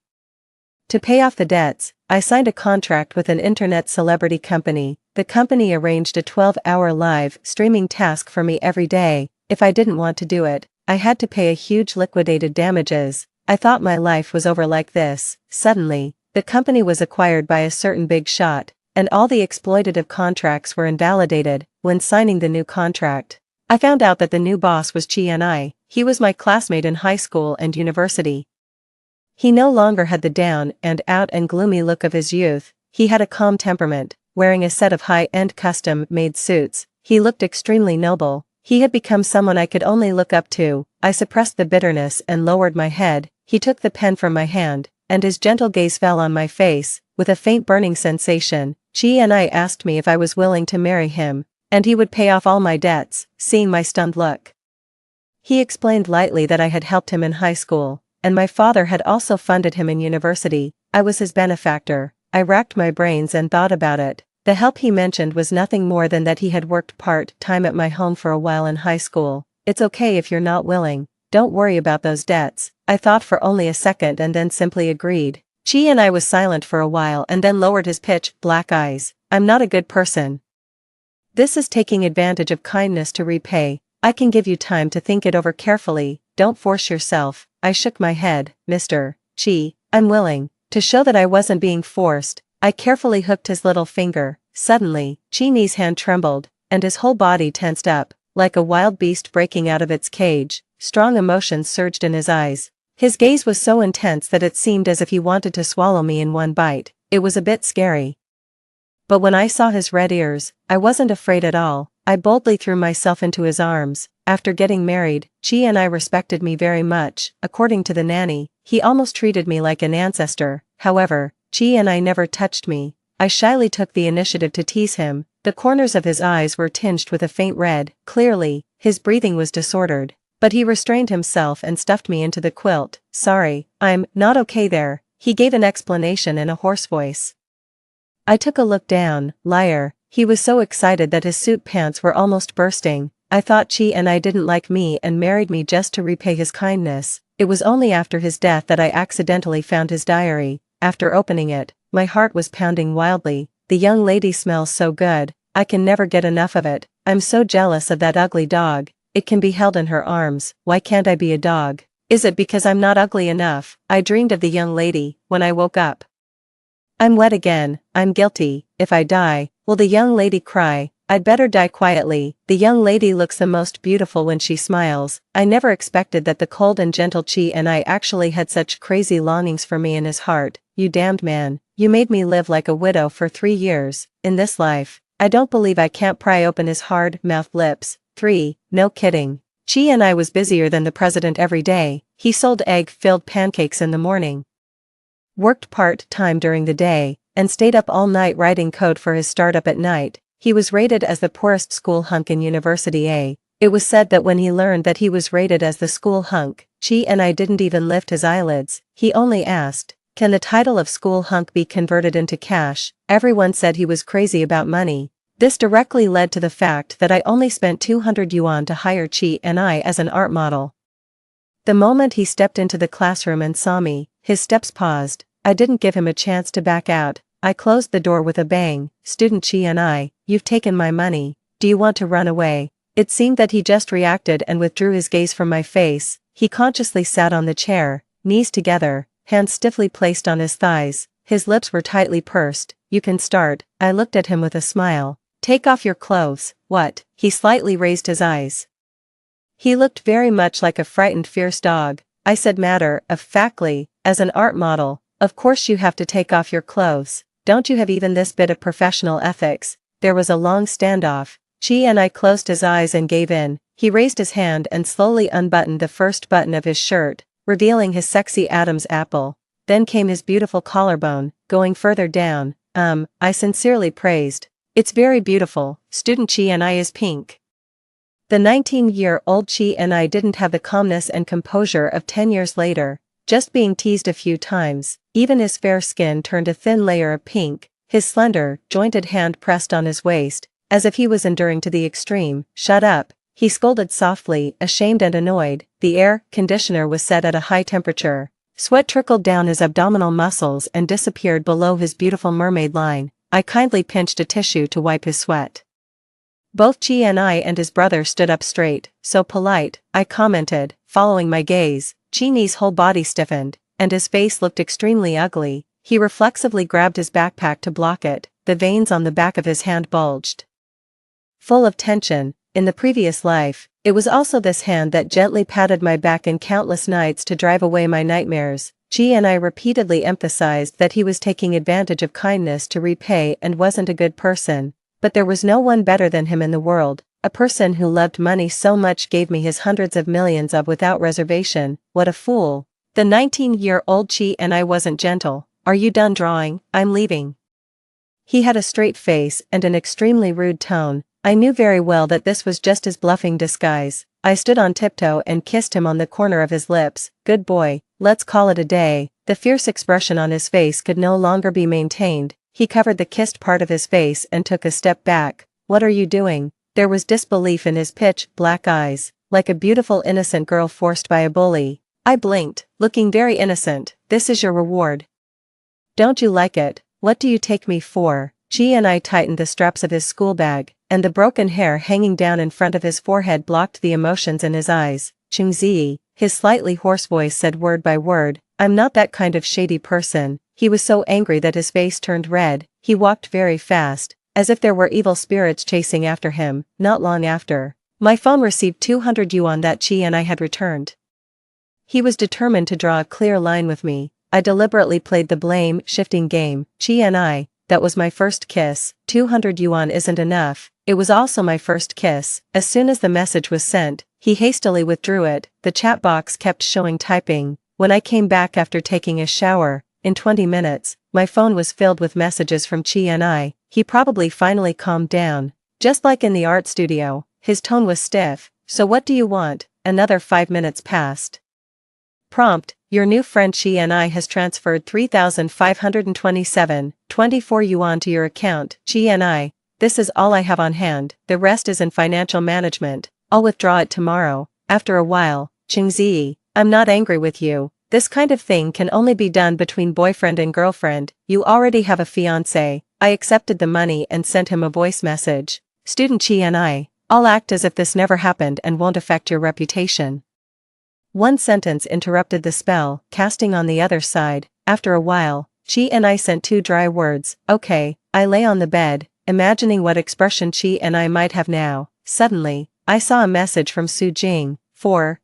To pay off the debts, I signed a contract with an internet celebrity company. The company arranged a 12-hour live streaming task for me every day. If I didn't want to do it, I had to pay a huge liquidated damages. I thought my life was over like this. Suddenly, the company was acquired by a certain big shot, and all the exploitative contracts were invalidated. When signing the new contract, I found out that the new boss was Qi and I. He was my classmate in high school and university. He no longer had the down and out and gloomy look of his youth. He had a calm temperament, wearing a set of high-end custom-made suits. He looked extremely noble. He had become someone I could only look up to. I suppressed the bitterness and lowered my head. He took the pen from my hand, and his gentle gaze fell on my face, with a faint burning sensation. Qi and I asked me if I was willing to marry him, and he would pay off all my debts. Seeing my stunned look, he explained lightly that I had helped him in high school, and my father had also funded him in university. I was his benefactor. I racked my brains and thought about it. The help he mentioned was nothing more than that he had worked part-time at my home for a while in high school. It's okay if you're not willing. Don't worry about those debts. I thought for only a second and then simply agreed. Qi and I was silent for a while and then lowered his pitch black eyes. I'm not a good person. This is taking advantage of kindness to repay. I can give you time to think it over carefully. Don't force yourself. I shook my head. Mr. Qi, I'm willing. To show that I wasn't being forced, I carefully hooked his little finger. Suddenly, Qini's hand trembled, and his whole body tensed up, like a wild beast breaking out of its cage. Strong emotions surged in his eyes. His gaze was so intense that it seemed as if he wanted to swallow me in one bite. It was a bit scary. But when I saw his red ears, I wasn't afraid at all. I boldly threw myself into his arms. After getting married, Chi and I respected me very much. According to the nanny, he almost treated me like an ancestor. However, Chi and I never touched me. I shyly took the initiative to tease him. The corners of his eyes were tinged with a faint red. Clearly, his breathing was disordered. But he restrained himself and stuffed me into the quilt. Sorry, I'm not okay there, he gave an explanation in a hoarse voice. I took a look down. Liar. He was so excited that his suit pants were almost bursting. I thought Chi and I didn't like me and married me just to repay his kindness. It was only after his death that I accidentally found his diary. After opening it, my heart was pounding wildly. The young lady smells so good. I can never get enough of it. I'm so jealous of that ugly dog. It can be held in her arms. Why can't I be a dog? Is it because I'm not ugly enough? I dreamed of the young lady when I woke up. I'm wet again. I'm guilty. If I die, will the young lady cry? I'd better die quietly. The young lady looks the most beautiful when she smiles. I never expected that the cold and gentle Chi and I actually had such crazy longings for me in his heart. You damned man. You made me live like a widow for 3 years. In this life, I don't believe I can't pry open his hard-mouthed lips. 3. No kidding. Chi and I was busier than the president every day. He sold egg-filled pancakes in the morning, worked part-time during the day, and stayed up all night writing code for his startup at night. He was rated as the poorest school hunk in University A. It was said that when he learned that he was rated as the school hunk, Chi and I didn't even lift his eyelids. He only asked, "Can the title of school hunk be converted into cash?" Everyone said he was crazy about money. This directly led to the fact that I only spent 200 yuan to hire Chi and I as an art model. The moment he stepped into the classroom and saw me, his steps paused. I didn't give him a chance to back out. I closed the door with a bang. "Student Chi and I, you've taken my money. Do you want to run away?" It seemed that he just reacted and withdrew his gaze from my face. He consciously sat on the chair, knees together, hands stiffly placed on his thighs. His lips were tightly pursed. "You can start." I looked at him with a smile. "Take off your clothes." "What?" He slightly raised his eyes. He looked very much like a frightened fierce dog. I said matter-of-factly, "As an art model, of course you have to take off your clothes. Don't you have even this bit of professional ethics?" There was a long standoff. Chi and I closed his eyes and gave in. He raised his hand and slowly unbuttoned the first button of his shirt, revealing his sexy Adam's apple. Then came his beautiful collarbone, going further down. I sincerely praised. "It's very beautiful. Student Chi and I is pink." The 19-year-old Chi and I didn't have the calmness and composure of 10 years later. Just being teased a few times, even his fair skin turned a thin layer of pink, his slender, jointed hand pressed on his waist, as if he was enduring to the extreme. "Shut up," he scolded softly, ashamed and annoyed. The air conditioner was set at a high temperature. Sweat trickled down his abdominal muscles and disappeared below his beautiful mermaid line. I kindly pinched a tissue to wipe his sweat. Both Chi and I and his brother stood up straight. "So polite," I commented, following my gaze. Chi's whole body stiffened, and his face looked extremely ugly. He reflexively grabbed his backpack to block it. The veins on the back of his hand bulged, full of tension. In the previous life, it was also this hand that gently patted my back in countless nights to drive away my nightmares. Chi and I repeatedly emphasized that he was taking advantage of kindness to repay and wasn't a good person. But there was no one better than him in the world. A person who loved money so much gave me his hundreds of millions of without reservation. What a fool. The 19-year-old Chi and I wasn't gentle. "Are you done drawing? I'm leaving." He had a straight face and an extremely rude tone. I knew very well that this was just his bluffing disguise. I stood on tiptoe and kissed him on the corner of his lips. "Good boy, let's call it a day." The fierce expression on his face could no longer be maintained. He covered the kissed part of his face and took a step back. "What are you doing?" There was disbelief in his pitch-black eyes, like a beautiful innocent girl forced by a bully. I blinked, looking very innocent. "This is your reward. Don't you like it? What do you take me for?" Chi and I tightened the straps of his school bag, and the broken hair hanging down in front of his forehead blocked the emotions in his eyes. "Chungzi," his slightly hoarse voice said word by word. "I'm not that kind of shady person." He was so angry that his face turned red. He walked very fast, as if there were evil spirits chasing after him. Not long after, my phone received 200 yuan that Chi and I had returned. He was determined to draw a clear line with me. I deliberately played the blame-shifting game. "Chi and I, that was my first kiss. 200 yuan isn't enough. It was also my first kiss. As soon as the message was sent, he hastily withdrew it. The chat box kept showing typing. When I came back after taking a shower, in 20 minutes, my phone was filled with messages from Chi and I. He probably finally calmed down. Just like in the art studio, his tone was stiff. So what do you want? Another 5 minutes passed. Prompt: your new friend Chi and I has transferred 3,527.24 yuan to your account. Chi and I, this is all I have on hand, the rest is in financial management. I'll withdraw it tomorrow. After a while, Qingzi, I'm not angry with you. This kind of thing can only be done between boyfriend and girlfriend. You already have a fiancé. I accepted the money and sent him a voice message. Student Chi and I'll act as if this never happened and won't affect your reputation. One sentence interrupted the spell casting on the other side. After a while, Chi and I sent 2 dry words. Okay. I lay on the bed, imagining what expression Chi and I might have now. Suddenly, I saw a message from Su Jing.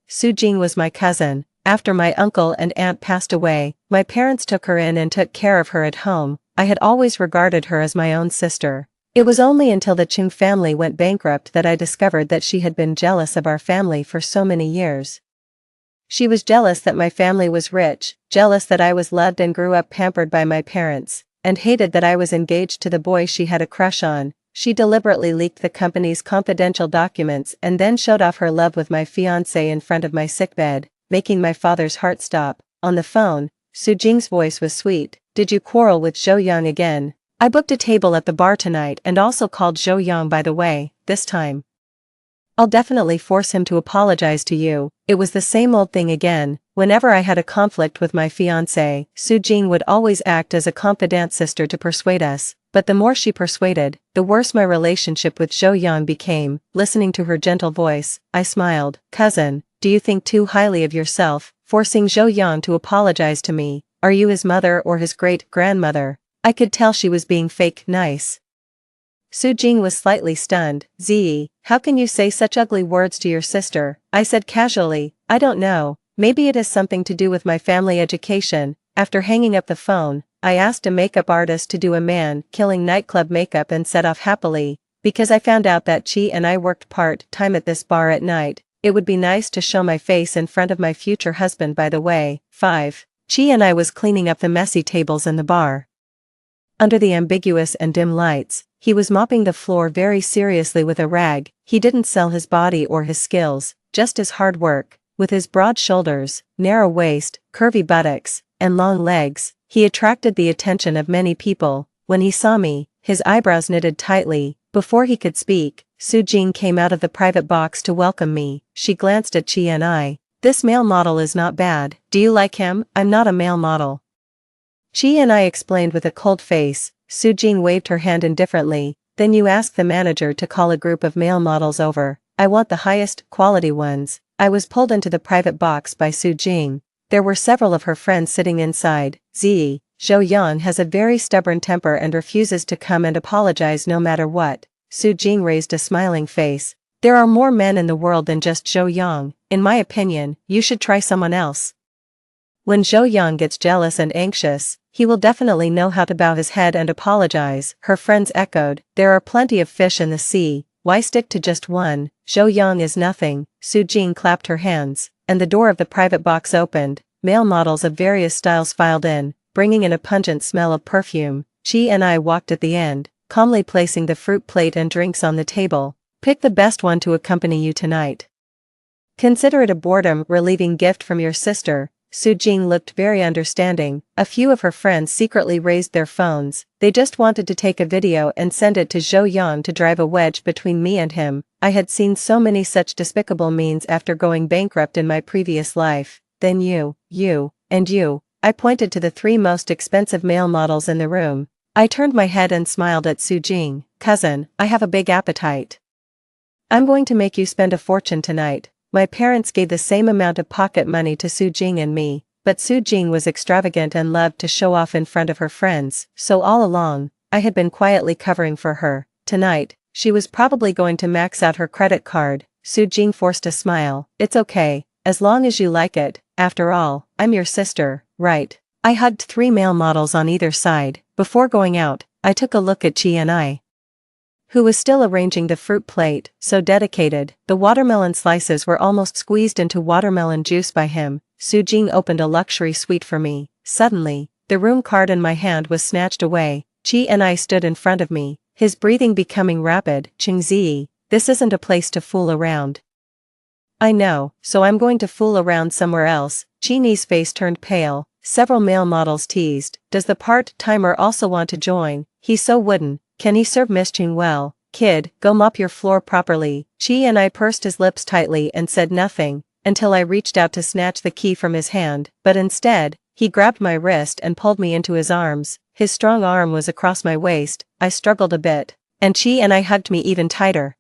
Su Jing was my cousin. After my uncle and aunt passed away, my parents took her in and took care of her at home. I had always regarded her as my own sister. It was only until the Qing family went bankrupt that I discovered that she had been jealous of our family for so many years. She was jealous that my family was rich, jealous that I was loved and grew up pampered by my parents, and hated that I was engaged to the boy she had a crush on. She deliberately leaked the company's confidential documents and then showed off her love with my fiancé in front of my sickbed, making my father's heart stop. On the phone, Su Jing's voice was sweet. Did you quarrel with Zhou Yang again? I booked a table at the bar tonight and also called Zhou Yang by the way, this time. I'll definitely force him to apologize to you. It was the same old thing again. Whenever I had a conflict with my fiancé, Su Jing would always act as a confidant sister to persuade us, but the more she persuaded, the worse my relationship with Zhou Yang became. Listening to her gentle voice, I smiled. Cousin, do you think too highly of yourself, forcing Zhou Yang to apologize to me? Are you his mother or his great-grandmother? I could tell she was being fake nice. Su Jing was slightly stunned. Ziyi, how can you say such ugly words to your sister? I said casually, I don't know, maybe it has something to do with my family education. After hanging up the phone, I asked a makeup artist to do a man-killing nightclub makeup and set off happily, because I found out that Chi and I worked part-time at this bar at night. It would be nice to show my face in front of my future husband by the way. 5. Chi and I was cleaning up the messy tables in the bar. Under the ambiguous and dim lights, he was mopping the floor very seriously with a rag. He didn't sell his body or his skills, just his hard work. With his broad shoulders, narrow waist, curvy buttocks, and long legs, he attracted the attention of many people. When he saw me, his eyebrows knitted tightly. Before he could speak, Su Jing came out of the private box to welcome me. She glanced at Chi and I. This male model is not bad. Do you like him? I'm not a male model. Chi and I explained with a cold face. Su Jing waved her hand indifferently. Then you ask the manager to call a group of male models over. I want the highest quality ones. I was pulled into the private box by Su Jing. There were several of her friends sitting inside. Ziyi, Zhou Yang has a very stubborn temper and refuses to come and apologize no matter what. Su Jing raised a smiling face. There are more men in the world than just Zhou Yang. In my opinion, you should try someone else. When Zhou Yang gets jealous and anxious, he will definitely know how to bow his head and apologize. Her friends echoed. There are plenty of fish in the sea. Why stick to just one? Zhou Yang is nothing. Su Jing clapped her hands, and the door of the private box opened. Male models of various styles filed in, bringing in a pungent smell of perfume. Chi and I walked at the end, calmly placing the fruit plate and drinks on the table. Pick the best one to accompany you tonight. Consider it a boredom-relieving gift from your sister. Su Jing looked very understanding. A few of her friends secretly raised their phones. They just wanted to take a video and send it to Zhou Yang to drive a wedge between me and him. I had seen so many such despicable means after going bankrupt in my previous life. Then you, and you. I pointed to the 3 most expensive male models in the room. I turned my head and smiled at Su Jing. Cousin, I have a big appetite. I'm going to make you spend a fortune tonight. My parents gave the same amount of pocket money to Su Jing and me, but Su Jing was extravagant and loved to show off in front of her friends, so all along, I had been quietly covering for her. Tonight, she was probably going to max out her credit card. Su Jing forced a smile. It's okay, as long as you like it. After all, I'm your sister, right? I hugged 3 male models on either side. Before going out, I took a look at Chi and I, who was still arranging the fruit plate, so dedicated. The watermelon slices were almost squeezed into watermelon juice by him. Su-jing opened a luxury suite for me. Suddenly, the room card in my hand was snatched away. Chi and I stood in front of me, his breathing becoming rapid. Qingzi, this isn't a place to fool around. I know, so I'm going to fool around somewhere else. Qingzi's face turned pale. Several male models teased, does the part-timer also want to join? He's so wooden. Can he serve Miss Qing well? Kid, go mop your floor properly. Chi and I pursed his lips tightly and said nothing, until I reached out to snatch the key from his hand, but instead, he grabbed my wrist and pulled me into his arms. His strong arm was across my waist. I struggled a bit, and Chi and I hugged me even tighter.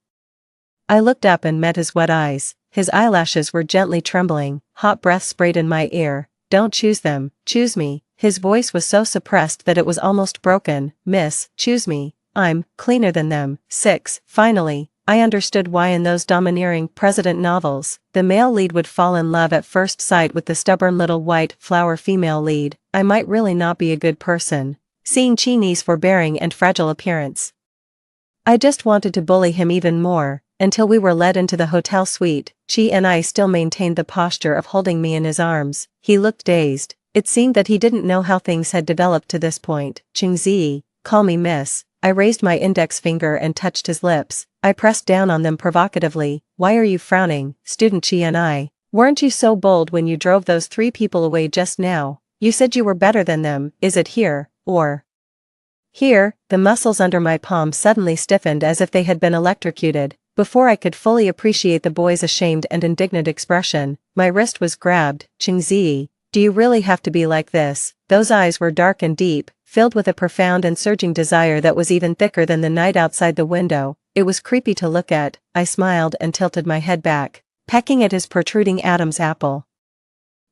I looked up and met his wet eyes. His eyelashes were gently trembling. Hot breath sprayed in my ear. Don't choose them, choose me. His voice was so suppressed that it was almost broken. Miss, choose me. I'm cleaner than them. 6. Finally, I understood why in those domineering president novels, the male lead would fall in love at first sight with the stubborn little white flower female lead. I might really not be a good person. Seeing Qingzi's forbearing and fragile appearance, I just wanted to bully him even more, until we were led into the hotel suite. Chi and I still maintained the posture of holding me in his arms. He looked dazed. It seemed that he didn't know how things had developed to this point. Qingzi, call me miss. I raised my index finger and touched his lips. I pressed down on them provocatively. Why are you frowning, student Chi and I? Weren't you so bold when you drove those 3 people away just now? You said you were better than them. Is it here, or here? The muscles under my palm suddenly stiffened as if they had been electrocuted. Before I could fully appreciate the boy's ashamed and indignant expression, my wrist was grabbed. Qingzi, do you really have to be like this? Those eyes were dark and deep, filled with a profound and surging desire that was even thicker than the night outside the window. It was creepy to look at. I smiled and tilted my head back, pecking at his protruding Adam's apple.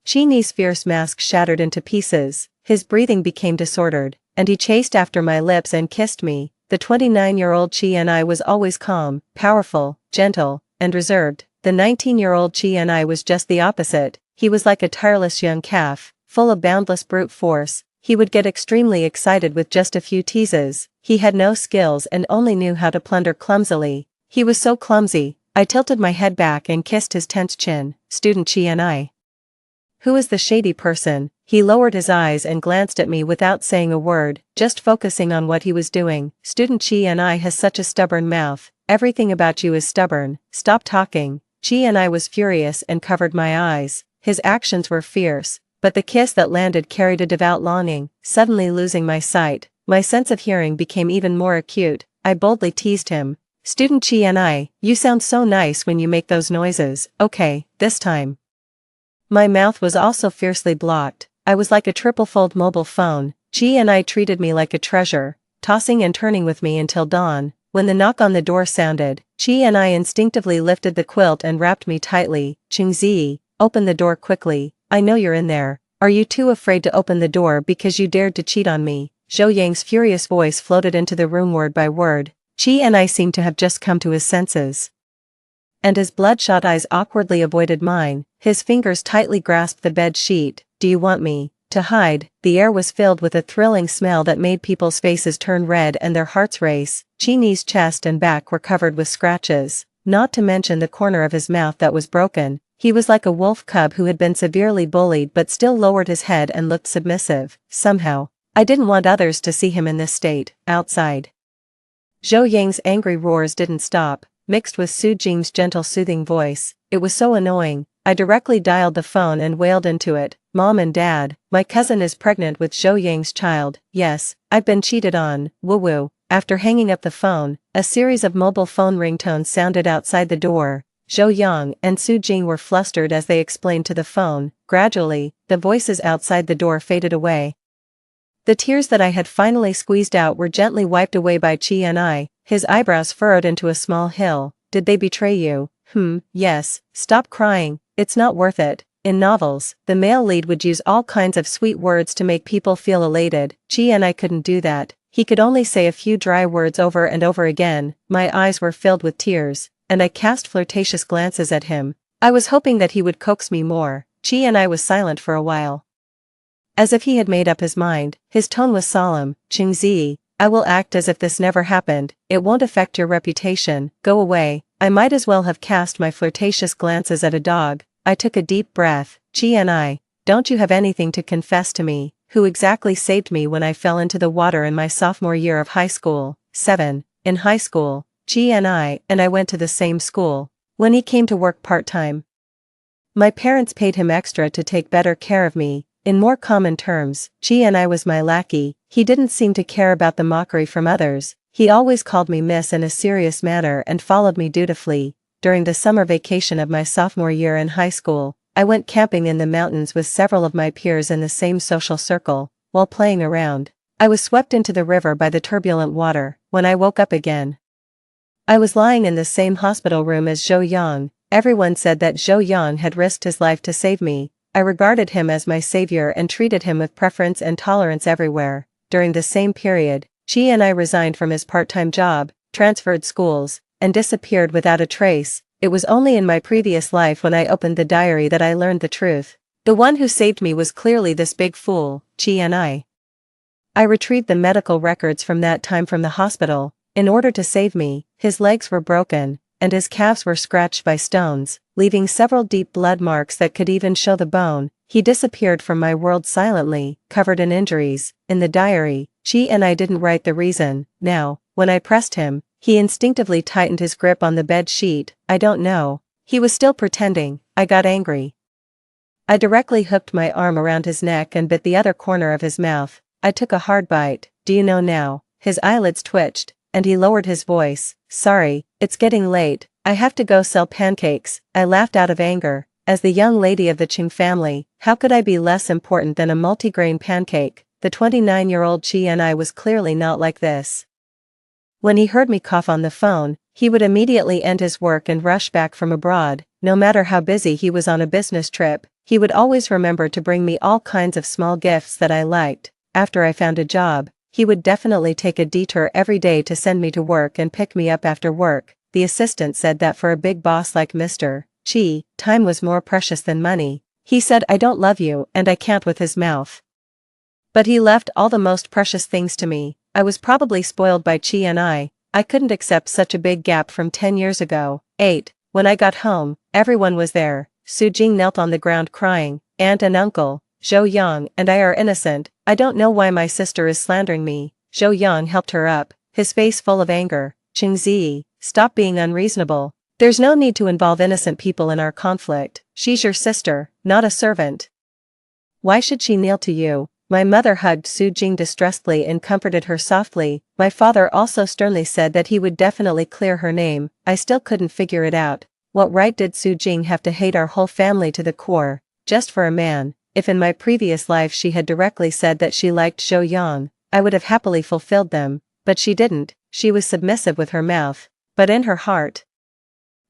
Qingzi's fierce mask shattered into pieces. His breathing became disordered, and he chased after my lips and kissed me. The 29-year-old Chi and I was always calm, powerful, gentle, and reserved. The 19-year-old Chi and I was just the opposite. He was like a tireless young calf, full of boundless brute force. He would get extremely excited with just a few teases. He had no skills and only knew how to plunder clumsily. He was so clumsy. I tilted my head back and kissed his tense chin. Student Chi and I. Who is the shady person? He lowered his eyes and glanced at me without saying a word, just focusing on what he was doing. Student Chi and I has such a stubborn mouth. Everything about you is stubborn. Stop talking. Chi and I was furious and covered my eyes. His actions were fierce, but the kiss that landed carried a devout longing. Suddenly losing my sight, my sense of hearing became even more acute. I boldly teased him. Student Chi and I, you sound so nice when you make those noises. Okay, this time. My mouth was also fiercely blocked. I was like a triple-fold mobile phone. Chi and I treated me like a treasure, tossing and turning with me until dawn. When the knock on the door sounded, Chi and I instinctively lifted the quilt and wrapped me tightly. Qingzi, open the door quickly. I know you're in there. Are you too afraid to open the door because you dared to cheat on me? Zhou Yang's furious voice floated into the room word by word. Chi and I seemed to have just come to his senses, and his bloodshot eyes awkwardly avoided mine. His fingers tightly grasped the bed sheet. Do you want me to hide? The air was filled with a thrilling smell that made people's faces turn red and their hearts race. Qingzi's chest and back were covered with scratches, not to mention the corner of his mouth that was broken. He was like a wolf cub who had been severely bullied but still lowered his head and looked submissive. Somehow, I didn't want others to see him in this state. Outside, Zhou Yang's angry roars didn't stop, mixed with Su Jing's gentle soothing voice. It was so annoying. I directly dialed the phone and wailed into it. Mom and Dad, my cousin is pregnant with Zhou Yang's child. Yes, I've been cheated on. Woo-woo. After hanging up the phone, a series of mobile phone ringtones sounded outside the door. Zhou Yang and Su Jing were flustered as they explained to the phone. Gradually, the voices outside the door faded away. The tears that I had finally squeezed out were gently wiped away by Chi and I, his eyebrows furrowed into a small hill. Did they betray you? Yes. Stop crying. It's not worth it. In novels, the male lead would use all kinds of sweet words to make people feel elated. Chi and I couldn't do that. He could only say a few dry words over and over again. My eyes were filled with tears, and I cast flirtatious glances at him. I was hoping that he would coax me more. Chi and I was silent for a while, as if he had made up his mind. His tone was solemn. Qingzi, I will act as if this never happened, it won't affect your reputation, go away. I might as well have cast my flirtatious glances at a dog. I took a deep breath. Don't you have anything to confess to me? Who exactly saved me when I fell into the water in my sophomore year of high school? 7. In high school, and I went to the same school. When he came to work part-time, my parents paid him extra to take better care of me. In more common terms, I was my lackey. He didn't seem to care about the mockery from others. He always called me miss in a serious manner and followed me dutifully. During the summer vacation of my sophomore year in high school, I went camping in the mountains with several of my peers in the same social circle. While playing around, I was swept into the river by the turbulent water. When I woke up again, I was lying in the same hospital room as Zhou Yang. Everyone said that Zhou Yang had risked his life to save me. I regarded him as my savior and treated him with preference and tolerance everywhere. During the same period, and I resigned from his part-time job, transferred schools, and disappeared without a trace. It was only in my previous life when I opened the diary that I learned the truth. The one who saved me was clearly this big fool, and I retrieved the medical records from that time from the hospital. In order to save me, his legs were broken, and his calves were scratched by stones, leaving several deep blood marks that could even show the bone. He disappeared from my world silently, covered in injuries. In the diary, and I didn't write the reason. Now, when I pressed him, he instinctively tightened his grip on the bed sheet. I don't know. He was still pretending. I got angry. I directly hooked my arm around his neck and bit the other corner of his mouth. I took a hard bite. Do you know now? His eyelids twitched, and he lowered his voice. Sorry, it's getting late. I have to go sell pancakes. I laughed out of anger. As the young lady of the Qing family, how could I be less important than a multigrain pancake? The 29-year-old and I was clearly not like this. When he heard me cough on the phone, he would immediately end his work and rush back from abroad. No matter how busy he was on a business trip, he would always remember to bring me all kinds of small gifts that I liked. After I found a job, he would definitely take a detour every day to send me to work and pick me up after work. The assistant said that for a big boss like Mr. Chi, time was more precious than money. He said I don't love you and I can't with his mouth. But he left all the most precious things to me. I was probably spoiled by and I couldn't accept such a big gap from 10 years ago. 8. When I got home, everyone was there. Su Jing knelt on the ground crying. Aunt and uncle, Zhou Yang and I are innocent. I don't know why my sister is slandering me. Zhou Yang helped her up, his face full of anger. Qingzi, stop being unreasonable. There's no need to involve innocent people in our conflict. She's your sister, not a servant. Why should she kneel to you? My mother hugged Su Jing distressfully and comforted her softly. My father also sternly said that he would definitely clear her name. I still couldn't figure it out. What right did Su Jing have to hate our whole family to the core, just for a man? If in my previous life she had directly said that she liked Zhou Yang, I would have happily fulfilled them, but she didn't. She was submissive with her mouth, but in her heart,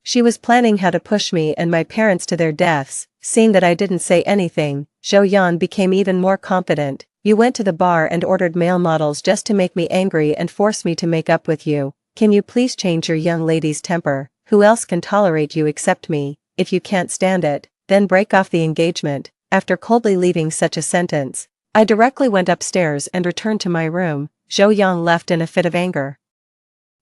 she was planning how to push me and my parents to their deaths. Seeing that I didn't say anything, Zhou Yan became even more confident. You went to the bar and ordered male models just to make me angry and force me to make up with you. Can you please change your young lady's temper? Who else can tolerate you except me? If you can't stand it, then break off the engagement. After coldly leaving such a sentence, I directly went upstairs and returned to my room. Zhou Yang left in a fit of anger.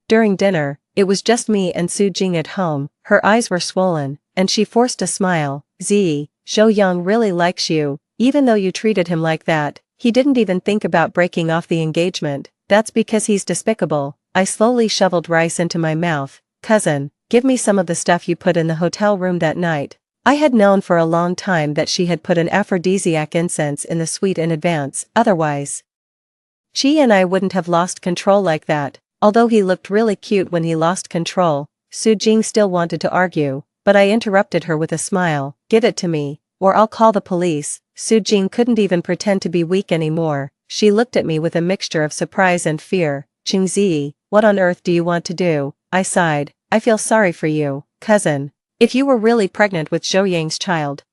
During dinner, it was just me and Su Jing at home. Her eyes were swollen, and she forced a smile. Zhou Yang really likes you, even though you treated him like that. He didn't even think about breaking off the engagement. That's because he's despicable. I slowly shoveled rice into my mouth. Cousin, give me some of the stuff you put in the hotel room that night. I had known for a long time that she had put an aphrodisiac incense in the suite in advance, otherwise and I wouldn't have lost control like that. Although he looked really cute when he lost control, Su Jing still wanted to argue, but I interrupted her with a smile. Give it to me, or I'll call the police. Su Jing couldn't even pretend to be weak anymore. She looked at me with a mixture of surprise and fear. Qingzi, what on earth do you want to do? I sighed. I feel sorry for you, cousin. If you were really pregnant with Zhou Yang's child,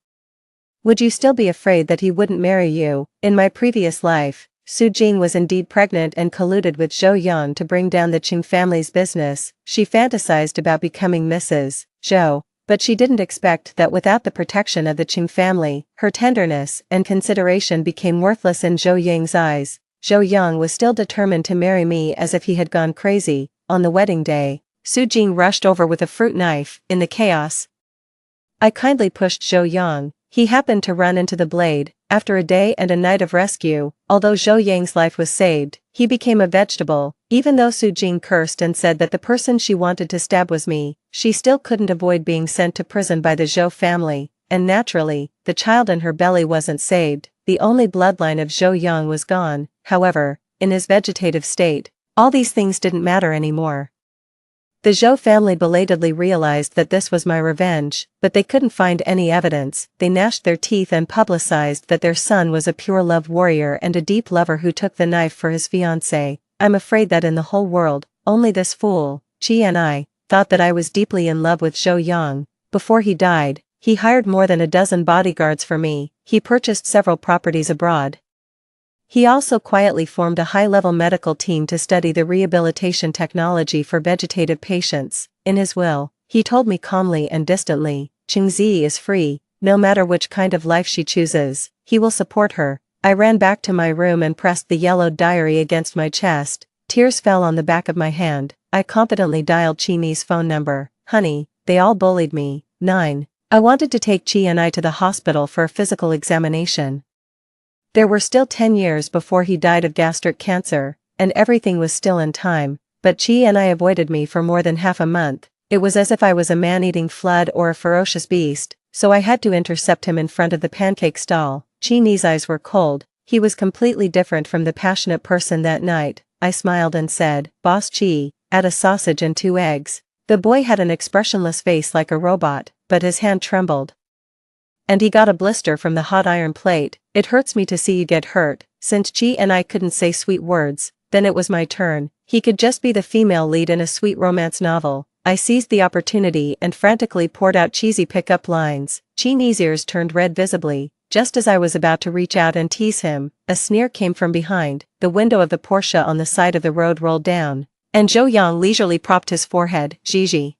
would you still be afraid that he wouldn't marry you? In my previous life, Su Jing was indeed pregnant and colluded with Zhou Yan to bring down the Qing family's business. She fantasized about becoming Mrs. Zhou, but she didn't expect that without the protection of the Qing family, her tenderness and consideration became worthless in Zhou Yang's eyes. Zhou Yang was still determined to marry me as if he had gone crazy. On the wedding day, Su Jing rushed over with a fruit knife. In the chaos, I kindly pushed Zhou Yang. He happened to run into the blade. After a day and a night of rescue, although Zhou Yang's life was saved, he became a vegetable. Even though Su Jing cursed and said that the person she wanted to stab was me, she still couldn't avoid being sent to prison by the Zhou family, and naturally, the child in her belly wasn't saved. The only bloodline of Zhou Yang was gone. However, in his vegetative state, all these things didn't matter anymore. The Zhou family belatedly realized that this was my revenge, but they couldn't find any evidence. They gnashed their teeth and publicized that their son was a pure love warrior and a deep lover who took the knife for his fiancée. I'm afraid that in the whole world, only this fool, Qi and I, thought that I was deeply in love with Zhou Yang. Before he died, he hired more than a dozen bodyguards for me. He purchased several properties abroad. He also quietly formed a high-level medical team to study the rehabilitation technology for vegetative patients. In his will, he told me calmly and distantly, Qingzi is free, no matter which kind of life she chooses, he will support her. I ran back to my room and pressed the yellowed diary against my chest. Tears fell on the back of my hand. I confidently dialed Qini's phone number. Honey, they all bullied me. 9. I wanted to take Qi and I to the hospital for a physical examination. There were still 10 years before he died of gastric cancer, and everything was still in time, but Qi and I avoided me for more than half a month. It was as if I was a man-eating flood or a ferocious beast, so I had to intercept him in front of the pancake stall. Qini's eyes were cold. He was completely different from the passionate person that night. I smiled and said, Boss Qi, add a sausage and 2 eggs. The boy had an expressionless face like a robot, but his hand trembled. And he got a blister from the hot iron plate. It hurts me to see you get hurt. Since Qi and I couldn't say sweet words, then it was my turn. He could just be the female lead in a sweet romance novel. I seized the opportunity and frantically poured out cheesy pickup lines. Qini's ears turned red visibly. Just as I was about to reach out and tease him, a sneer came from behind. The window of the Porsche on the side of the road rolled down, and Zhou Yang leisurely propped his forehead. Gigi,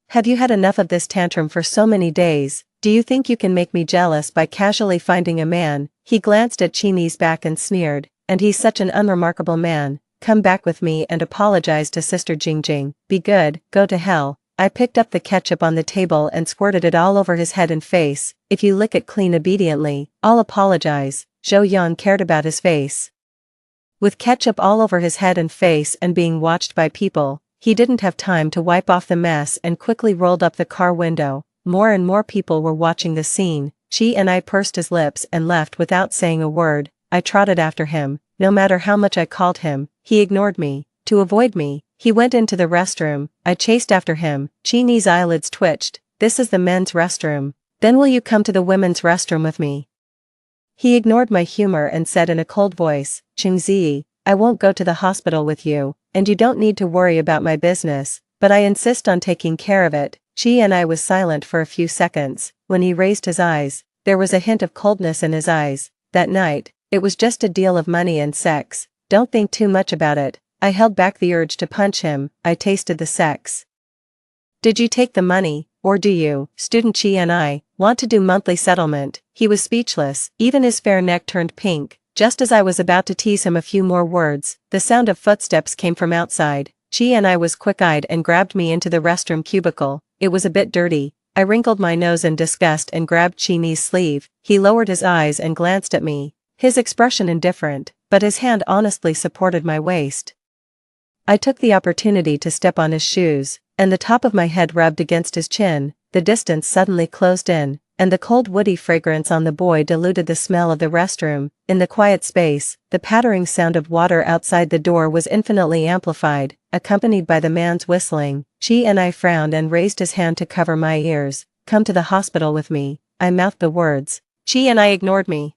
have you had enough of this tantrum for so many days? Do you think you can make me jealous by casually finding a man? He glanced at Qini's back and sneered, and he's such an unremarkable man. Come back with me and apologize to Sister Jingjing. Be good, go to hell. I picked up the ketchup on the table and squirted it all over his head and face. If you lick it clean obediently, I'll apologize. Zhou Yang cared about his face. With ketchup all over his head and face and being watched by people, he didn't have time to wipe off the mess and quickly rolled up the car window. More and more people were watching the scene. Qi and I pursed his lips and left without saying a word. I trotted after him. No matter how much I called him, he ignored me. To avoid me, he went into the restroom. I chased after him. Qini's eyelids twitched. This is the men's restroom. Then will you come to the women's restroom with me? He ignored my humor and said in a cold voice, Qingzi, I won't go to the hospital with you, and you don't need to worry about my business, but I insist on taking care of it. Qi and I was silent for a few seconds. When he raised his eyes, there was a hint of coldness in his eyes. That night, it was just a deal of money and sex. Don't think too much about it. I held back the urge to punch him. I tasted the sex. Did you take the money, or do you? Student Qi and I want to do monthly settlement. He was speechless. Even his fair neck turned pink. Just as I was about to tease him a few more words, the sound of footsteps came from outside. Qi and I was quick-eyed and grabbed me into the restroom cubicle. It was a bit dirty. I wrinkled my nose in disgust and grabbed Qini's sleeve. He lowered his eyes and glanced at me, his expression indifferent, but his hand honestly supported my waist. I took the opportunity to step on his shoes, and the top of my head rubbed against his chin. The distance suddenly closed in, and the cold woody fragrance on the boy diluted the smell of the restroom. In the quiet space, the pattering sound of water outside the door was infinitely amplified, accompanied by the man's whistling. Qi and I frowned and raised his hand to cover my ears. Come to the hospital with me. I mouthed the words. Qi and I ignored me.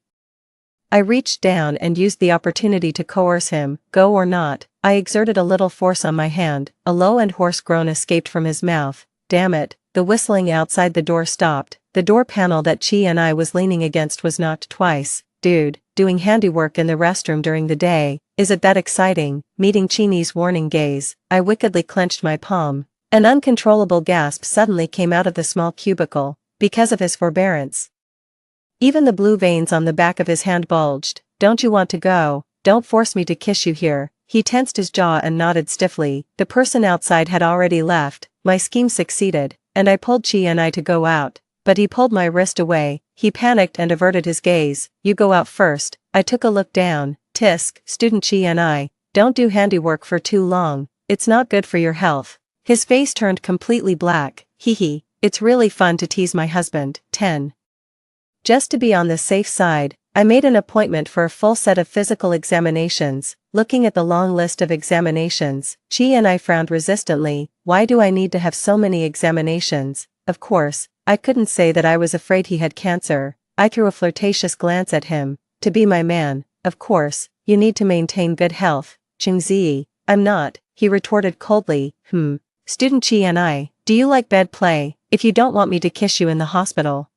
I reached down and used the opportunity to coerce him. Go or not. I exerted a little force on my hand. A low and hoarse groan escaped from his mouth. Damn it. The whistling outside the door stopped. The door panel that Qi and I was leaning against was knocked twice. Dude, doing handiwork in the restroom during the day, is it that exciting? Meeting Qini's warning gaze, I wickedly clenched my palm. An uncontrollable gasp suddenly came out of the small cubicle, because of his forbearance. Even the blue veins on the back of his hand bulged. Don't you want to go? don't force me to kiss you here." He tensed his jaw and nodded stiffly. The person outside had already left. My scheme succeeded, and I pulled Chi and I to go out. But he pulled my wrist away. He panicked and averted his gaze. "You go out first." I took a look down. "Tisk, student Chi and I, don't do handiwork for too long. It's not good for your health." His face turned completely black. "Hee. It's really fun to tease my husband." 10. Just to be on the safe side, I made an appointment for a full set of physical examinations. Looking at the long list of examinations, Chi and I frowned resistantly. Why do I need to have so many examinations? Of course, I couldn't say that I was afraid he had cancer. I threw a flirtatious glance at him. "To be my man, of course, you need to maintain good health." "Chingzi, I'm not," he retorted coldly. Student Chi and I, do you like bed play? If you don't want me to kiss you in the hospital,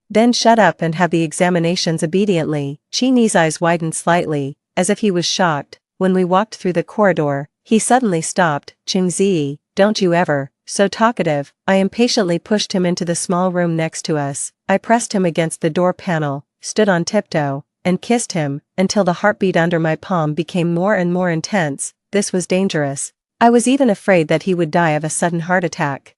then shut up and have the examinations obediently." Chi's eyes widened slightly, as if he was shocked. When we walked through the corridor, he suddenly stopped. "Chingzi, don't you ever, so talkative." I impatiently pushed him into the small room next to us. I pressed him against the door panel, stood on tiptoe, and kissed him, until the heartbeat under my palm became more and more intense. This was dangerous. I was even afraid that he would die of a sudden heart attack.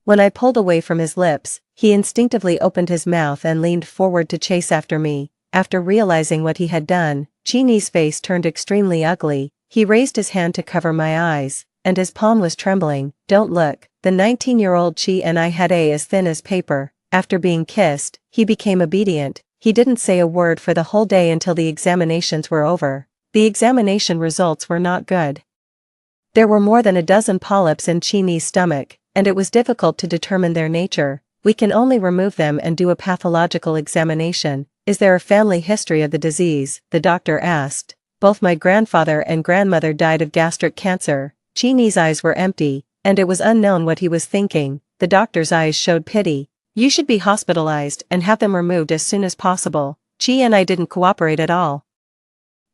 When I pulled away from his lips, he instinctively opened his mouth and leaned forward to chase after me. After realizing what he had done, Chini's face turned extremely ugly. He raised his hand to cover my eyes, and his palm was trembling. "Don't look." The 19-year-old Chi and I had as thin as paper. After being kissed, he became obedient. He didn't say a word for the whole day until the examinations were over. The examination results were not good. There were more than a dozen polyps in Chini's stomach, and it was difficult to determine their nature. "We can only remove them and do a pathological examination." "Is there a family history of the disease?" the doctor asked. "Both my grandfather and grandmother died of gastric cancer." Chini's eyes were empty, and it was unknown what he was thinking. The doctor's eyes showed pity. "You should be hospitalized and have them removed as soon as possible." Chi and I didn't cooperate at all.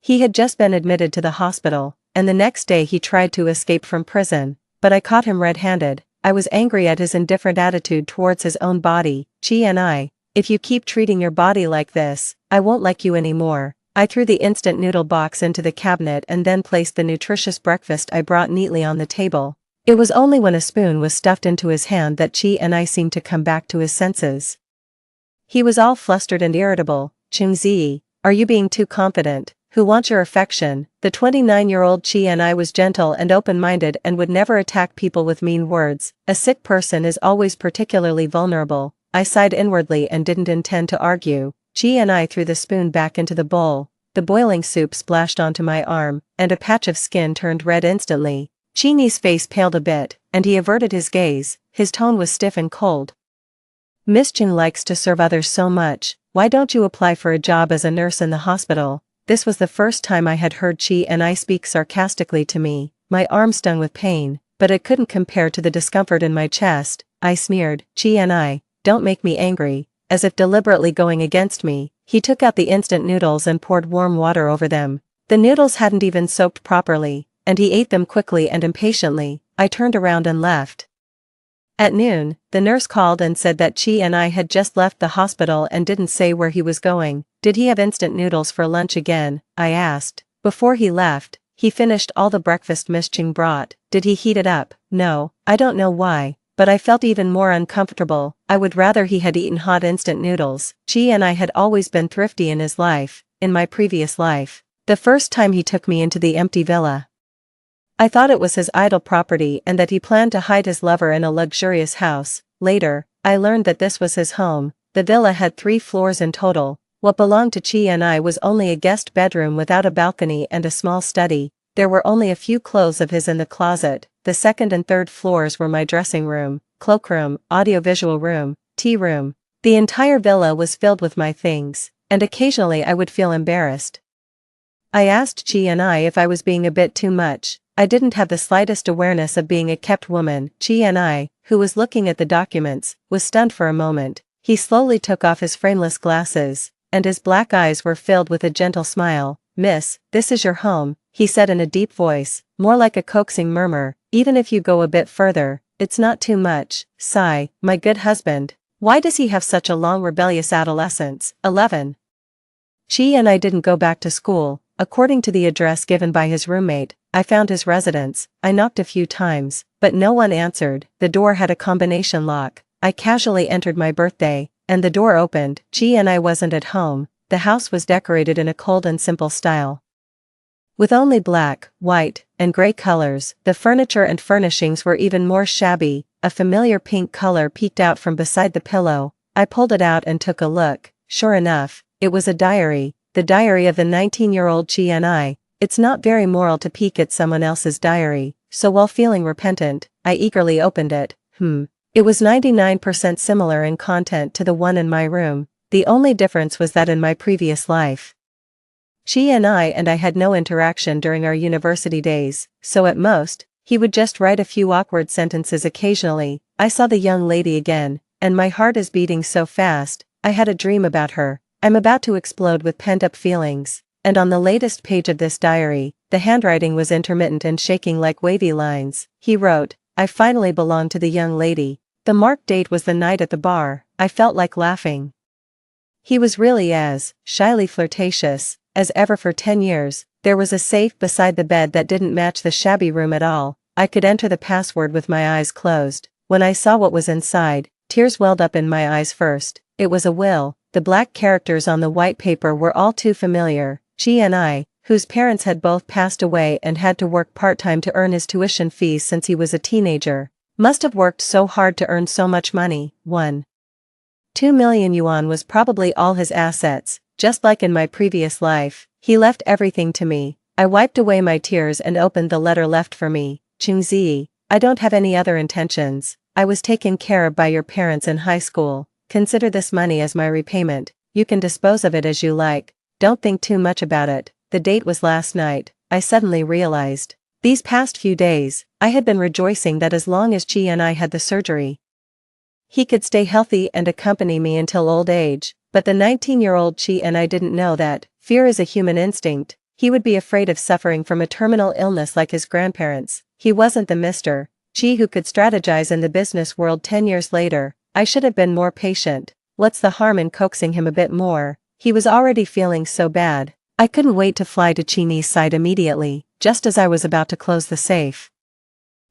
He had just been admitted to the hospital, and the next day he tried to escape from prison, but I caught him red-handed. I was angry at his indifferent attitude towards his own body. "Chi and I, if you keep treating your body like this, I won't like you anymore." I threw the instant noodle box into the cabinet and then placed the nutritious breakfast I brought neatly on the table. It was only when a spoon was stuffed into his hand that Chi and I seemed to come back to his senses. He was all flustered and irritable. "Chingzi, are you being too confident? Who wants your affection?" The 29-year-old Chi and I was gentle and open-minded and would never attack people with mean words. A sick person is always particularly vulnerable. I sighed inwardly and didn't intend to argue. Chi and I threw the spoon back into the bowl. The boiling soup splashed onto my arm, and a patch of skin turned red instantly. Chini's face paled a bit, and he averted his gaze. His tone was stiff and cold. "Miss Ching likes to serve others so much. Why don't you apply for a job as a nurse in the hospital?" This was the first time I had heard Chi and I speak sarcastically to me. My arm stung with pain, but it couldn't compare to the discomfort in my chest. I sneered. "Chi and I, don't make me angry." As if deliberately going against me, he took out the instant noodles and poured warm water over them. The noodles hadn't even soaked properly, and he ate them quickly and impatiently. I turned around and left. At noon, the nurse called and said that Chi and I had just left the hospital and didn't say where he was going. "Did he have instant noodles for lunch again?" I asked. "Before he left, he finished all the breakfast Miss Ching brought." "Did he heat it up?" "No." I don't know why, but I felt even more uncomfortable. I would rather he had eaten hot instant noodles. Chi and I had always been thrifty in his life, in my previous life. The first time he took me into the empty villa, I thought it was his idle property and that he planned to hide his lover in a luxurious house. Later, I learned that this was his home. The villa had 3 floors in total. What belonged to Chi and I was only a guest bedroom without a balcony and a small study. There were only a few clothes of his in the closet. The second and third floors were my dressing room, cloakroom, audiovisual room, tea room. The entire villa was filled with my things, and occasionally I would feel embarrassed. I asked Chi and I if I was being a bit too much. I didn't have the slightest awareness of being a kept woman. Chi and I, who was looking at the documents, was stunned for a moment. He slowly took off his frameless glasses, and his black eyes were filled with a gentle smile. "Miss, this is your home," he said in a deep voice, more like a coaxing murmur. "Even if you go a bit further, it's not too much." Sigh. My good husband. Why does he have such a long rebellious adolescence? 11. Chi and I didn't go back to school. according to the address given by his roommate. I found his residence. I knocked a few times, but no one answered. The door had a combination lock. I casually entered my birthday, and the door opened. I wasn't at home. The house was decorated in a cold and simple style, with only black, white, and gray colors. The furniture and furnishings were even more shabby. A familiar pink color peeked out from beside the pillow. I pulled it out and took a look. Sure enough, it was a diary, the diary of the 19-year-old Chi. It's not very moral to peek at someone else's diary, so while feeling repentant, I eagerly opened it. It was 99% similar in content to the one in my room. The only difference was that in my previous life, I had no interaction during our university days, so at most, he would just write a few awkward sentences occasionally. I saw the young lady again, and my heart is beating so fast. I had a dream about her. I'm about to explode with pent-up feelings. And on the latest page of this diary, the handwriting was intermittent and shaking like wavy lines. He wrote, "I finally belong to the young lady." The marked date was the night at the bar. I felt like laughing. He was really as shyly flirtatious as ever. For 10 years, there was a safe beside the bed that didn't match the shabby room at all. I could enter the password with my eyes closed. When I saw what was inside, tears welled up in my eyes first. It was a will. The black characters on the white paper were all too familiar. Chi, whose parents had both passed away and had to work part-time to earn his tuition fees since he was a teenager, must have worked so hard to earn so much money. 2 million yuan was probably all his assets. Just like in my previous life, he left everything to me. I wiped away my tears and opened the letter left for me. Chungzi, I don't have any other intentions. I was taken care of by your parents in high school. Consider this money as my repayment. You can dispose of it as you like. Don't think too much about it. The date was last night. I suddenly realized. These past few days, I had been rejoicing that as long as Chi had the surgery, he could stay healthy and accompany me until old age. But the 19-year-old Chi didn't know that fear is a human instinct. He would be afraid of suffering from a terminal illness like his grandparents. He wasn't the Mr. Chi who could strategize in the business world 10 years later. I should have been more patient. What's the harm in coaxing him a bit more? He was already feeling so bad. I couldn't wait to fly to Chini's side immediately, just as I was about to close the safe.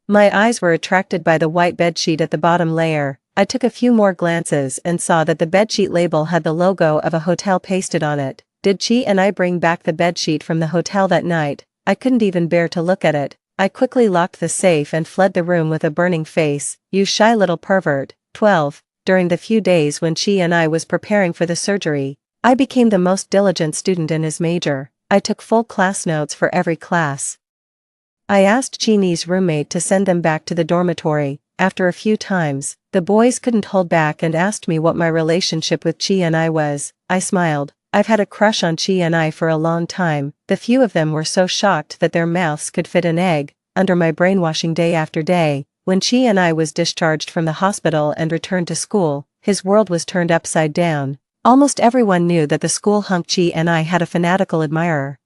My eyes were attracted by the white bedsheet at the bottom layer. I took a few more glances and saw that the bedsheet label had the logo of a hotel pasted on it. Did Chi bring back the bedsheet from the hotel that night? I couldn't even bear to look at it. I quickly locked the safe and fled the room with a burning face. You shy little pervert. 12. During the few days when Chi was preparing for the surgery, I became the most diligent student in his major. I took full class notes for every class. I asked Chini's roommate to send them back to the dormitory. After a few times, the boys couldn't hold back and asked me what my relationship with Chi was. I smiled. I've had a crush on Chi for a long time. The few of them were so shocked that their mouths could fit an egg. Under my brainwashing day after day, when Chi was discharged from the hospital and returned to school, his world was turned upside down. Almost everyone knew that the school hunk Chi had a fanatical admirer.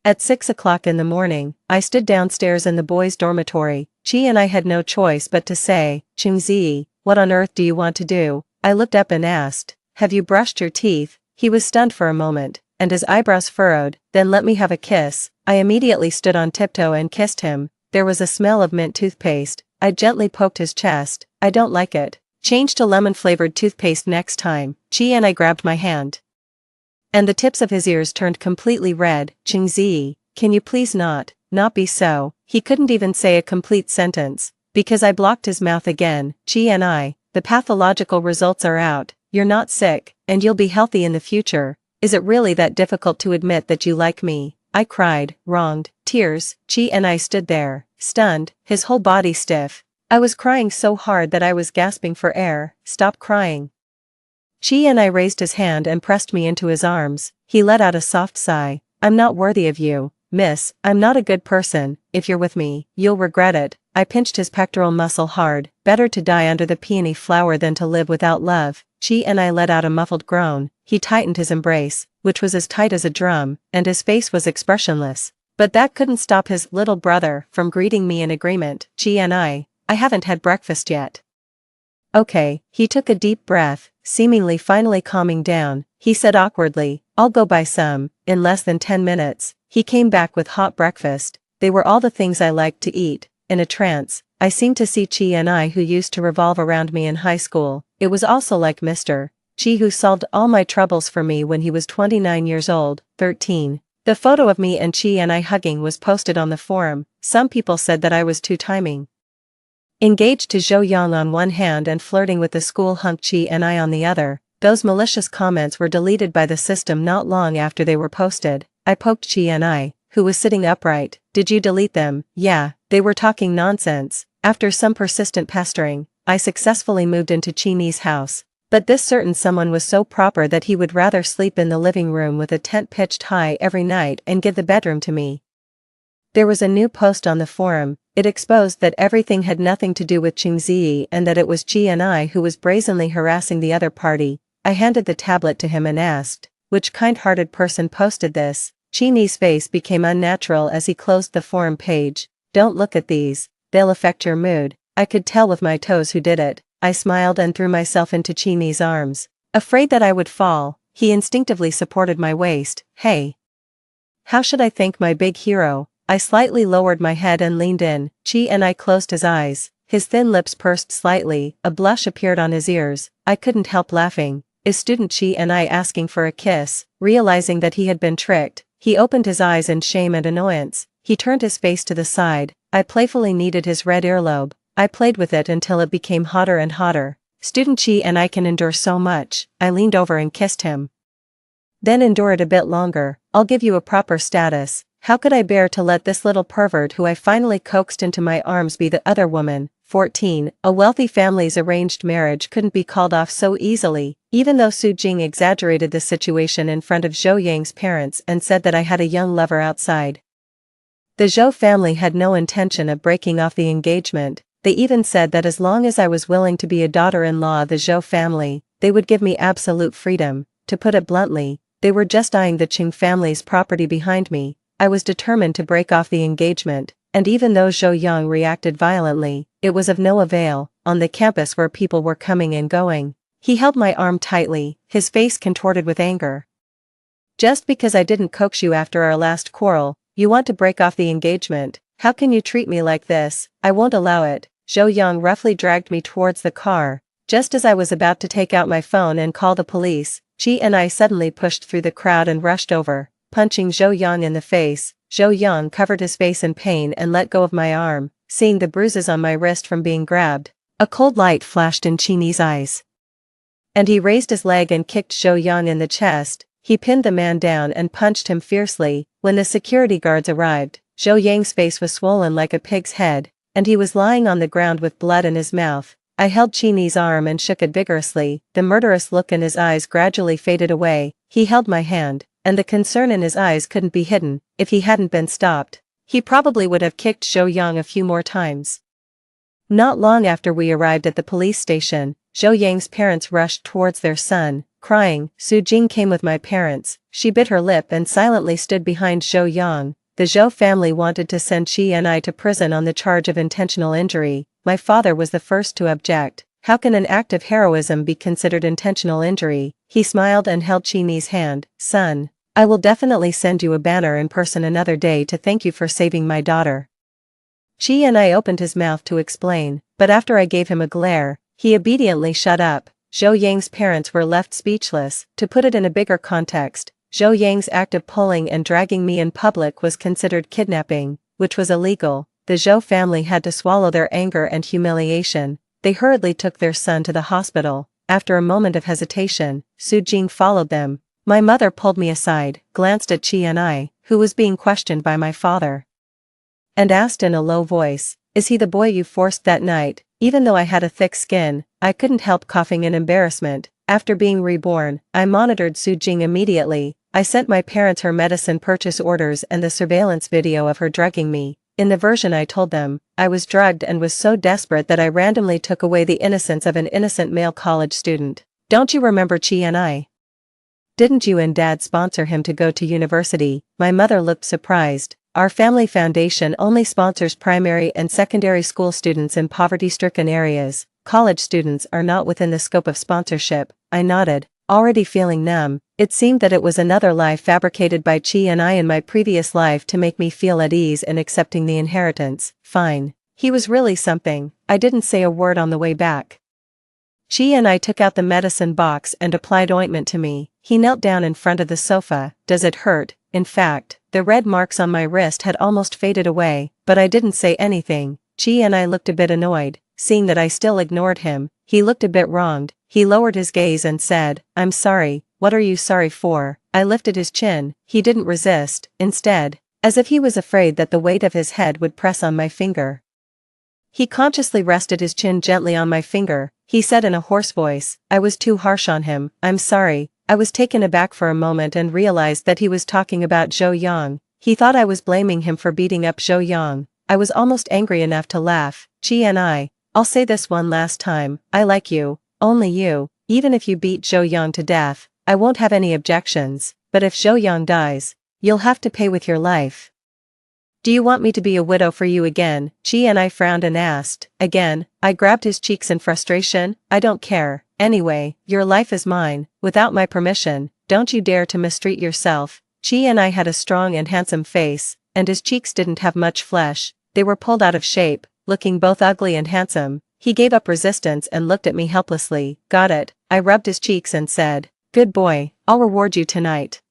At 6 o'clock in the morning, I stood downstairs in the boys' dormitory. Chi had no choice but to say, Chungzi, what on earth do you want to do? I looked up and asked, have you brushed your teeth? He was stunned for a moment, and his eyebrows furrowed. Then let me have a kiss. I immediately stood on tiptoe and kissed him. There was a smell of mint toothpaste. I gently poked his chest. I don't like it. Change to lemon-flavored toothpaste next time. Chi grabbed my hand, and the tips of his ears turned completely red. Chungzi, can you please not be so? He couldn't even say a complete sentence, because I blocked his mouth again. Chi, the pathological results are out. You're not sick, and you'll be healthy in the future. Is it really that difficult to admit that you like me? I cried, wronged, tears. Chi stood there, stunned, his whole body stiff. I was crying so hard that I was gasping for air. Stop crying. Chi raised his hand and pressed me into his arms. He let out a soft sigh. I'm not worthy of you, miss. I'm not a good person. If you're with me, you'll regret it. I pinched his pectoral muscle hard. Better to die under the peony flower than to live without love. Chi let out a muffled groan. He tightened his embrace, which was as tight as a drum, and his face was expressionless. But that couldn't stop his little brother from greeting me in agreement. Chi, I haven't had breakfast yet. Okay. He took a deep breath, seemingly finally calming down. He said awkwardly, I'll go buy some." In less than 10 minutes, he came back with hot breakfast. They were all the things I liked to eat. In a trance, I seemed to see Chi and I who used to revolve around me in high school. It was also like Mr. Chi who solved all my troubles for me when he was 29 years old, 13. The photo of me and Chi and I hugging was posted on the forum. Some people said that I was too timing. Engaged to Zhou Yang on one hand and flirting with the school hunk Chi and I on the other. Those malicious comments were deleted by the system not long after they were posted. I poked Chi and I, who was sitting upright. "Did you delete them?" "Yeah, they were talking nonsense." After some persistent pestering, I successfully moved into Chini's house. But this certain someone was so proper that he would rather sleep in the living room with a tent pitched high every night and give the bedroom to me. There was a new post on the forum. It exposed that everything had nothing to do with Qingzi and that it was Chi and I who was brazenly harassing the other party. I handed the tablet to him and asked, "Which kind-hearted person posted this?" Chini's face became unnatural as he closed the forum page. "Don't look at these, they'll affect your mood." I could tell with my toes who did it. I smiled and threw myself into Chini's arms. Afraid that I would fall, he instinctively supported my waist. "Hey. How should I thank my big hero?" I slightly lowered my head and leaned in. Chi and I closed his eyes. His thin lips pursed slightly, a blush appeared on his ears. I couldn't help laughing. Is student Chi and I asking for a kiss? Realizing that he had been tricked, he opened his eyes in shame and annoyance. He turned his face to the side. I playfully kneaded his red earlobe. I played with it until it became hotter and hotter. Student Chi and I can endure so much. I leaned over and kissed him. Then endure it a bit longer. I'll give you a proper status. How could I bear to let this little pervert who I finally coaxed into my arms be the other woman? 14. A wealthy family's arranged marriage couldn't be called off so easily, even though Su Jing exaggerated the situation in front of Zhou Yang's parents and said that I had a young lover outside. The Zhou family had no intention of breaking off the engagement. They even said that as long as I was willing to be a daughter-in-law of the Zhou family, they would give me absolute freedom. To put it bluntly, they were just eyeing the Qing family's property behind me. I was determined to break off the engagement, and even though Zhou Yang reacted violently, it was of no avail. On the campus where people were coming and going, he held my arm tightly, his face contorted with anger. "Just because I didn't coax you after our last quarrel, you want to break off the engagement? How can you treat me like this? I won't allow it." Zhou Yang roughly dragged me towards the car. Just as I was about to take out my phone and call the police, Chi and I suddenly pushed through the crowd and rushed over, punching Zhou Yang in the face. Zhou Yang covered his face in pain and let go of my arm, seeing the bruises on my wrist from being grabbed. A cold light flashed in Chini's eyes. And he raised his leg and kicked Zhou Yang in the chest. He pinned the man down and punched him fiercely. When the security guards arrived, Zhou Yang's face was swollen like a pig's head, and he was lying on the ground with blood in his mouth. I held Chini's arm and shook it vigorously. The murderous look in his eyes gradually faded away. He held my hand, and the concern in his eyes couldn't be hidden. If he hadn't been stopped, he probably would have kicked Zhou Yang a few more times. Not long after we arrived at the police station, Zhou Yang's parents rushed towards their son, crying. Su Jing came with my parents. She bit her lip and silently stood behind Zhou Yang. The Zhou family wanted to send Chi and I to prison on the charge of intentional injury. My father was the first to object. How can an act of heroism be considered intentional injury? He smiled and held Chini's hand. "Son, I will definitely send you a banner in person another day to thank you for saving my daughter." Chi and I opened his mouth to explain, but after I gave him a glare, he obediently shut up. Zhou Yang's parents were left speechless. To put it in a bigger context, Zhou Yang's act of pulling and dragging me in public was considered kidnapping, which was illegal. The Zhou family had to swallow their anger and humiliation. They hurriedly took their son to the hospital. After a moment of hesitation, Su Jing followed them. My mother pulled me aside, glanced at Chi and I, who was being questioned by my father, and asked in a low voice, "Is he the boy you forced that night?" Even though I had a thick skin, I couldn't help coughing in embarrassment. After being reborn, I monitored Su Jing immediately. I sent my parents her medicine purchase orders and the surveillance video of her drugging me. In the version I told them, I was drugged and was so desperate that I randomly took away the innocence of an innocent male college student. Don't you remember Chi and I? Didn't you and Dad sponsor him to go to university? My mother looked surprised. Our family foundation only sponsors primary and secondary school students in poverty-stricken areas. College students are not within the scope of sponsorship. I nodded, already feeling numb. It seemed that it was another lie fabricated by Chi and I in my previous life to make me feel at ease in accepting the inheritance. Fine. He was really something. I didn't say a word on the way back. Chi and I took out the medicine box and applied ointment to me. He knelt down in front of the sofa. Does it hurt? In fact, the red marks on my wrist had almost faded away, but I didn't say anything. Chi and I looked a bit annoyed, seeing that I still ignored him. He looked a bit wronged. He lowered his gaze and said, "I'm sorry." "What are you sorry for?" I lifted his chin. He didn't resist. Instead, as if he was afraid that the weight of his head would press on my finger, he consciously rested his chin gently on my finger. He said in a hoarse voice, "I was too harsh on him. I'm sorry." I was taken aback for a moment and realized that he was talking about Zhou Yang. He thought I was blaming him for beating up Zhou Yang. I was almost angry enough to laugh. Chi and I'll say this one last time, I like you, only you. Even if you beat Zhou Yang to death, I won't have any objections, but if Zhou Yang dies, you'll have to pay with your life. Do you want me to be a widow for you again? Chi and I frowned and asked. Again. I grabbed his cheeks in frustration. I don't care. Anyway, your life is mine, without my permission. Don't you dare to mistreat yourself. Chi and I had a strong and handsome face, and his cheeks didn't have much flesh. They were pulled out of shape, looking both ugly and handsome. He gave up resistance and looked at me helplessly. Got it. I rubbed his cheeks and said, "Good boy, I'll reward you tonight."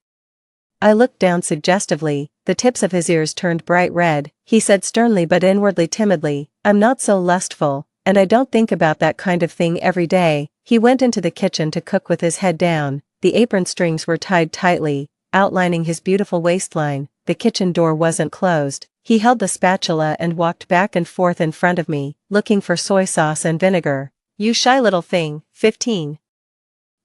I looked down suggestively. The tips of his ears turned bright red. He said sternly but inwardly timidly, "I'm not so lustful, and I don't think about that kind of thing every day." He went into the kitchen to cook with his head down. The apron strings were tied tightly, outlining his beautiful waistline. The kitchen door wasn't closed. He held the spatula and walked back and forth in front of me, looking for soy sauce and vinegar. "You shy little thing." 15.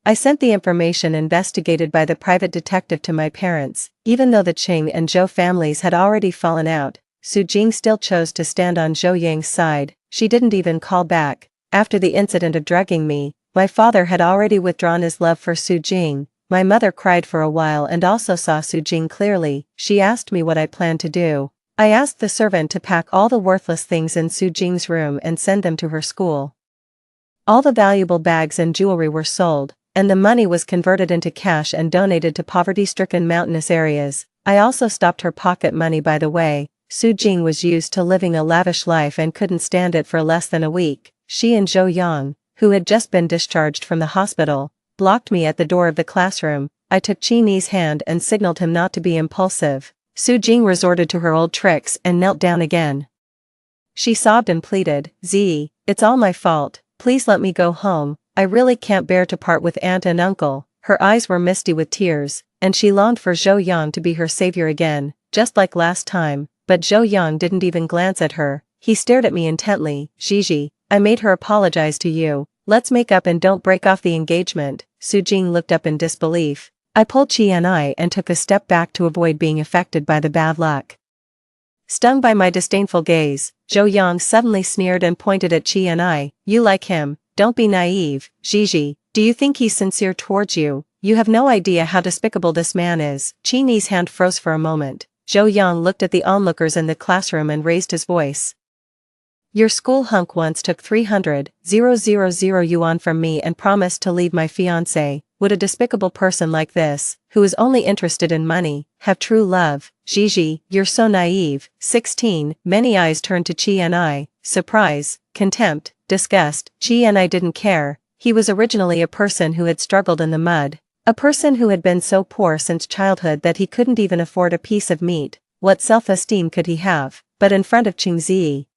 I sent the information investigated by the private detective to my parents. Even though the Qing and Zhou families had already fallen out, Su Jing still chose to stand on Zhou Yang's side. She didn't even call back. After the incident of drugging me, my father had already withdrawn his love for Su Jing. My mother cried for a while and also saw Su Jing clearly. She asked me what I planned to do. I asked the servant to pack all the worthless things in Su Jing's room and send them to her school. All the valuable bags and jewelry were sold, and the money was converted into cash and donated to poverty-stricken mountainous areas. I also stopped her pocket money. By the way, Su Jing was used to living a lavish life and couldn't stand it for less than a week. She and Zhou Yang, who had just been discharged from the hospital, blocked me at the door of the classroom. I took Qini's hand and signaled him not to be impulsive. Su Jing resorted to her old tricks and knelt down again. She sobbed and pleaded, "Zi, it's all my fault. Please let me go home. I really can't bear to part with aunt and uncle." Her eyes were misty with tears, and she longed for Zhou Yang to be her savior again, just like last time, but Zhou Yang didn't even glance at her. He stared at me intently. "Gigi, I made her apologize to you. Let's make up and don't break off the engagement." Su Jing looked up in disbelief. I pulled Chi and took a step back to avoid being affected by the bad luck. Stung by my disdainful gaze, Zhou Yang suddenly sneered and pointed at Chi and I. "You like him. Don't be naive, Gigi. Do you think he's sincere towards you? You have no idea how despicable this man is." Qini's hand froze for a moment. Zhou Yang looked at the onlookers in the classroom and raised his voice. "Your school hunk once took 300,000 yuan from me and promised to leave my fiancé. Would a despicable person like this, who is only interested in money, have true love? Gigi, you're so naive." 16. Many eyes turned to Chi and I. Surprise, contempt, disgust. Chi and I didn't care. He was originally a person who had struggled in the mud. A person who had been so poor since childhood that he couldn't even afford a piece of meat. What self-esteem could he have? But in front of Qingzi,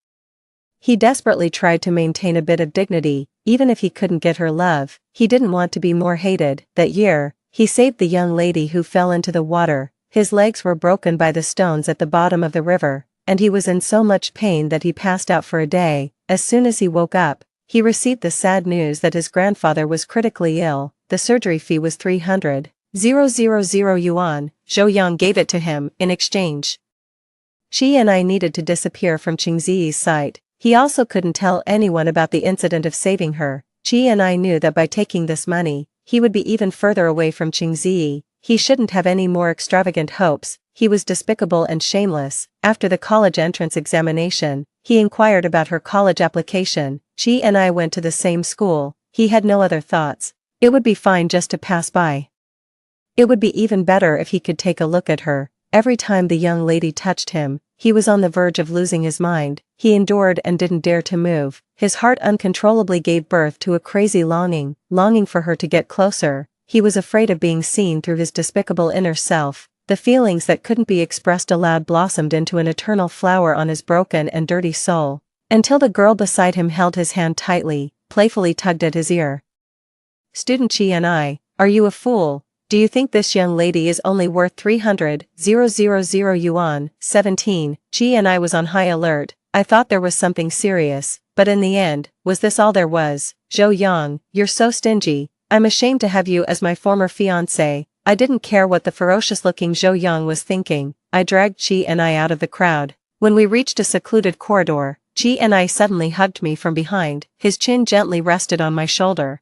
he desperately tried to maintain a bit of dignity. Even if he couldn't get her love, he didn't want to be more hated. That year, he saved the young lady who fell into the water. His legs were broken by the stones at the bottom of the river, and he was in so much pain that he passed out for a day. As soon as he woke up, he received the sad news that his grandfather was critically ill. The surgery fee was 300,000 yuan. Zhou Yang gave it to him in exchange. Chi and I needed to disappear from Qingzi's sight. He also couldn't tell anyone about the incident of saving her. Chi and I knew that by taking this money, he would be even further away from Qingzi. He shouldn't have any more extravagant hopes. He was despicable and shameless. After the college entrance examination, he inquired about her college application. Chi and I went to the same school. He had no other thoughts. It would be fine just to pass by. It would be even better if he could take a look at her. Every time the young lady touched him, he was on the verge of losing his mind. He endured and didn't dare to move. His heart uncontrollably gave birth to a crazy longing for her to get closer. He was afraid of being seen through his despicable inner self. The feelings that couldn't be expressed aloud blossomed into an eternal flower on his broken and dirty soul. Until the girl beside him held his hand tightly, playfully tugged at his ear. Student Chi and I, are you a fool? Do you think this young lady is only worth 300,000 yuan? 17. Chi and I was on high alert. I thought there was something serious, but in the end, was this all there was? Zhou Yang, you're so stingy. I'm ashamed to have you as my former fiancé. I didn't care what the ferocious-looking Zhou Yang was thinking. I dragged Chi and I out of the crowd. When we reached a secluded corridor, Chi and I suddenly hugged me from behind. His chin gently rested on my shoulder,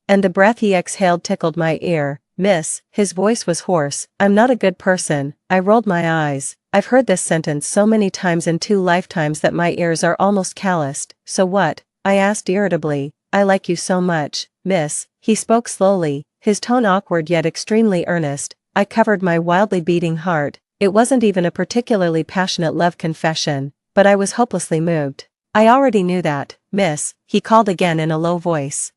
and the breath he exhaled tickled my ear. Miss, his voice was hoarse, I'm not a good person. I rolled my eyes. I've heard this sentence so many times in 2 lifetimes that my ears are almost calloused. So what? I asked irritably. I like you so much, miss. He spoke slowly, his tone awkward yet extremely earnest. I covered my wildly beating heart. It wasn't even a particularly passionate love confession, but I was hopelessly moved. I already knew that, miss, he called again in a low voice.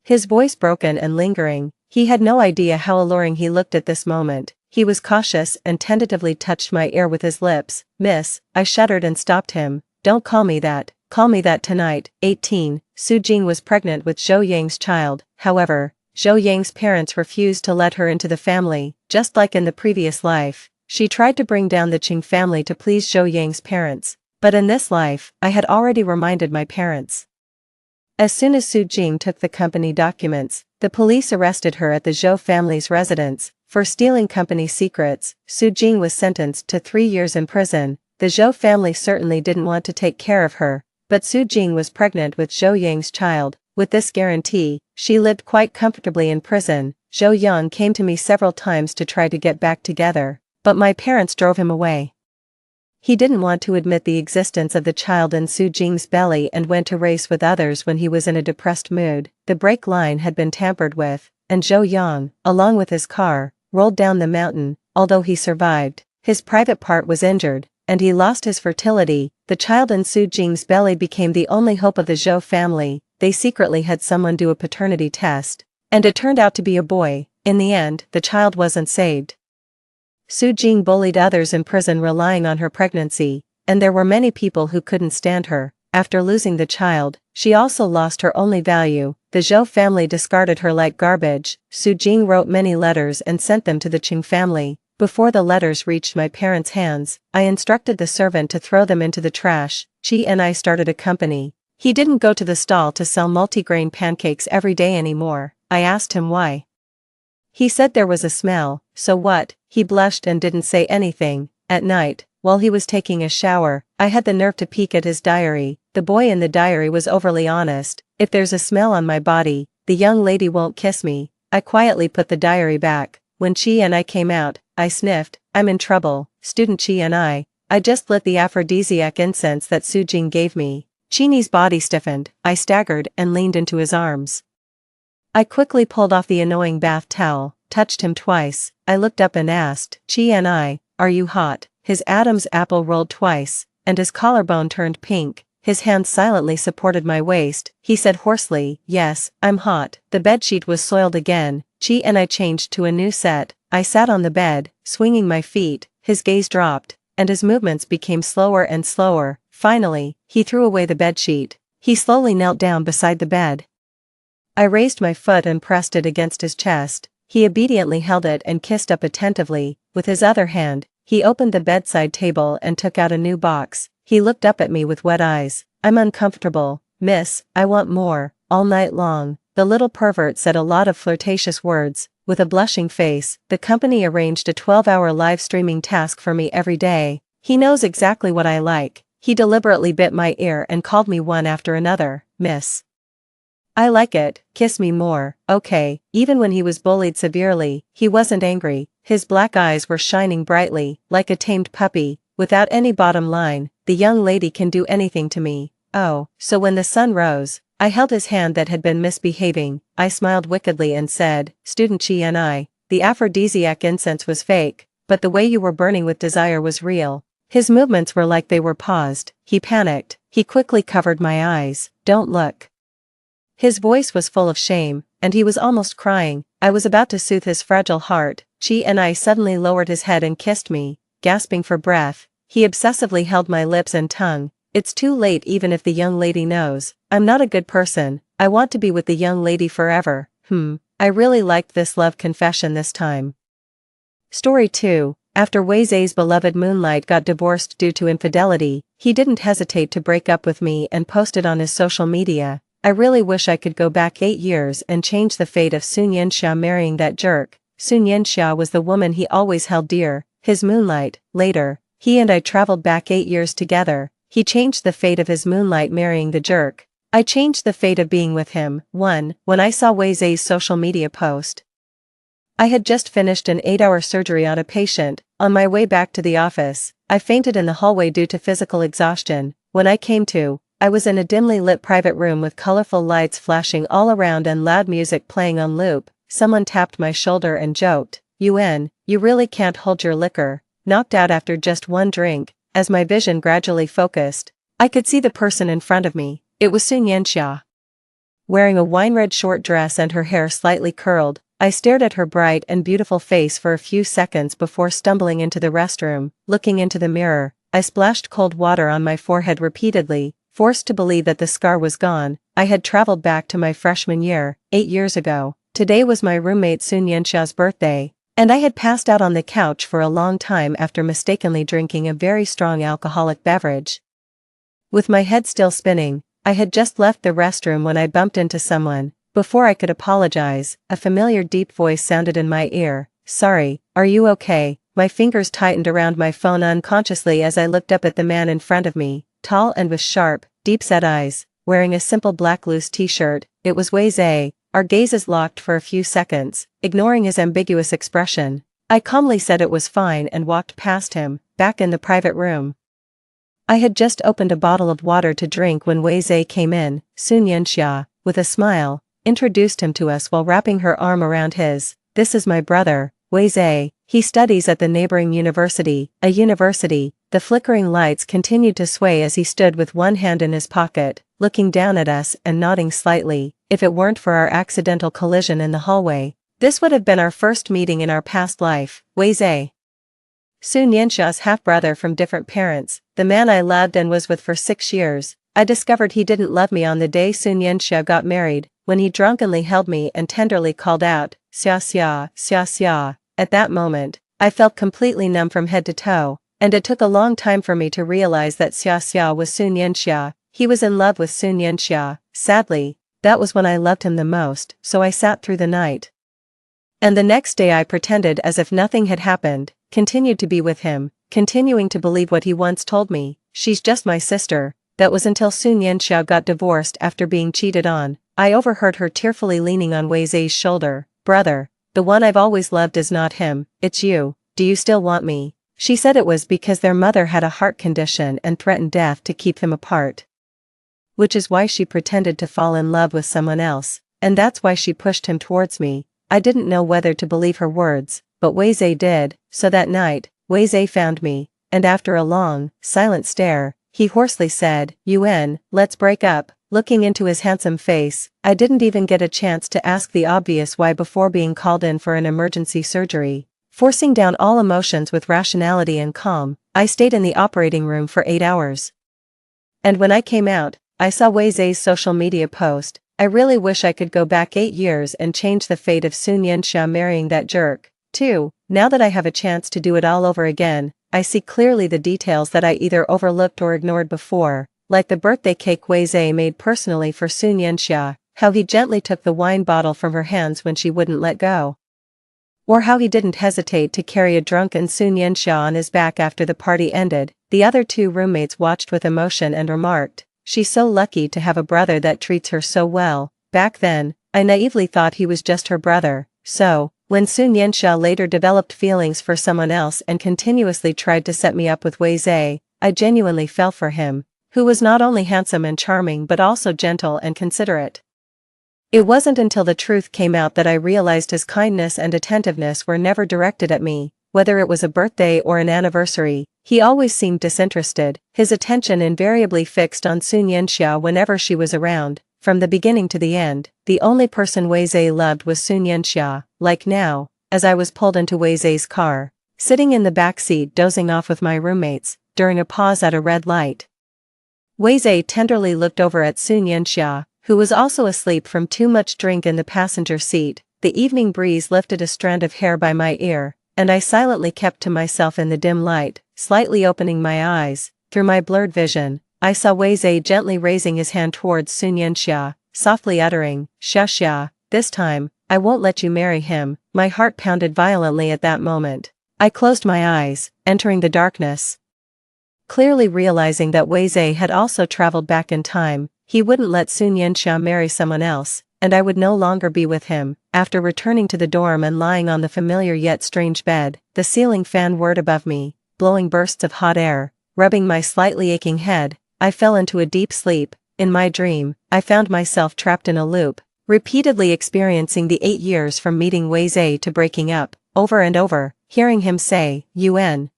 His voice broken and lingering. He had no idea how alluring he looked at this moment. He was cautious and tentatively touched my ear with his lips. Miss, I shuddered and stopped him. Don't call me that. Call me that tonight. 18. Su Jing was pregnant with Zhou Yang's child. However, Zhou Yang's parents refused to let her into the family. Just like in the previous life, she tried to bring down the Qing family to please Zhou Yang's parents. But in this life, I had already reminded my parents. As soon as Su Jing took the company documents, the police arrested her at the Zhou family's residence. For stealing company secrets, Su Jing was sentenced to 3 years in prison. The Zhou family certainly didn't want to take care of her, but Su Jing was pregnant with Zhou Yang's child. With this guarantee, she lived quite comfortably in prison. Zhou Yang came to me several times to try to get back together, but my parents drove him away. He didn't want to admit the existence of the child in Su Jing's belly and went to race with others when he was in a depressed mood. The brake line had been tampered with, and Zhou Yang, along with his car, rolled down the mountain. Although he survived, his private part was injured, and he lost his fertility. The child in Su Jing's belly became the only hope of the Zhou family. They secretly had someone do a paternity test, and it turned out to be a boy. In the end, the child wasn't saved. Su Jing bullied others in prison relying on her pregnancy, and there were many people who couldn't stand her. After losing the child, she also lost her only value. The Zhou family discarded her like garbage. Su Jing wrote many letters and sent them to the Qing family. Before the letters reached my parents' hands, I instructed the servant to throw them into the trash. Chi and I started a company. He didn't go to the stall to sell multigrain pancakes every day anymore. I asked him why. He said there was a smell. So what? He blushed and didn't say anything. At night, while he was taking a shower, I had the nerve to peek at his diary. The boy in the diary was overly honest. If there's a smell on my body, the young lady won't kiss me. I quietly put the diary back. When Chi and I came out, I sniffed. I'm in trouble. Student Chi and I just lit the aphrodisiac incense that Su Jing gave me. Chini's body stiffened. I staggered and leaned into his arms. I quickly pulled off the annoying bath towel, touched him twice. I looked up and asked, Chi and I, are you hot? His Adam's apple rolled twice, and his collarbone turned pink. His hand silently supported my waist. He said hoarsely, yes, I'm hot. The bedsheet was soiled again. Chi and I changed to a new set. I sat on the bed, swinging my feet. His gaze dropped, and his movements became slower and slower. Finally, he threw away the bedsheet. He slowly knelt down beside the bed. I raised my foot and pressed it against his chest. He obediently held it and kissed up attentively. With his other hand, he opened the bedside table and took out a new box. He looked up at me with wet eyes. I'm uncomfortable, miss, I want more. All night long, the little pervert said a lot of flirtatious words. With a blushing face, the company arranged a 12-hour live streaming task for me every day. He knows exactly what I like. He deliberately bit my ear and called me one after another, miss. I like it, kiss me more. Okay. Even when he was bullied severely, he wasn't angry. His black eyes were shining brightly, like a tamed puppy. Without any bottom line, the young lady can do anything to me. Oh, so when the sun rose, I held his hand that had been misbehaving. I smiled wickedly and said, Student Chi and I the aphrodisiac incense was fake, but the way you were burning with desire was real. His movements were like they were paused. He panicked. He quickly covered my eyes. Don't look. His voice was full of shame, and he was almost crying. I was about to soothe his fragile heart. I suddenly lowered his head and kissed me, gasping for breath. He obsessively held my lips and tongue. It's too late even if the young lady knows. I'm not a good person. I want to be with the young lady forever. I really liked this love confession this time. Story 2. After Wei Zai's beloved Moonlight got divorced due to infidelity, he didn't hesitate to break up with me and post it on his social media. I really wish I could go back 8 years and change the fate of Sun Yanxia marrying that jerk. Sun Yanxia was the woman he always held dear, his Moonlight. Later, he and I traveled back 8 years together. He changed the fate of his Moonlight marrying the jerk. I changed the fate of being with him. 1. When I saw Wei Zai's social media post. I had just finished an 8-hour surgery on a patient. On my way back to the office, I fainted in the hallway due to physical exhaustion. When I came to, I was in a dimly lit private room with colorful lights flashing all around and loud music playing on loop. Someone tapped my shoulder and joked, "Yuan, you really can't hold your liquor." Knocked out after just one drink, as my vision gradually focused, I could see the person in front of me. It was Sun Yanxia. Wearing a wine-red short dress and her hair slightly curled, I stared at her bright and beautiful face for a few seconds before stumbling into the restroom. Looking into the mirror, I splashed cold water on my forehead repeatedly, forced to believe that the scar was gone. I had traveled back to my freshman year, 8 years ago. Today was my roommate Sun Yanxia's birthday, and I had passed out on the couch for a long time after mistakenly drinking a very strong alcoholic beverage. With my head still spinning, I had just left the restroom when I bumped into someone. Before I could apologize, a familiar deep voice sounded in my ear. "Sorry, are you okay?" My fingers tightened around my phone unconsciously as I looked up at the man in front of me, tall and with sharp, deep-set eyes, wearing a simple black loose t-shirt. It was Wei Zai. Our gazes locked for a few seconds, ignoring his ambiguous expression. I calmly said it was fine and walked past him, back in the private room. I had just opened a bottle of water to drink when Wei Zai came in. Sun Yanxia, with a smile, introduced him to us while wrapping her arm around his. "This is my brother, Wei Zai. He studies at the neighboring university." A university. The flickering lights continued to sway as he stood with one hand in his pocket, looking down at us and nodding slightly. If it weren't for our accidental collision in the hallway, this would have been our first meeting in our past life. Wei Zai, Sun Yanxia's half-brother from different parents, the man I loved and was with for 6 years. I discovered he didn't love me on the day Sun Yanxia got married, when he drunkenly held me and tenderly called out, "Xia Xia, Xia Xia." At that moment, I felt completely numb from head to toe, and it took a long time for me to realize that Xia Xia was Sun Yanxia. He was in love with Sun Yanxia. Sadly, that was when I loved him the most, so I sat through the night. And the next day I pretended as if nothing had happened, continued to be with him, continuing to believe what he once told me, "She's just my sister." That was until Sun Yanxia got divorced after being cheated on. I overheard her tearfully leaning on Wei Zai's shoulder. "Brother, the one I've always loved is not him, it's you. Do you still want me?" She said it was because their mother had a heart condition and threatened death to keep them apart. Which is why she pretended to fall in love with someone else, and that's why she pushed him towards me. I didn't know whether to believe her words, but Wei Zai did. So that night, Wei Zai found me, and after a long, silent stare, he hoarsely said, "Yuan, let's break up." Looking into his handsome face, I didn't even get a chance to ask the obvious why before being called in for an emergency surgery. Forcing down all emotions with rationality and calm, I stayed in the operating room for 8 hours. And when I came out, I saw Wei Zai's social media post. I really wish I could go back 8 years and change the fate of Sun Yanxia marrying that jerk. 2. Now that I have a chance to do it all over again, I see clearly the details that I either overlooked or ignored before, like the birthday cake Wei Zai made personally for Sun Yanxia, how he gently took the wine bottle from her hands when she wouldn't let go. Or how he didn't hesitate to carry a drunken Sun Yanxia on his back after the party ended. The other 2 roommates watched with emotion and remarked, "She's so lucky to have a brother that treats her so well." Back then, I naively thought he was just her brother. So, when Sun Yanxia later developed feelings for someone else and continuously tried to set me up with Wei Zai, I genuinely fell for him, who was not only handsome and charming but also gentle and considerate. It wasn't until the truth came out that I realized his kindness and attentiveness were never directed at me. Whether it was a birthday or an anniversary, he always seemed disinterested, his attention invariably fixed on Sun Yanxia whenever she was around. From the beginning to the end, the only person Wei Zhe loved was Sun Yanxia. Like now, as I was pulled into Wei Zhe's car, sitting in the back seat dozing off with my roommates, during a pause at a red light. Wei Zhe tenderly looked over at Sun Yanxia, who was also asleep from too much drink in the passenger seat. The evening breeze lifted a strand of hair by my ear, and I silently kept to myself in the dim light, slightly opening my eyes. Through my blurred vision, I saw Wei Zhe gently raising his hand towards Sun Yanxia, softly uttering, "Xia, this time, I won't let you marry him." My heart pounded violently at that moment. I closed my eyes, entering the darkness. Clearly realizing that Wei Zhe had also traveled back in time, he wouldn't let Sun Yanxia marry someone else, and I would no longer be with him. After returning to the dorm and lying on the familiar yet strange bed, the ceiling fan whirred above me, blowing bursts of hot air, rubbing my slightly aching head. I fell into a deep sleep. In my dream, I found myself trapped in a loop, repeatedly experiencing the 8 years from meeting Wei Zhe to breaking up, over and over, hearing him say, "Yuan,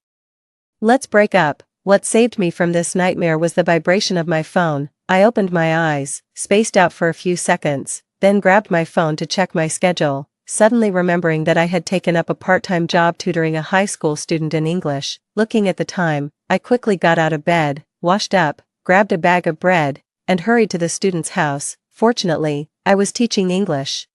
let's break up." What saved me from this nightmare was the vibration of my phone. I opened my eyes, spaced out for a few seconds, then grabbed my phone to check my schedule, suddenly remembering that I had taken up a part-time job tutoring a high school student in English. Looking at the time, I quickly got out of bed, washed up, grabbed a bag of bread, and hurried to the student's house. Fortunately, I was teaching English,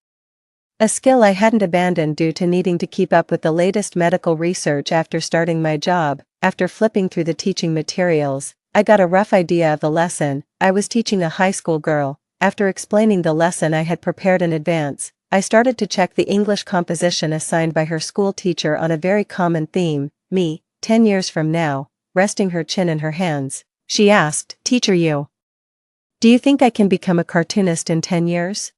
a skill I hadn't abandoned due to needing to keep up with the latest medical research after starting my job. After flipping through the teaching materials, I got a rough idea of the lesson. I was teaching a high school girl. After explaining the lesson I had prepared in advance, I started to check the English composition assigned by her school teacher on a very common theme, me, 10 years from now. Resting her chin in her hands, she asked, "Teacher, do you think I can become a cartoonist in 10 years?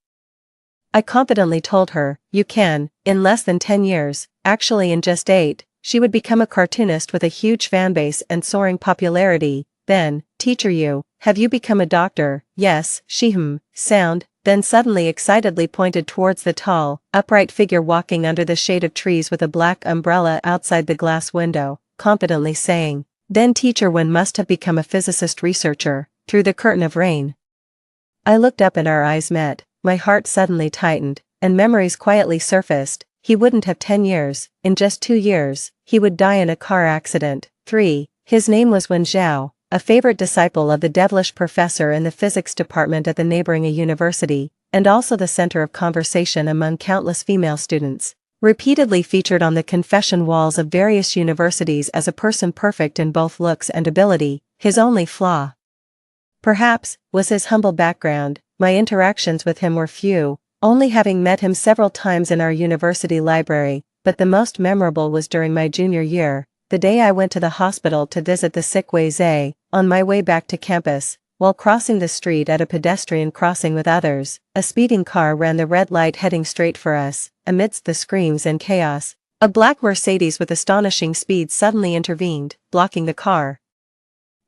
I confidently told her, "You can, in less than 10 years, actually in just 8, she would become a cartoonist with a huge fanbase and soaring popularity." Then, "Teacher, have you become a doctor?" "Yes," she sound, then suddenly excitedly pointed towards the tall, upright figure walking under the shade of trees with a black umbrella outside the glass window, confidently saying, "Then Teacher Wen must have become a physicist researcher." Through the curtain of rain, I looked up and our eyes met. My heart suddenly tightened, and memories quietly surfaced. He wouldn't have 10 years, in just 2 years, he would die in a car accident. 3. His name was Wen Zhao, a favorite disciple of the devilish professor in the physics department at the neighboring university, and also the center of conversation among countless female students. Repeatedly featured on the confession walls of various universities as a person perfect in both looks and ability. His only flaw, perhaps, was his humble background. My interactions with him were few, only having met him several times in our university library, but the most memorable was during my junior year, the day I went to the hospital to visit the sick Wei Zhe. On my way back to campus, while crossing the street at a pedestrian crossing with others, a speeding car ran the red light heading straight for us. Amidst the screams and chaos, a black Mercedes with astonishing speed suddenly intervened, blocking the car.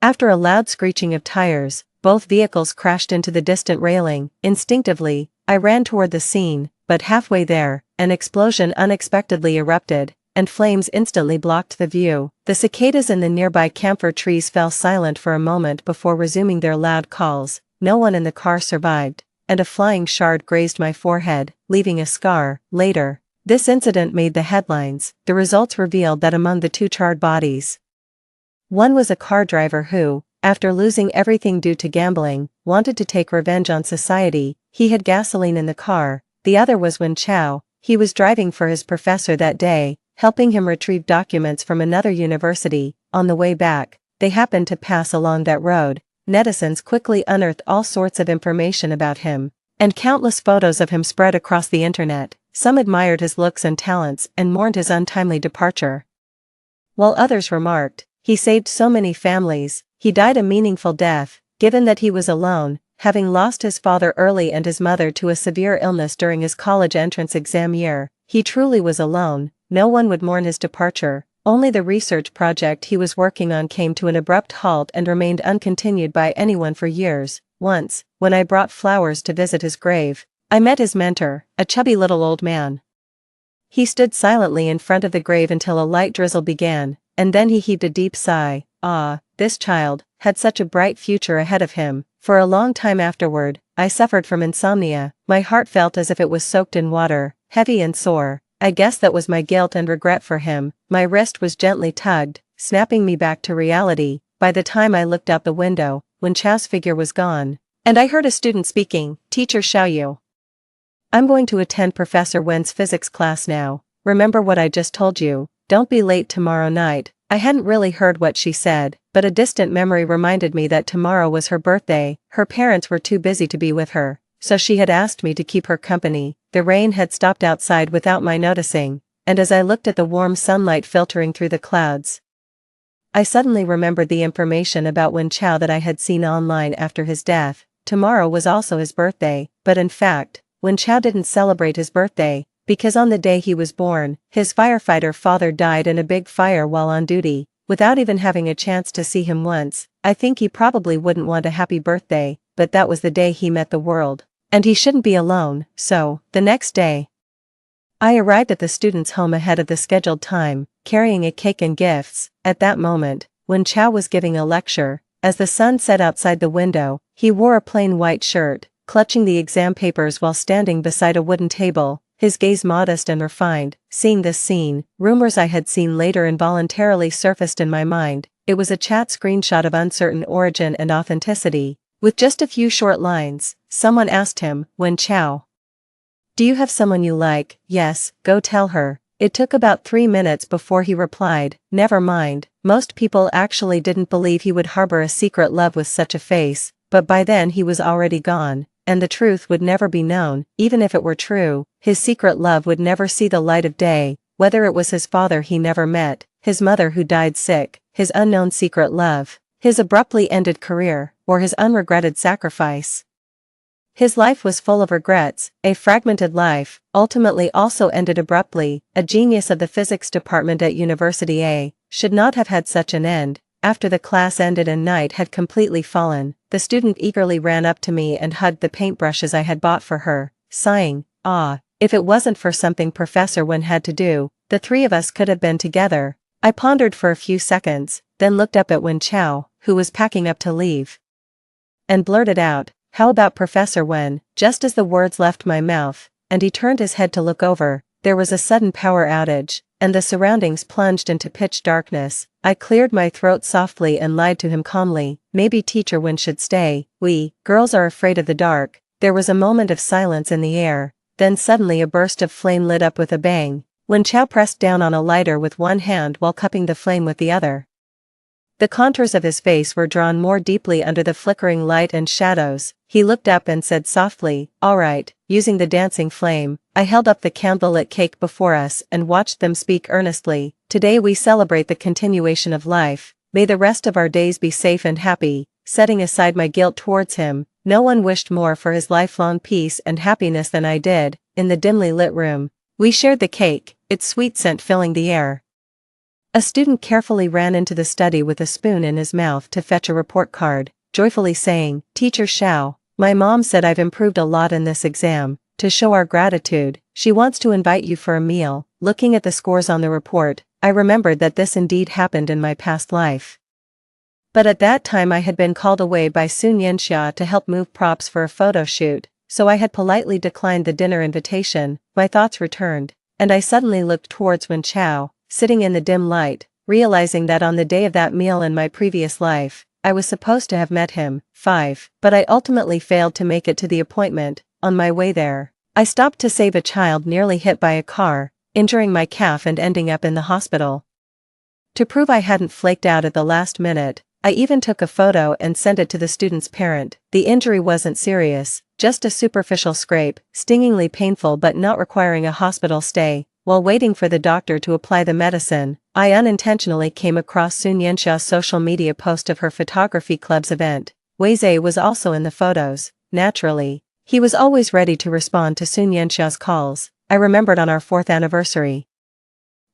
After a loud screeching of tires, both vehicles crashed into the distant railing. Instinctively, I ran toward the scene, but halfway there, an explosion unexpectedly erupted, and flames instantly blocked the view. The cicadas in the nearby camphor trees fell silent for a moment before resuming their loud calls. No one in the car survived, and a flying shard grazed my forehead, leaving a scar. Later, this incident made the headlines. The results revealed that among the 2 charred bodies, one was a car driver who, after losing everything due to gambling, wanted to take revenge on society. He had gasoline in the car. The other was Wen Chao. He was driving for his professor that day, helping him retrieve documents from another university. On the way back, they happened to pass along that road. Netizens quickly unearthed all sorts of information about him, and countless photos of him spread across the internet. Some admired his looks and talents and mourned his untimely departure, while others remarked, "He saved so many families, he died a meaningful death." Given that he was alone, having lost his father early and his mother to a severe illness during his college entrance exam year, he truly was alone. No one would mourn his departure. Only the research project he was working on came to an abrupt halt and remained uncontinued by anyone for years. Once, when I brought flowers to visit his grave, I met his mentor, a chubby little old man. He stood silently in front of the grave until a light drizzle began, and then he heaved a deep sigh. This child had such a bright future ahead of him. For a long time afterward, I suffered from insomnia. My heart felt as if it was soaked in water, heavy and sore. I guess that was my guilt and regret for him. My wrist was gently tugged, snapping me back to reality. By the time I looked out the window, Wen Chao's figure was gone, and I heard a student speaking. Teacher Xiaoyu. I'm going to attend Professor Wen's physics class now. Remember what I just told you. Don't be late tomorrow night. I hadn't really heard what she said, but a distant memory reminded me that tomorrow was her birthday. Her parents were too busy to be with her, so she had asked me to keep her company. The rain had stopped outside without my noticing, and as I looked at the warm sunlight filtering through the clouds, I suddenly remembered the information about Wen Chao that I had seen online after his death. Tomorrow was also his birthday, but in fact, Wen Chao didn't celebrate his birthday, because on the day he was born, his firefighter father died in a big fire while on duty. Without even having a chance to see him once, I think he probably wouldn't want a happy birthday, but that was the day he met the world. And he shouldn't be alone, so, the next day, I arrived at the student's home ahead of the scheduled time, carrying a cake and gifts. At that moment, Wen Chao was giving a lecture. As the sun set outside the window, he wore a plain white shirt, clutching the exam papers while standing beside a wooden table, his gaze modest and refined. Seeing this scene, rumors I had seen later involuntarily surfaced in my mind. It was a chat screenshot of uncertain origin and authenticity. With just a few short lines, someone asked him, Wen Chao, do you have someone you like? Yes, go tell her. It took about 3 minutes before he replied, never mind. Most people actually didn't believe he would harbor a secret love with such a face, but by then he was already gone, and the truth would never be known. Even if it were true, his secret love would never see the light of day, whether it was his father he never met, his mother who died sick, his unknown secret love, his abruptly ended career, or his unregretted sacrifice. His life was full of regrets. A fragmented life, ultimately also ended abruptly. A genius of the physics department at University A should not have had such an end. After the class ended and night had completely fallen, the student eagerly ran up to me and hugged the paintbrushes I had bought for her, sighing, if it wasn't for something Professor Wen had to do, the three of us could have been together. I pondered for a few seconds, then looked up at Wen Chao, who was packing up to leave, and blurted out, how about Professor Wen? Just as the words left my mouth, and he turned his head to look over, there was a sudden power outage, and the surroundings plunged into pitch darkness. I cleared my throat softly and lied to him calmly, maybe Teacher Wen should stay. We girls are afraid of the dark. There was a moment of silence in the air, then suddenly a burst of flame lit up with a bang. Wen Chao pressed down on a lighter with one hand while cupping the flame with the other. The contours of his face were drawn more deeply under the flickering light and shadows. He looked up and said softly, all right. Using the dancing flame, I held up the candlelit cake before us and watched them speak earnestly. Today we celebrate the continuation of life. May the rest of our days be safe and happy. Setting aside my guilt towards him, no one wished more for his lifelong peace and happiness than I did. In the dimly lit room, we shared the cake, its sweet scent filling the air. A student carefully ran into the study with a spoon in his mouth to fetch a report card, joyfully saying, Teacher Xiao, my mom said I've improved a lot in this exam. To show our gratitude, she wants to invite you for a meal. Looking at the scores on the report, I remembered that this indeed happened in my past life. But at that time I had been called away by Sun Yanxia to help move props for a photo shoot, so I had politely declined the dinner invitation. My thoughts returned, and I suddenly looked towards Wen Chao, sitting in the dim light, realizing that on the day of that meal in my previous life, I was supposed to have met him. 5. But I ultimately failed to make it to the appointment. On my way there, I stopped to save a child nearly hit by a car, injuring my calf and ending up in the hospital. To prove I hadn't flaked out at the last minute, I even took a photo and sent it to the student's parent. The injury wasn't serious, just a superficial scrape, stingingly painful but not requiring a hospital stay. While waiting for the doctor to apply the medicine, I unintentionally came across Sun Yanxia's social media post of her photography club's event. Weizhe was also in the photos. Naturally, he was always ready to respond to Sun Yanxia's calls. I remembered on our 4th anniversary,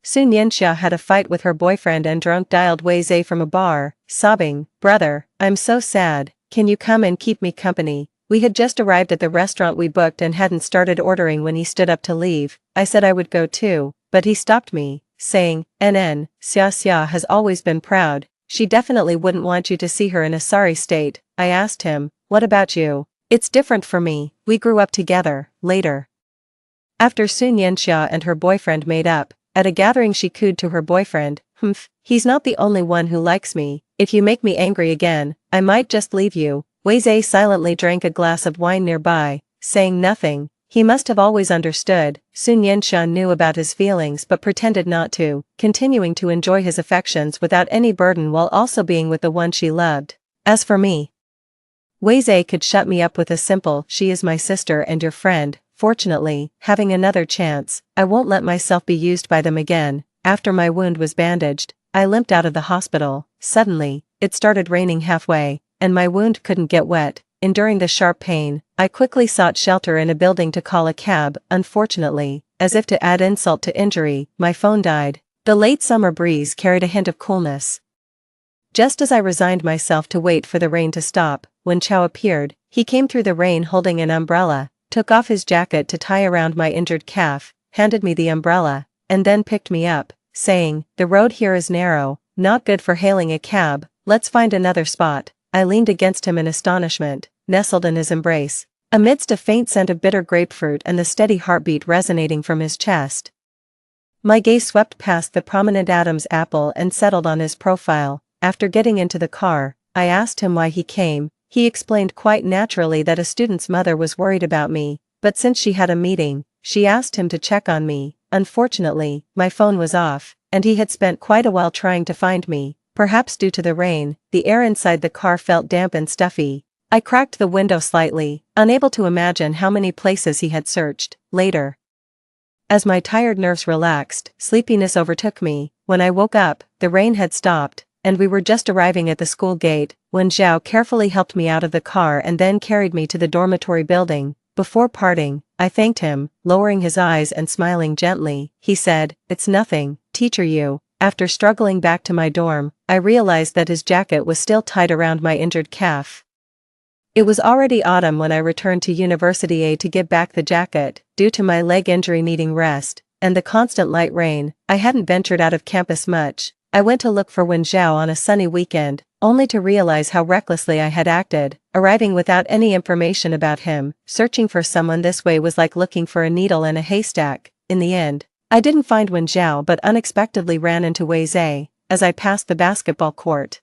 Sun Yanxia had a fight with her boyfriend and drunk dialed Weizhe from a bar, sobbing, brother, I'm so sad, can you come and keep me company? We had just arrived at the restaurant we booked and hadn't started ordering when he stood up to leave. I said I would go too, but he stopped me, saying, "NN, Xia has always been proud. She definitely wouldn't want you to see her in a sorry state." I asked him, "What about you?" "It's different for me, we grew up together." Later, after Sun Yanxia and her boyfriend made up, at a gathering she cooed to her boyfriend, "He's not the only one who likes me. If you make me angry again, I might just leave you." Wei Zhe silently drank a glass of wine nearby, saying nothing. He must have always understood. Sun Yanxia knew about his feelings but pretended not to, continuing to enjoy his affections without any burden while also being with the one she loved. As for me, Wei Zhe could shut me up with a simple, "She is my sister and your friend." Fortunately, having another chance, I won't let myself be used by them again. After my wound was bandaged, I limped out of the hospital. Suddenly, it started raining halfway, and my wound couldn't get wet. Enduring the sharp pain, I quickly sought shelter in a building to call a cab. Unfortunately, as if to add insult to injury, my phone died. The late summer breeze carried a hint of coolness. Just as I resigned myself to wait for the rain to stop, when Chow appeared, he came through the rain holding an umbrella, took off his jacket to tie around my injured calf, handed me the umbrella, and then picked me up, saying, "The road here is narrow, not good for hailing a cab, let's find another spot." I leaned against him in astonishment, nestled in his embrace, amidst a faint scent of bitter grapefruit and the steady heartbeat resonating from his chest. My gaze swept past the prominent Adam's apple and settled on his profile. After getting into the car, I asked him why he came. He explained quite naturally that a student's mother was worried about me, but since she had a meeting, she asked him to check on me. Unfortunately, my phone was off, and he had spent quite a while trying to find me. Perhaps due to the rain, the air inside the car felt damp and stuffy. I cracked the window slightly, unable to imagine how many places he had searched. Later, as my tired nerves relaxed, sleepiness overtook me. When I woke up, the rain had stopped, and we were just arriving at the school gate, when Zhao carefully helped me out of the car and then carried me to the dormitory building. Before parting, I thanked him, lowering his eyes and smiling gently. He said, "It's nothing, teacher you." After struggling back to my dorm, I realized that his jacket was still tied around my injured calf. It was already autumn when I returned to University A to give back the jacket. Due to my leg injury needing rest, and the constant light rain, I hadn't ventured out of campus much. I went to look for Wen Zhao on a sunny weekend, only to realize how recklessly I had acted, arriving without any information about him. Searching for someone this way was like looking for a needle in a haystack. In the end, I didn't find Wen Zhao but unexpectedly ran into Wei Zhe as I passed the basketball court.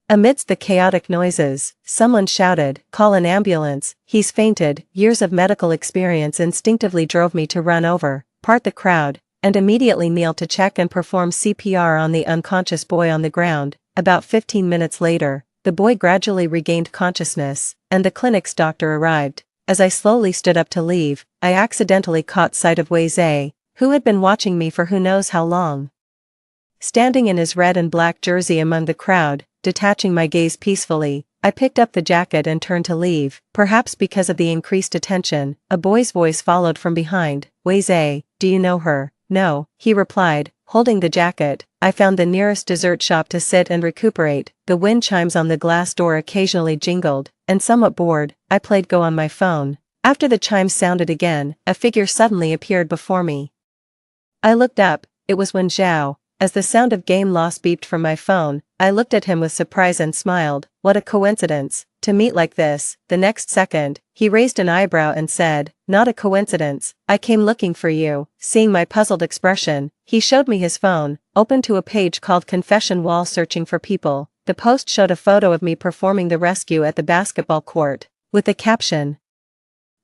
Amidst the chaotic noises, someone shouted, "Call an ambulance, he's fainted." Years of medical experience instinctively drove me to run over, part the crowd, and immediately kneel to check and perform CPR on the unconscious boy on the ground. About 15 minutes later, the boy gradually regained consciousness, and the clinic's doctor arrived. As I slowly stood up to leave, I accidentally caught sight of Wei Zhe, who had been watching me for who knows how long. Standing in his red and black jersey among the crowd, detaching my gaze peacefully, I picked up the jacket and turned to leave. Perhaps because of the increased attention, a boy's voice followed from behind. "Wei Zhe, do you know her?" "No," he replied, holding the jacket. I found the nearest dessert shop to sit and recuperate. The wind chimes on the glass door occasionally jingled, and somewhat bored, I played Go on my phone. After the chimes sounded again, a figure suddenly appeared before me. I looked up, it was Wen Zhao. As the sound of game loss beeped from my phone, I looked at him with surprise and smiled. What a coincidence, to meet like this. The next second, he raised an eyebrow and said, "Not a coincidence, I came looking for you." Seeing my puzzled expression, he showed me his phone, open to a page called Confession Wall Searching for People. The post showed a photo of me performing the rescue at the basketball court, with the caption,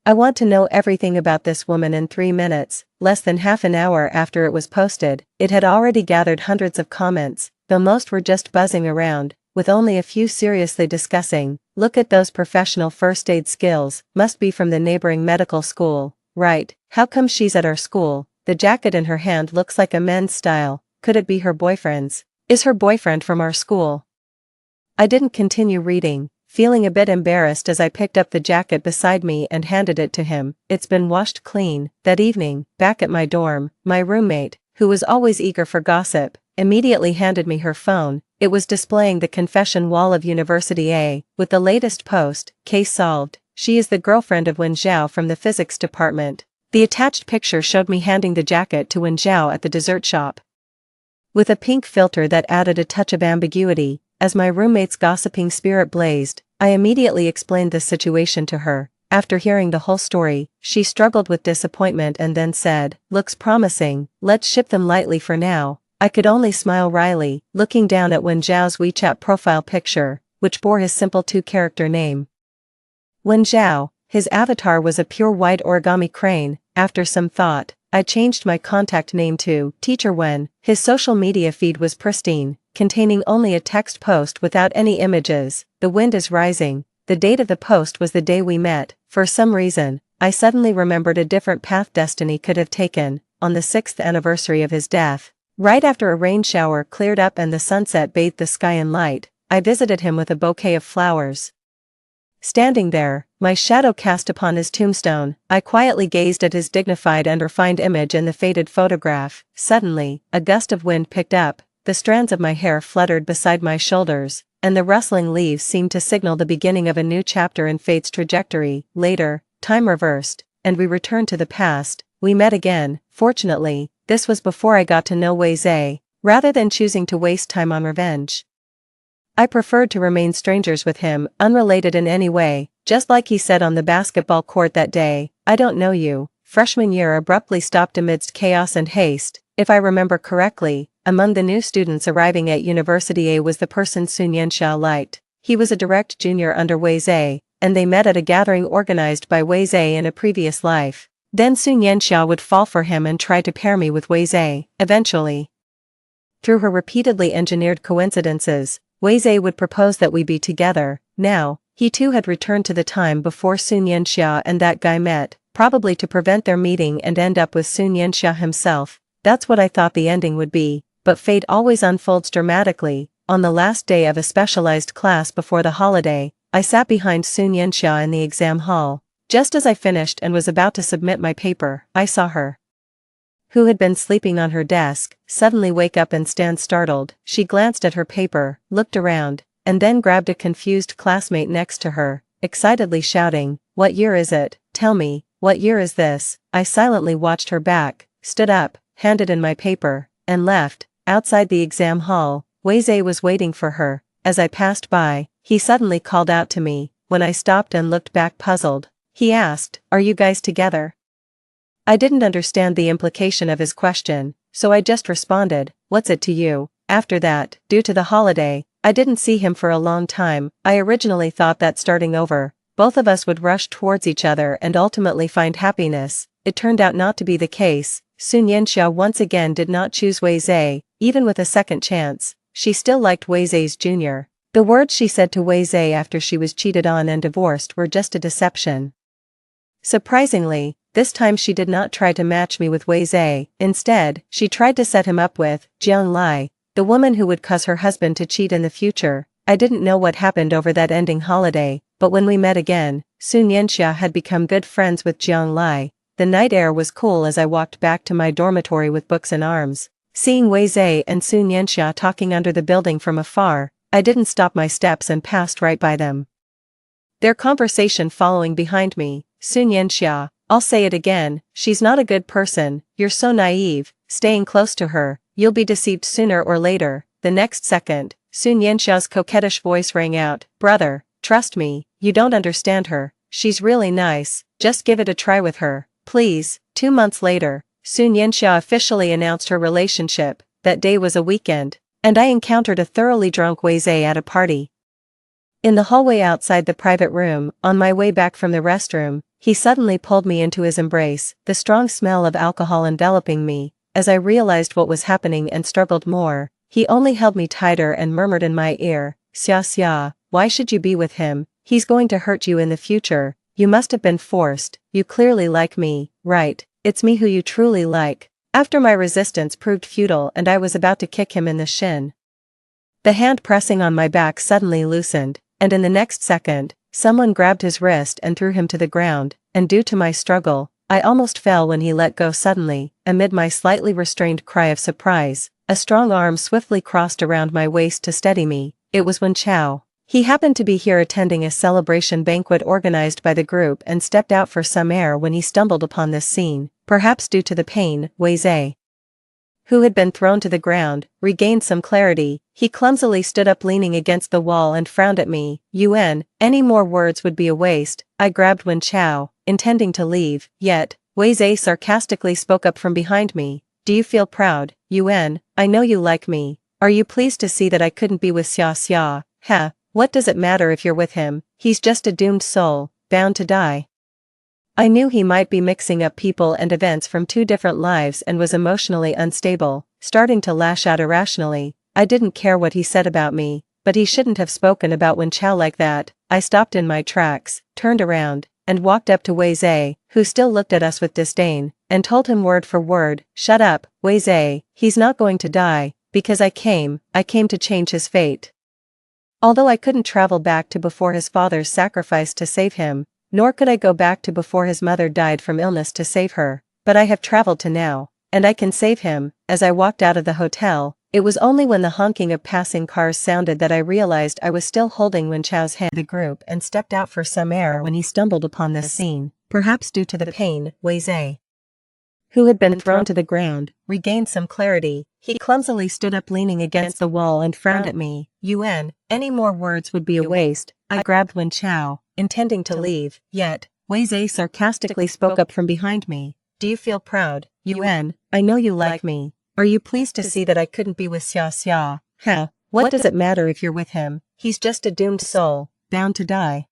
"I want to know everything about this woman in 3 minutes." Less than half an hour after it was posted, it had already gathered hundreds of comments, though most were just buzzing around, with only a few seriously discussing, "Look at those professional first aid skills, must be from the neighboring medical school." "Right, how come she's at our school? The jacket in her hand looks like a men's style, could it be her boyfriend's? Is her boyfriend from our school?" I didn't continue reading, feeling a bit embarrassed as I picked up the jacket beside me and handed it to him. "It's been washed clean." That evening, back at my dorm, my roommate, who was always eager for gossip, immediately handed me her phone. It was displaying the confession wall of University A, with the latest post, "Case solved, she is the girlfriend of Wen Zhao from the physics department. The attached picture showed me handing the jacket to Wen Zhao at the dessert shop. With a pink filter that added a touch of ambiguity, as my roommate's gossiping spirit blazed, I immediately explained the situation to her. After hearing the whole story, she struggled with disappointment and then said, "Looks promising, let's ship them lightly for now." I could only smile wryly, looking down at Wen Zhao's WeChat profile picture, which bore his simple two-character name. Wen Zhao, his avatar was a pure white origami crane. After some thought, I changed my contact name to Teacher Wen. His social media feed was pristine, containing only a text post without any images. "The wind is rising." The date of the post was the day we met. For some reason, I suddenly remembered a different path destiny could have taken, on the 6th anniversary of his death. Right after a rain shower cleared up and the sunset bathed the sky in light, I visited him with a bouquet of flowers. Standing there, my shadow cast upon his tombstone, I quietly gazed at his dignified and refined image in the faded photograph. Suddenly, a gust of wind picked up, the strands of my hair fluttered beside my shoulders, and the rustling leaves seemed to signal the beginning of a new chapter in fate's trajectory. Later, time reversed, and we returned to the past. We met again. Fortunately, this was before I got to know Wei Zhe, rather than choosing to waste time on revenge. I preferred to remain strangers with him, unrelated in any way, just like he said on the basketball court that day. "I don't know you." Freshman year abruptly stopped amidst chaos and haste. If I remember correctly, among the new students arriving at University A was the person Sun Yanxia liked. He was a direct junior under Wei Zhe, and they met at a gathering organized by Wei Zhe in a previous life. Then Sun Yanxia would fall for him and try to pair me with Wei Zhe. Eventually, through her repeatedly engineered coincidences, Wei Zhe would propose that we be together. Now, he too had returned to the time before Sun Yanxia and that guy met, probably to prevent their meeting and end up with Sun Yanxia himself. That's what I thought the ending would be, but fate always unfolds dramatically. On the last day of a specialized class before the holiday, I sat behind Sun Yanxia in the exam hall. Just as I finished and was about to submit my paper, I saw her, who had been sleeping on her desk, suddenly wake up and stand startled. She glanced at her paper, looked around, and then grabbed a confused classmate next to her, excitedly shouting, "What year is it? Tell me, what year is this?" I silently watched her back, stood up, handed in my paper, and left. Outside the exam hall, Wei Zhe was waiting for her. As I passed by, he suddenly called out to me. When I stopped and looked back puzzled, he asked, "Are you guys together?" I didn't understand the implication of his question, so I just responded, "What's it to you?" After that, due to the holiday, I didn't see him for a long time. I originally thought that starting over, both of us would rush towards each other and ultimately find happiness. It turned out not to be the case. Sun Yanxia once again did not choose Wei Zhe, even with a second chance. She still liked Wei Zhe's junior. The words she said to Wei Zhe after she was cheated on and divorced were just a deception. Surprisingly, this time she did not try to match me with Wei Zhe. Instead, she tried to set him up with Jiang Lai, the woman who would cause her husband to cheat in the future. I didn't know what happened over that ending holiday, but when we met again, Sun Yanxia had become good friends with Jiang Lai. The night air was cool as I walked back to my dormitory with books in arms. Seeing Wei Zhe and Sun Yanxia talking under the building from afar, I didn't stop my steps and passed right by them. Their conversation following behind me. Sun Yanxia, "I'll say it again, she's not a good person, you're so naive, staying close to her, you'll be deceived sooner or later." The next second, Sun Yanxia's coquettish voice rang out, "Brother, trust me, you don't understand her, she's really nice, just give it a try with her, please." 2 months later, Sun Yanxia officially announced her relationship. That day was a weekend, and I encountered a thoroughly drunk Wei Zhe at a party. In the hallway outside the private room, on my way back from the restroom, he suddenly pulled me into his embrace, the strong smell of alcohol enveloping me. As I realized what was happening and struggled more, he only held me tighter and murmured in my ear, "Xia Xia, why should you be with him? He's going to hurt you in the future. You must have been forced. You clearly like me, right? It's me who you truly like." After my resistance proved futile and I was about to kick him in the shin, the hand pressing on my back suddenly loosened, and in the next second, someone grabbed his wrist and threw him to the ground, and due to my struggle, I almost fell when he let go suddenly. Amid my slightly restrained cry of surprise, a strong arm swiftly crossed around my waist to steady me. It was Wen Chao. He happened to be here attending a celebration banquet organized by the group and stepped out for some air when he stumbled upon this scene, perhaps due to the pain. Wei, who had been thrown to the ground, regained some clarity. He clumsily stood up leaning against the wall and frowned at me. Any more words would be a waste. I grabbed Wen Chao, intending to leave, yet, Wei sarcastically spoke up from behind me. Do you feel proud, Yuan? I know you like me. Are you pleased to see that I couldn't be with Xia? Heh, what does it matter if you're with him? He's just a doomed soul, bound to die. I knew he might be mixing up people and events from two different lives and was emotionally unstable, starting to lash out irrationally. I didn't care what he said about me, but he shouldn't have spoken about Wen Chao like that. I stopped in my tracks, turned around, and walked up to Wei, who still looked at us with disdain, and told him word for word, "Shut up, Wei, he's not going to die, because I came to change his fate." Although I couldn't travel back to before his father's sacrifice to save him, nor could I go back to before his mother died from illness to save her, but I have traveled to now, and I can save him. As I walked out of the hotel, it was only when the honking of passing cars sounded that I realized I was still holding Wen Chao's hand. The group and stepped out for some air when he stumbled upon this scene, perhaps due to the pain. Wei, who had been thrown to the ground, regained some clarity. He clumsily stood up leaning against the wall and frowned at me. Any more words would be a waste. I grabbed Wen Chao, intending to leave, yet, Wei sarcastically spoke up from behind me. Do you feel proud, Yuan? I know you like me. Are you pleased to see that I couldn't be with Xia? Heh, what does it matter if you're with him? He's just a doomed soul, bound to die.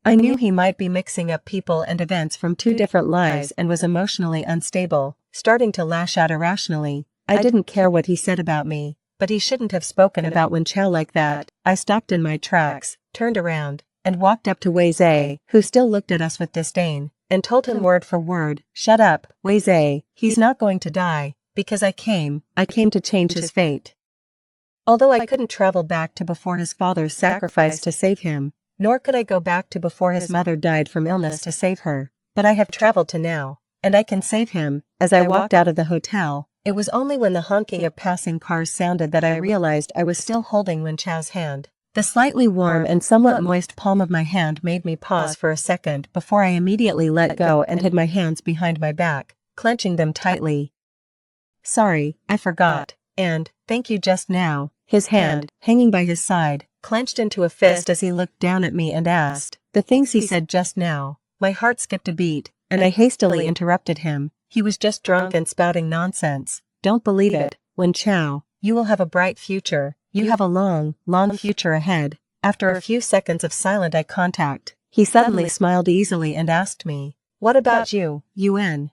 I knew he might be mixing up people and events from two different lives and was emotionally unstable, starting to lash out irrationally. I didn't care what he said about me, but he shouldn't have spoken about Wen Chao like that. I stopped in my tracks, turned around, and walked up to Wei, who still looked at us with disdain, and told him word for word, "Shut up, Wei, he's not going to die, because I came to change his fate." Although I couldn't travel back to before his father's sacrifice to save him, nor could I go back to before his mother died from illness to save her, but I have traveled to now, and I can save him. As I walked out of the hotel, it was only when the honking of passing cars sounded that I realized I was still holding Wen Chao's hand. The slightly warm and somewhat moist palm of my hand made me pause for a second before I immediately let go and hid my hands behind my back, clenching them tightly. "Sorry, I forgot, and thank you just now." His hand, hanging by his side, clenched into a fist as he looked down at me and asked, "The things he said just now." My heart skipped a beat, and I hastily interrupted him. He was just drunk and spouting nonsense. "Don't believe it, Wen Chao. You will have a bright future. You have a long, long future ahead." After a few seconds of silent eye contact, he suddenly smiled easily and asked me, "What about you, Yuan?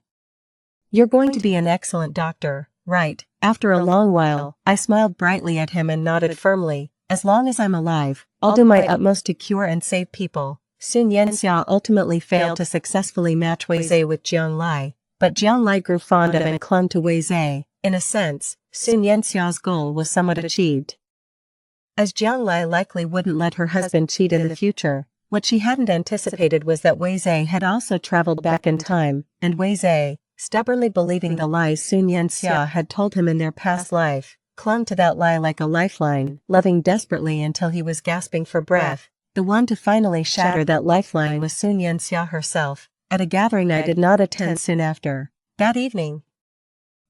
You're going to be an excellent doctor, right?" After a long while, I smiled brightly at him and nodded firmly. "As long as I'm alive, I'll do my utmost to cure and save people." Sun Yanxia ultimately failed to successfully match Wei with Jianlai, but Jianlai grew fond of and clung to Wei. In a sense, Sun Yanxia's goal was somewhat achieved. As Jianlai likely wouldn't let her husband cheat in the future, what she hadn't anticipated was that Wei had also traveled back in time, and Wei, stubbornly believing the lies Sun Yanxia had told him in their past life, clung to that lie like a lifeline, loving desperately until he was gasping for breath. The one to finally shatter that lifeline was Sun Yanxia herself, at a gathering I did not attend soon after. That evening,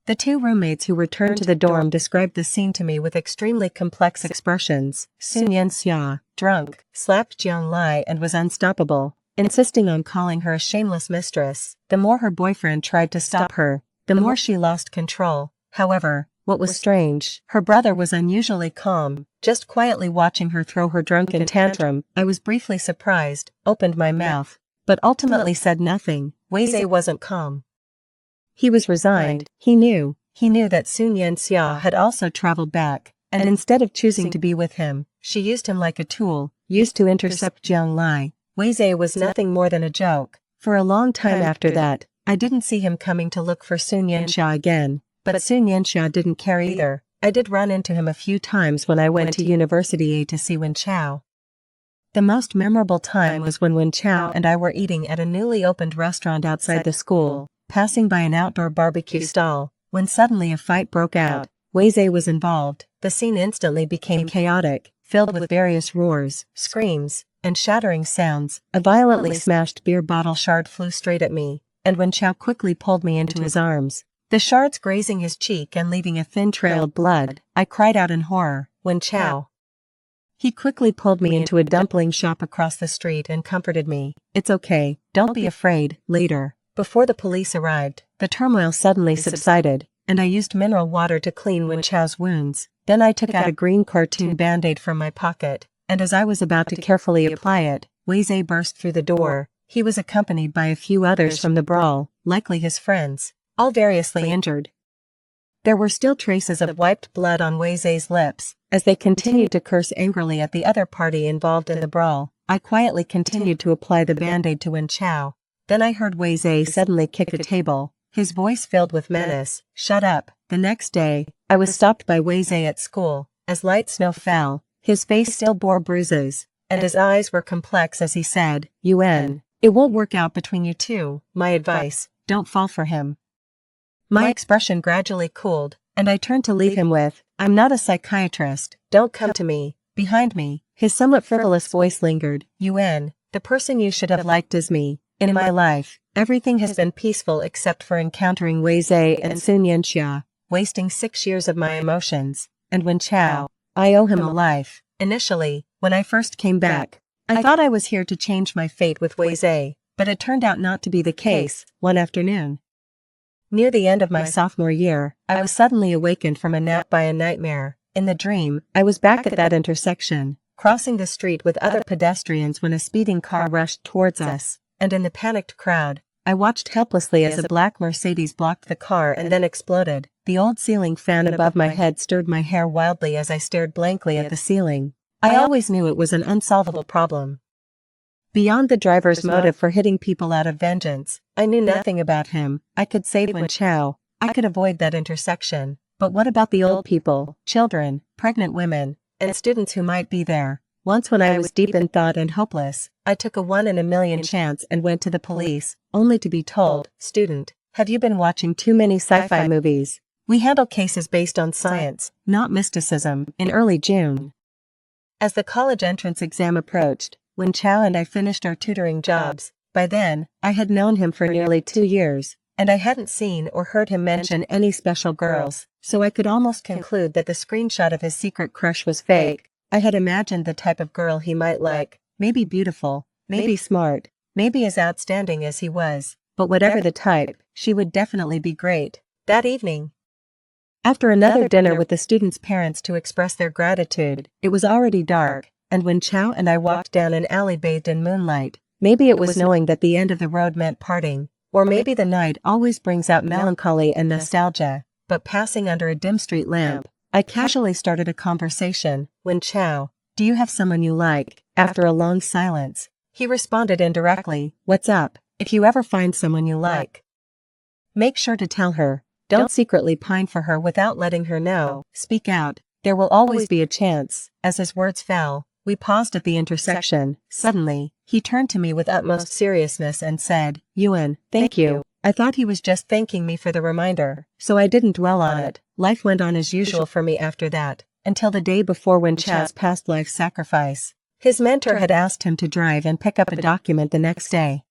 the two roommates who returned to the dorm described the scene to me with extremely complex expressions. Sun Yanxia, drunk, slapped Jianlai and was unstoppable, insisting on calling her a shameless mistress. The more her boyfriend tried to stop her, the more she lost control. However, what was strange, her brother was unusually calm, just quietly watching her throw her drunken tantrum. I was briefly surprised, opened my mouth, but ultimately said nothing. Wei wasn't calm. He was resigned. He knew that Sun Yanxia had also traveled back, and instead of choosing to be with him, she used him like a tool, used to intercept Jianlai. Wei was nothing more than a joke. For a long time after that, I didn't see him coming to look for Sun Yanxia again, but Sun Yanxia didn't care either. I did run into him a few times when I went to University A to see Wen Chao. The most memorable time was when Wen Chao and I were eating at a newly opened restaurant outside the school, passing by an outdoor barbecue stall, when suddenly a fight broke out. Wei was involved. The scene instantly became chaotic, filled with various roars, screams, and shattering sounds. A violently smashed beer bottle shard flew straight at me, and Wen Chao quickly pulled me into his arms. The shards grazing his cheek and leaving a thin trail of blood, I cried out in horror, "Wen Chao!" He quickly pulled me into a dumpling shop across the street and comforted me. "It's okay, don't be afraid." Later, before the police arrived, the turmoil suddenly subsided, and I used mineral water to clean Wen Chao's wounds. Then I took out a green cartoon band-aid from my pocket, and as I was about to carefully apply it, Wei Zhe burst through the door. He was accompanied by a few others from the brawl, likely his friends, all variously injured. There were still traces of wiped blood on Wei Zhe's lips, as they continued to curse angrily at the other party involved in the brawl. I quietly continued to apply the band-aid to Wen Chao. Then I heard Wei Zhe suddenly kick a table, his voice filled with menace. "Shut up." The next day, I was stopped by Wei Zhe at school. As light snow fell, his face still bore bruises, and his eyes were complex as he said, "Yuan, it won't work out between you two. My advice, don't fall for him." My expression gradually cooled, and I turned to leave him with, "I'm not a psychiatrist, don't come to me." Behind me, his somewhat frivolous voice lingered, "Yuan, the person you should have liked is me. In my life, everything has been peaceful except for encountering Wei Zhe and Sun Yanxia, wasting 6 years of my emotions. And Wen Chao, I owe him a life." Initially, when I first came back, I thought I was here to change my fate with Wei Zhe, but it turned out not to be the case. One afternoon, near the end of my sophomore year, I was suddenly awakened from a nap by a nightmare. In the dream, I was back at that intersection, crossing the street with other pedestrians when a speeding car rushed towards us, and in the panicked crowd, I watched helplessly as a black Mercedes blocked the car and then exploded. The old ceiling fan above my head stirred my hair wildly as I stared blankly at the ceiling. I always knew it was an unsolvable problem. Beyond the driver's motive for hitting people out of vengeance, I knew nothing about him. I could save Wen Chao. I could avoid that intersection. But what about the old people, children, pregnant women, and students who might be there? Once when I was deep in thought and hopeless, I took a 1 in a million chance and went to the police, only to be told, "Student, have you been watching too many sci-fi movies? We handle cases based on science, not mysticism." In early June, as the college entrance exam approached, Wen Chao and I finished our tutoring jobs. By then, I had known him for nearly 2 years, and I hadn't seen or heard him mention any special girls, so I could almost conclude that the screenshot of his secret crush was fake. I had imagined the type of girl he might like, maybe beautiful, maybe smart, maybe as outstanding as he was, but whatever the type, she would definitely be great. That evening, after another dinner with the students' parents to express their gratitude, it was already dark, and when Chao and I walked down an alley bathed in moonlight, maybe it was knowing that the end of the road meant parting, or maybe the night always brings out melancholy and nostalgia, but passing under a dim street lamp, I casually started a conversation. "Wen Chao, do you have someone you like?" After a long silence, he responded indirectly, "What's up? If you ever find someone you like, make sure to tell her. Don't secretly pine for her without letting her know. Speak out. There will always be a chance." As his words fell, we paused at the intersection. Suddenly, he turned to me with utmost seriousness and said, "Yuan, thank you." I thought he was just thanking me for the reminder, so I didn't dwell on it. Life went on as usual for me after that, until the day before Wen Chao's past life sacrifice. His mentor had asked him to drive and pick up a document the next day.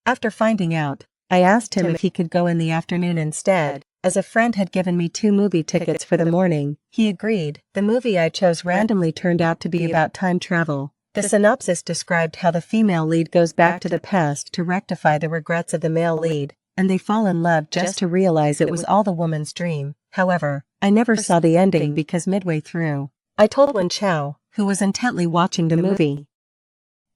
After finding out, I asked him if he could go in the afternoon instead, as a friend had given me 2 movie tickets for the morning. He agreed. The movie I chose randomly turned out to be about time travel. The synopsis described how the female lead goes back to the past to rectify the regrets of the male lead, and they fall in love just to realize it was all the woman's dream. However, I never saw the ending because midway through, I told Wen Chao, who was intently watching the movie,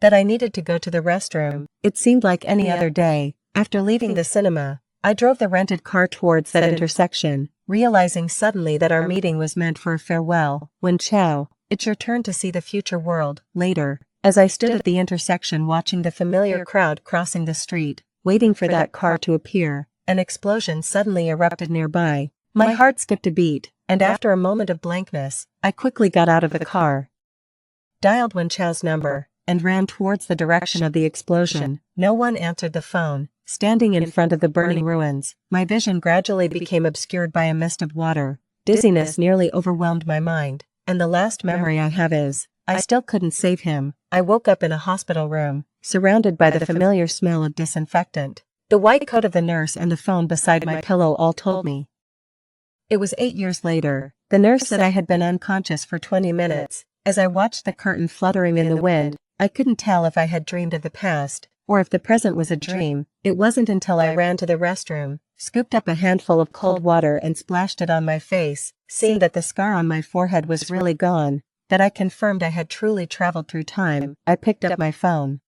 that I needed to go to the restroom. It seemed like any other day. After leaving the cinema, I drove the rented car towards that intersection, realizing suddenly that our meeting was meant for a farewell. "Wen Chao, it's your turn to see the future world." Later, as I stood at the intersection watching the familiar crowd crossing the street, waiting for that car to appear, an explosion suddenly erupted nearby. My heart skipped a beat, and after a moment of blankness, I quickly got out of the car, dialed Wen Chao's number, and ran towards the direction of the explosion. No one answered the phone. Standing in front of the burning ruins, my vision gradually became obscured by a mist of water. Dizziness nearly overwhelmed my mind. and the last memory I have is, I still couldn't save him. I woke up in a hospital room, surrounded by the familiar smell of disinfectant. The white coat of the nurse and the phone beside my pillow all told me. It was 8 years later. The nurse said I had been unconscious for 20 minutes. As I watched the curtain fluttering in the wind, I couldn't tell if I had dreamed of the past, or if the present was a dream. It wasn't until I ran to the restroom, scooped up a handful of cold water and splashed it on my face, seeing that the scar on my forehead was really gone, that I confirmed I had truly traveled through time. I picked up my phone,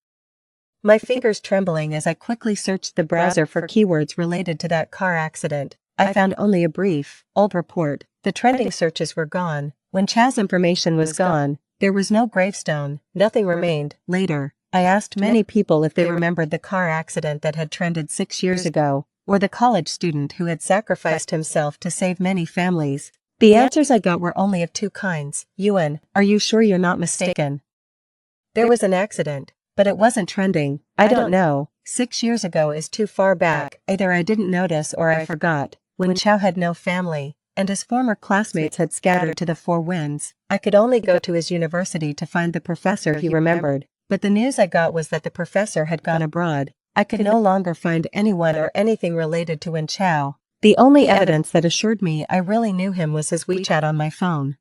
my fingers trembling as I quickly searched the browser for keywords related to that car accident. I found only a brief, old report. The trending searches were gone. When Chaz's information was gone, there was no gravestone, nothing remained. Later, I asked many people if they remembered the car accident that had trended 6 years ago, or the college student who had sacrificed himself to save many families. The answers I got were only of two kinds. Ewan, are you sure you're not mistaken? There was an accident, but it wasn't trending. I don't know. 6 years ago is too far back. Either I didn't notice or I forgot. When Chow had no family, and his former classmates had scattered to the four winds, I could only go to his university to find the professor he remembered. But the news I got was that the professor had gone abroad. I could no longer find anyone or anything related to Wen Chow. The only evidence that assured me I really knew him was his WeChat on my phone,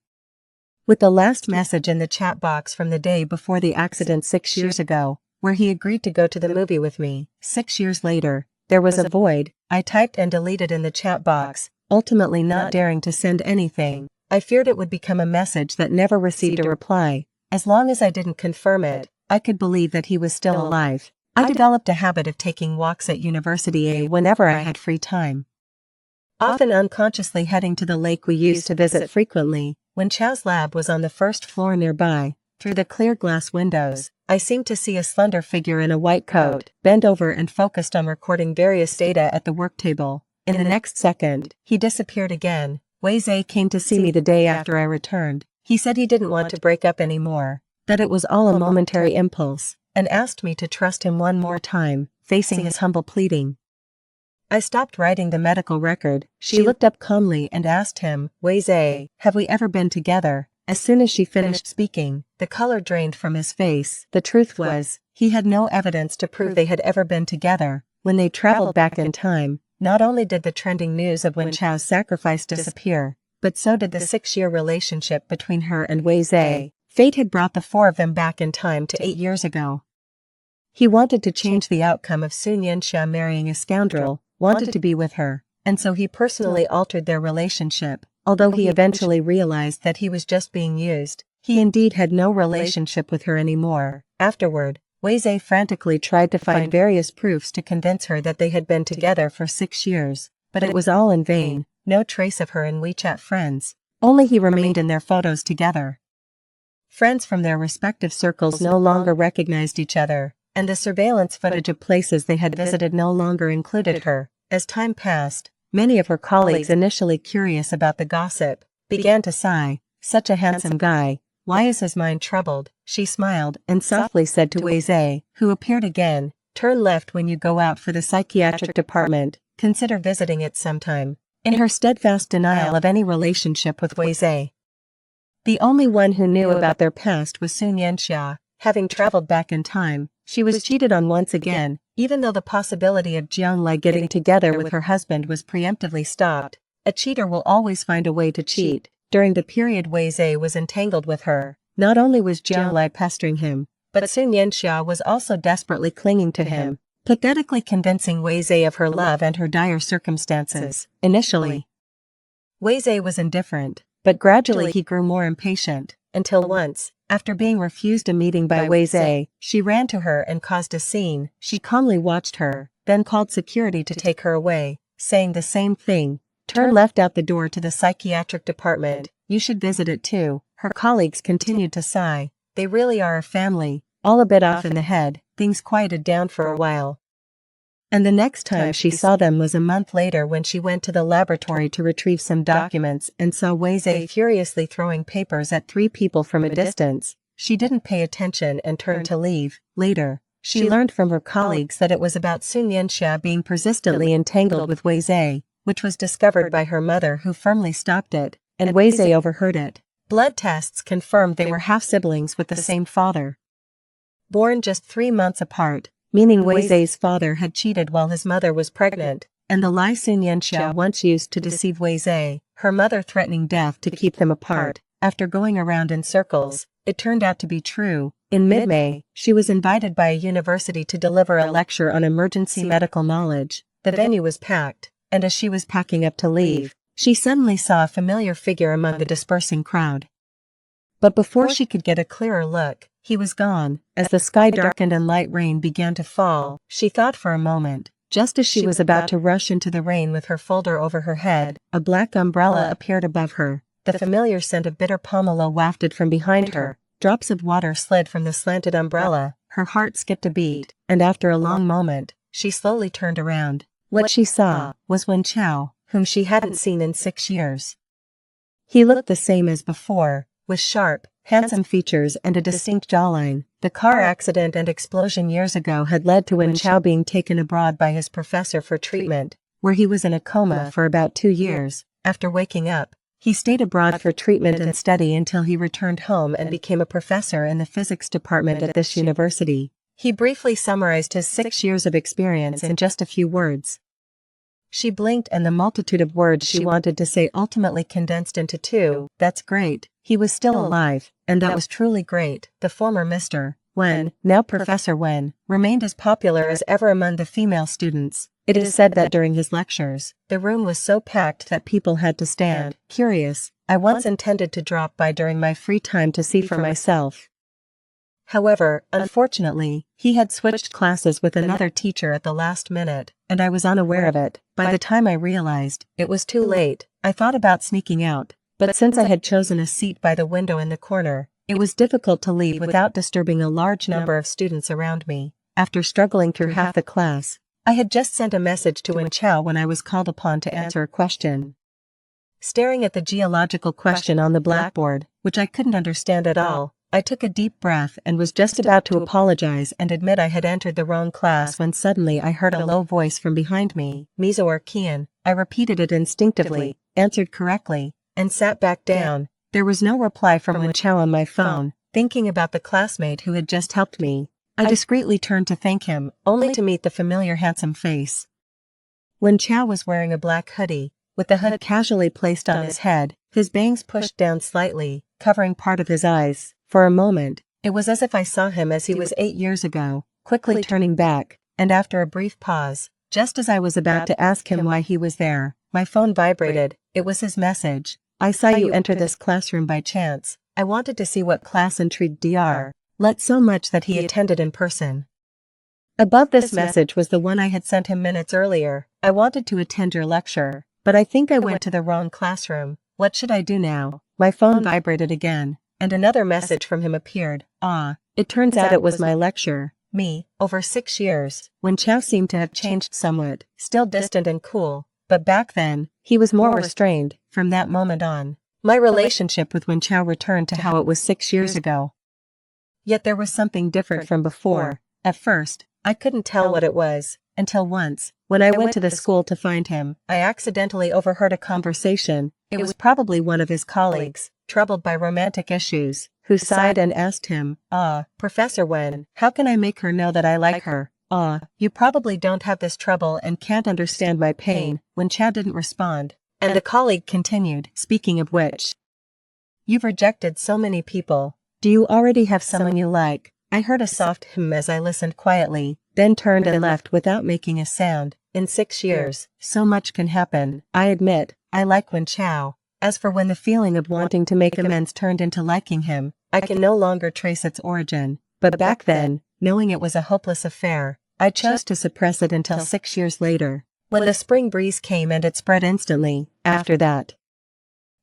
with the last message in the chat box from the day before the accident 6 years ago, where he agreed to go to the movie with me. 6 years later, there was a void. I typed and deleted in the chat box, ultimately not daring to send anything. I feared it would become a message that never received a reply. As long as I didn't confirm it, I could believe that he was still alive. I developed a habit of taking walks at University A whenever I had free time, often unconsciously heading to the lake we used to visit frequently. When Chow's lab was on the first floor nearby, through the clear glass windows, I seemed to see a slender figure in a white coat, bent over and focused on recording various data at the work table. In the next second, he disappeared again. Wei Zhe came to see me the day after I returned. He said he didn't want to break up anymore, that it was all a momentary impulse, and asked me to trust him one more time, facing his humble pleading. I stopped writing the medical record. She looked up calmly and asked him, Wei Zhe, have we ever been together? As soon as she finished speaking, the color drained from his face. The truth was, he had no evidence to prove they had ever been together. When they traveled back in time, not only did the trending news of Wen Chow's sacrifice disappear, but so did the 6-year relationship between her and Wei Zhe. Fate had brought the four of them back in time to 8 years ago. He wanted to change the outcome of Sun Yanxia marrying a scoundrel, wanted to be with her, and so he personally altered their relationship. Although he eventually realized that he was just being used, he indeed had no relationship with her anymore. Afterward, Wei Zhe frantically tried to find various proofs to convince her that they had been together for 6 years, but it was all in vain. No trace of her in WeChat friends. Only he remained in their photos together. Friends from their respective circles no longer recognized each other, and the surveillance footage of places they had visited no longer included her. As time passed, many of her colleagues, initially curious about the gossip, began to sigh. Such a handsome guy, why is his mind troubled? She smiled and softly said to Wei Zhe, who appeared again, turn left when you go out for the psychiatric department, consider visiting it sometime. In her steadfast denial of any relationship with Wei Zhe, the only one who knew about their past was Sun Yanxia. Having traveled back in time, she was cheated on once again. Even though the possibility of Jiang Lai getting together with her husband was preemptively stopped, a cheater will always find a way to cheat. During the period Wei Zhe was entangled with her, not only was Jiang Lai pestering him, but Sun Yanxia was also desperately clinging to him, pathetically convincing Wei Zhe of her love and her dire circumstances. Initially, Wei Zhe was indifferent, but gradually he grew more impatient, until once, after being refused a meeting by Wei Zhe, she ran to her and caused a scene. She calmly watched her, then called security to take her away, saying the same thing. Turn left out the door to the psychiatric department, you should visit it too. Her colleagues continued to sigh. They really are a family, all a bit off in the head. Things quieted down for a while, and the next time she saw them was a month later when she went to the laboratory to retrieve some documents and saw Wei Zhe furiously throwing papers at 3 people from a distance. She didn't pay attention and turned to leave. Later, she learned from her colleagues that it was about Sun Yanxia being persistently entangled with Wei Zhe, which was discovered by her mother, who firmly stopped it, and Wei Zhe overheard it. Blood tests confirmed they were half-siblings with the same father. Born just 3 months apart, meaning Wei Zhe's father had cheated while his mother was pregnant, and the lie Sun Yanxiao once used to deceive Wei Zhe, her mother threatening death to keep them apart. After going around in circles, it turned out to be true. In mid-May, she was invited by a university to deliver a lecture on emergency medical knowledge. The venue was packed, and as she was packing up to leave, she suddenly saw a familiar figure among the dispersing crowd. But before she could get a clearer look, he was gone. As the sky darkened and light rain began to fall, she thought for a moment. Just as she was about to rush into the rain with her folder over her head, a black umbrella appeared above her. The familiar scent of bitter pomelo wafted from behind her. Drops of water slid from the slanted umbrella. Her heart skipped a beat, and after a long moment, she slowly turned around. What she saw was Wen Chao, whom she hadn't seen in 6 years. He looked the same as before, with sharp, handsome features and a distinct jawline. The car accident and explosion years ago had led to Wen Chao being taken abroad by his professor for treatment, where he was in a coma for about 2 years. After waking up, he stayed abroad for treatment and study until he returned home and became a professor in the physics department at this university. He briefly summarized his 6 years of experience in just a few words. She blinked and the multitude of words she wanted to say ultimately condensed into 2. That's great. He was still alive, and that was truly great. The former Mr. Wen, now Professor Wen, remained as popular as ever among the female students. It is said that during his lectures, the room was so packed that people had to stand. Curious, I once intended to drop by during my free time to see for myself. However, unfortunately, he had switched classes with another teacher at the last minute, and I was unaware of it. By the time I realized, it was too late. I thought about sneaking out, but since I had chosen a seat by the window in the corner, it was difficult to leave without disturbing a large number of students around me. After struggling through half the class, I had just sent a message to Wen Chao when I was called upon to answer a question. Staring at the geological question on the blackboard, which I couldn't understand at all, I took a deep breath and was just about to apologize and admit I had entered the wrong class when suddenly I heard a low voice from behind me. Mizo or Kian. I repeated it instinctively, answered correctly, and sat back down. There was no reply from Wen Chao on my phone. Thinking about the classmate who had just helped me, I discreetly turned to thank him, only to meet the familiar handsome face. Wen Chao was wearing a black hoodie, with the hood casually placed on his head, his bangs pushed down slightly, covering part of his eyes. For a moment, it was as if I saw him as he was 8 years ago, quickly turning back, and after a brief pause, just as I was about to ask him why he was there, my phone vibrated. It was his message. I saw you enter this classroom by chance. I wanted to see what class intrigued Dr. Let so much that he attended in person. Above this message was the one I had sent him minutes earlier. I wanted to attend your lecture, but I think I went to the wrong classroom. What should I do now? My phone vibrated again, and another message from him appeared. It turns out it was my lecture. Me, over 6 years. Wen Chao seemed to have changed somewhat, still distant and cool, but back then, he was more restrained. From that moment on, my relationship with Wen Chao returned to how it was 6 years ago. Yet there was something different from before. At first, I couldn't tell what it was, until once, when I went to the school to find him, I accidentally overheard a conversation. It was probably one of his colleagues, troubled by romantic issues, who sighed and asked him, Professor Wen, how can I make her know that I like her? You probably don't have this trouble and can't understand my pain. Wen Chao didn't respond, and the colleague continued, speaking of which, you've rejected so many people. Do you already have someone you like? I heard a soft hum as I listened quietly, then turned and left without making a sound. In 6 years, so much can happen. I admit, I like Wen Chao. As for when the feeling of wanting to make amends turned into liking him, I can no longer trace its origin. But back then, knowing it was a hopeless affair, I chose to suppress it until 6 years later, when the spring breeze came and it spread instantly. After that,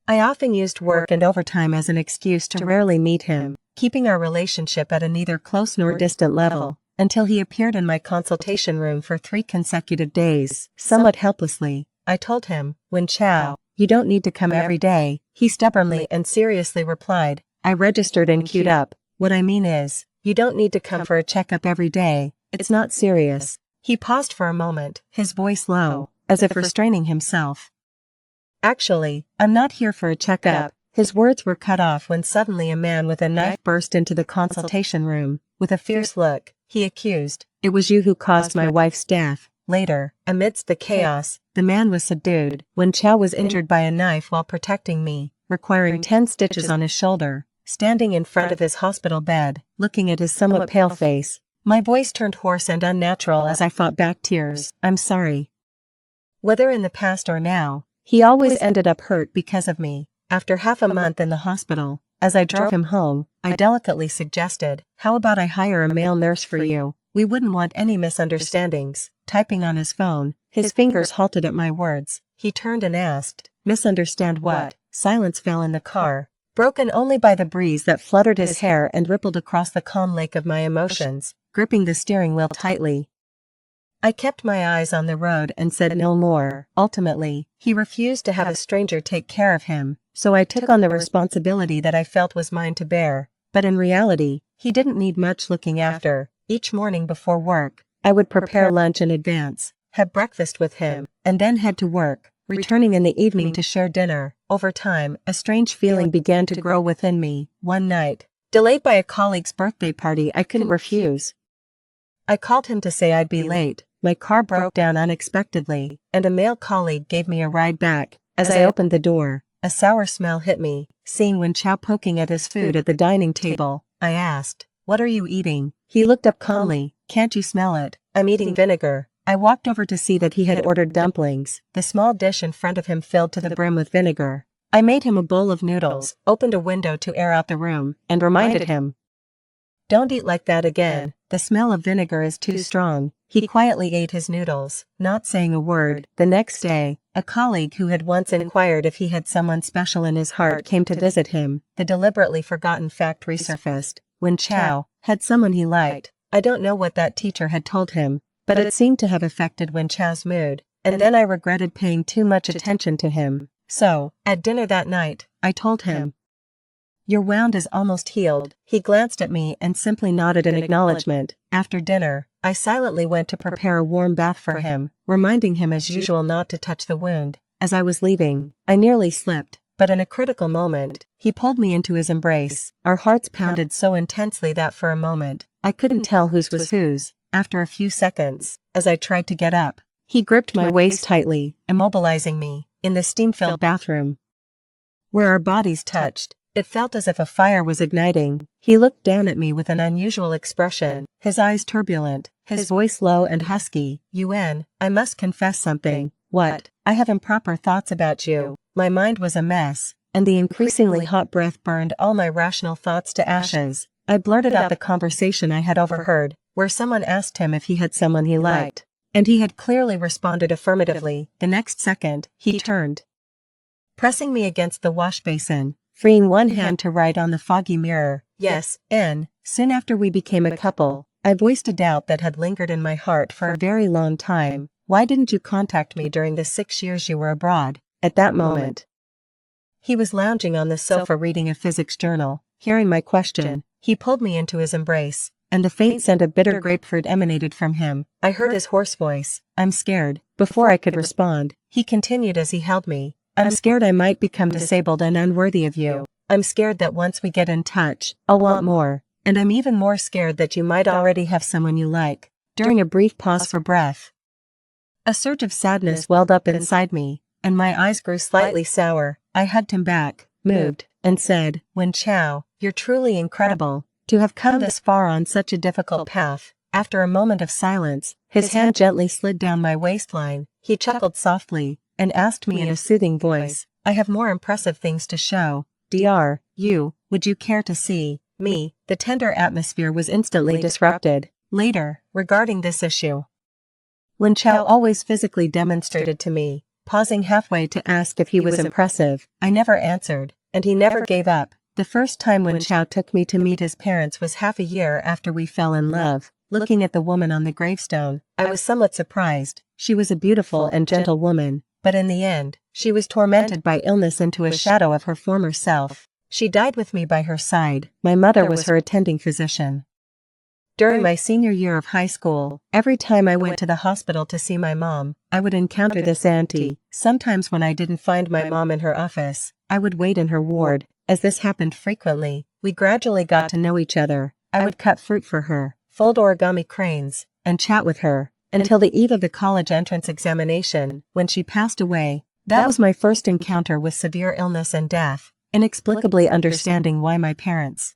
I often used work and overtime as an excuse to rarely meet him, keeping our relationship at a neither close nor distant level, until he appeared in my consultation room for 3 consecutive days. Somewhat helplessly, I told him, Wen Chao, you don't need to come every day. He stubbornly and seriously replied. I registered and queued up. What I mean is, you don't need to come for a checkup every day. It's not serious. He paused for a moment, his voice low, as if restraining himself. Actually, I'm not here for a checkup. His words were cut off when suddenly a man with a knife burst into the consultation room. With a fierce look, he accused, "It was you who caused my wife's death." Later, amidst the chaos, the man was subdued. When Chow was injured by a knife while protecting me, requiring 10 stitches on his shoulder, standing in front of his hospital bed, looking at his somewhat pale face. My voice turned hoarse and unnatural as I fought back tears. "I'm sorry." Whether in the past or now, he always ended up hurt because of me. After half a month in the hospital, as I drove him home, I delicately suggested, "How about I hire a male nurse for you? We wouldn't want any misunderstandings." Typing on his phone, his fingers halted at my words. He turned and asked, "Misunderstand what?" Silence fell in the car, broken only by the breeze that fluttered his hair and rippled across the calm lake of my emotions, gripping the steering wheel tightly. I kept my eyes on the road and said no more. Ultimately, he refused to have a stranger take care of him, so I took on the responsibility that I felt was mine to bear. But in reality, he didn't need much looking after. Each morning before work, I would prepare lunch in advance, have breakfast with him, and then head to work, returning in the evening to share dinner. Over time, a strange feeling began to grow within me. One night, delayed by a colleague's birthday party I couldn't refuse, I called him to say I'd be late. My car broke down unexpectedly, and a male colleague gave me a ride back. As I opened the door, a sour smell hit me. Seeing Wen Chao poking at his food at the dining table, I asked, "What are you eating?" He looked up calmly. "Can't you smell it?" "I'm eating vinegar." I walked over to see that he had ordered dumplings. The small dish in front of him filled to the brim with vinegar. I made him a bowl of noodles, opened a window to air out the room, and reminded him, "Don't eat like that again. The smell of vinegar is too strong." He quietly ate his noodles, not saying a word. The next day, a colleague who had once inquired if he had someone special in his heart came to visit him. The deliberately forgotten fact resurfaced. Wen Chao had someone he liked. I don't know what that teacher had told him, but it seemed to have affected Wen Chao's mood, and then I regretted paying too much attention to him. So, at dinner that night, I told him, "Your wound is almost healed." He glanced at me and simply nodded in acknowledgement. After dinner, I silently went to prepare a warm bath for him, reminding him as usual not to touch the wound. As I was leaving, I nearly slipped, but in a critical moment, he pulled me into his embrace. Our hearts pounded so intensely that for a moment, I couldn't tell whose was whose. After a few seconds, as I tried to get up, he gripped my waist tightly, immobilizing me. In the steam-filled bathroom, where our bodies touched, it felt as if a fire was igniting. He looked down at me with an unusual expression, his eyes turbulent, his voice low and husky. "Yuan, I must confess something." "What?" "I have improper thoughts about you." My mind was a mess, and the increasingly hot breath burned all my rational thoughts to ashes. I blurted out the conversation I had overheard, where someone asked him if he had someone he liked, and he had clearly responded affirmatively. The next second, he turned, pressing me against the wash basin, freeing one hand to write on the foggy mirror, "Yes, N." Soon after we became a couple, I voiced a doubt that had lingered in my heart for a very long time. "Why didn't you contact me during the 6 years you were abroad?" At that moment, he was lounging on the sofa reading a physics journal. Hearing my question, he pulled me into his embrace, and a faint scent of bitter grapefruit emanated from him. I heard his hoarse voice, "I'm scared." Before I could respond, he continued as he held me, "I'm scared I might become disabled and unworthy of you. I'm scared that once we get in touch, I'll want more. And I'm even more scared that you might already have someone you like." During a brief pause for breath, a surge of sadness welled up inside me, and my eyes grew slightly sour. I hugged him back, moved, and said, "Wen Chao, you're truly incredible. To have come this far on such a difficult path." After a moment of silence, his hand gently slid down my waistline. He chuckled softly, and asked me in a soothing voice, "I have more impressive things to show. Would you care to see me?" The tender atmosphere was instantly disrupted. Later, regarding this issue, Wen Chao always physically demonstrated to me, pausing halfway to ask if he was impressive. I never answered, and he never gave up. The first time Wen Chao took me to meet his parents was half a year after we fell in love. Looking at the woman on the gravestone, I was somewhat surprised. She was a beautiful and gentle woman, but in the end, she was tormented by illness into a shadow of her former self. She died with me by her side. My mother was her attending physician. During my senior year of high school, every time I went to the hospital to see my mom, I would encounter this auntie. Sometimes when I didn't find my mom in her office, I would wait in her ward. As this happened frequently, we gradually got to know each other. I would cut fruit for her, fold origami cranes, and chat with her, until the eve of the college entrance examination, when she passed away. That was my first encounter with severe illness and death, inexplicably understanding why my parents,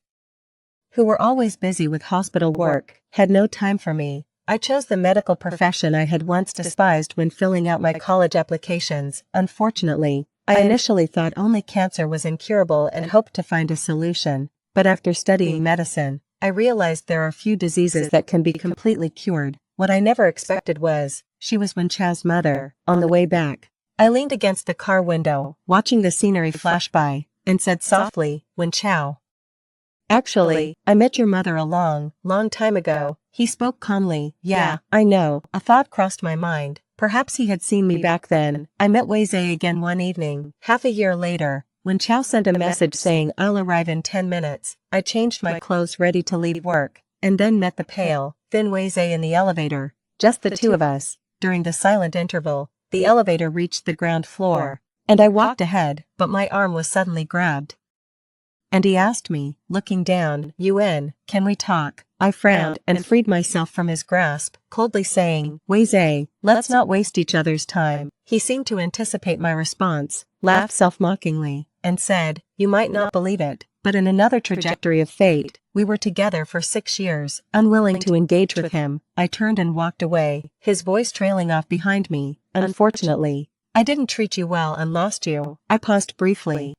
who were always busy with hospital work, had no time for me. I chose the medical profession I had once despised when filling out my college applications. Unfortunately, I initially thought only cancer was incurable and hoped to find a solution. But after studying medicine, I realized there are few diseases that can be completely cured. What I never expected was, she was Wen Chao's mother. On the way back, I leaned against the car window, watching the scenery flash by, and said softly, "Wen Chao. Actually, I met your mother a long time ago." He spoke calmly. "Yeah, I know." A thought crossed my mind. Perhaps he had seen me back then. I met Wei Zhe again one evening, half a year later, when Chao sent a message saying I'll arrive in 10 minutes. I changed my clothes ready to leave work, and then met the pale, thin Wei Zhe in the elevator. Just the two of us. During the silent interval, the elevator reached the ground floor, and I walked ahead, but my arm was suddenly grabbed. And he asked me, looking down, "Yuan, can we talk?" I frowned and freed myself from his grasp, coldly saying, "Wei Zhe, let's not waste each other's time." He seemed to anticipate my response, laughed self-mockingly, and said, "You might not believe it, but in another trajectory of fate, we were together for 6 years." Unwilling to engage with him, I turned and walked away, his voice trailing off behind me. "Unfortunately, I didn't treat you well and lost you." I paused briefly,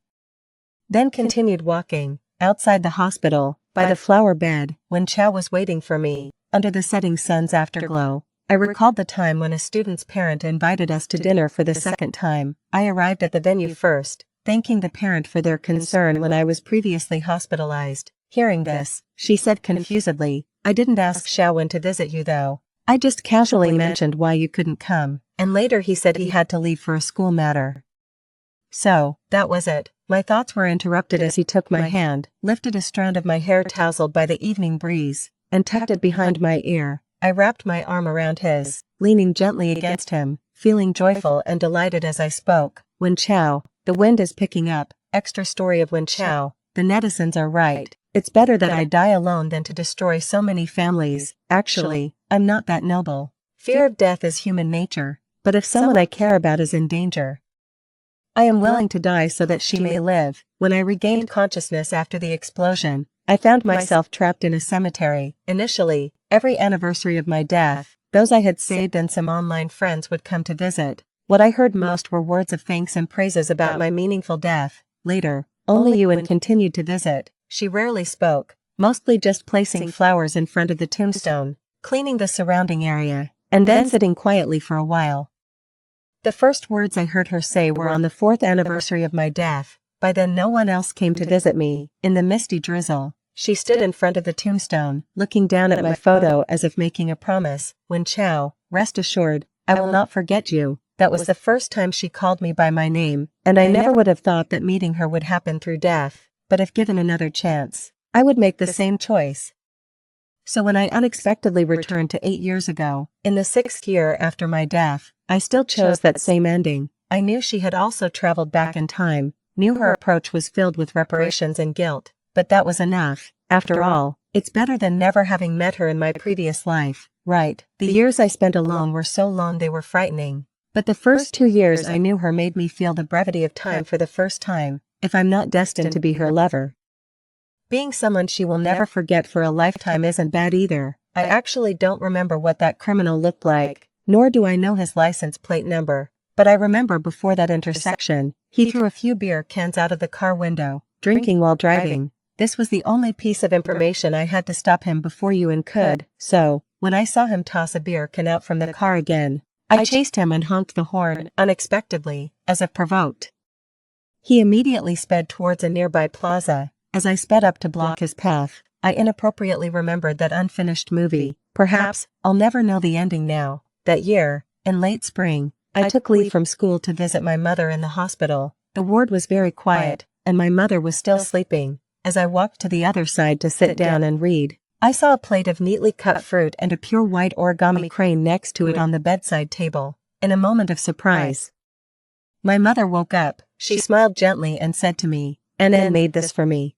then continued walking. Outside the hospital, by the flower bed, when Chao was waiting for me, under the setting sun's afterglow, I recalled the time when a student's parent invited us to dinner for the second time. I arrived at the venue first, thanking the parent for their concern when I was previously hospitalized. Hearing this, she said confusedly, "I didn't ask Xiaowen to visit you though. I just casually mentioned why you couldn't come." And later he said he had to leave for a school matter. So, that was it. My thoughts were interrupted as he took my hand, lifted a strand of my hair tousled by the evening breeze, and tucked it behind my ear. I wrapped my arm around his, leaning gently against him, feeling joyful and delighted as I spoke. "Wen Chao, the wind is picking up." Extra story of Wen Chao. The netizens are right. It's better that I die alone than to destroy so many families. Actually, I'm not that noble. Fear of death is human nature, but if someone I care about is in danger, I am willing to die so that she may live. When I regained consciousness after the explosion, I found myself trapped in a cemetery. Initially, every anniversary of my death, those I had saved and some online friends would come to visit. What I heard most were words of thanks and praises about my meaningful death. Later, only Yuan continued to visit. She rarely spoke, mostly just placing flowers in front of the tombstone, cleaning the surrounding area, and then sitting quietly for a while. The first words I heard her say were on the 4th anniversary of my death. By then no one else came to visit me. In the misty drizzle, she stood in front of the tombstone, looking down at my photo as if making a promise. "Wen Chao, rest assured, I will not forget you." That was the first time she called me by my name, and I never would have thought that meeting her would happen through death. But if given another chance, I would make the same choice. So when I unexpectedly returned to 8 years ago, in the 6th year after my death, I still chose that same ending. I knew she had also traveled back in time, knew her approach was filled with reparations and guilt, but that was enough. After all, it's better than never having met her in my previous life, right? The years I spent alone were so long they were frightening. But the first 2 years I knew her made me feel the brevity of time for the first time. If I'm not destined to be her lover, being someone she will never forget for a lifetime isn't bad either. I actually don't remember what that criminal looked like, nor do I know his license plate number, but I remember before that intersection, he threw a few beer cans out of the car window, drinking while driving. This was the only piece of information I had to stop him before Yuan could, so, when I saw him toss a beer can out from the car again, I chased him and honked the horn, unexpectedly, as if provoked. He immediately sped towards a nearby plaza. As I sped up to block his path, I inappropriately remembered that unfinished movie. Perhaps, I'll never know the ending now. That year, in late spring, I took leave from school to visit my mother in the hospital. The ward was very quiet, and my mother was still sleeping. As I walked to the other side to sit down and read, I saw a plate of neatly cut fruit and a pure white origami crane next to it on the bedside table. In a moment of surprise, my mother woke up. She smiled gently and said to me, "Anne made this for me."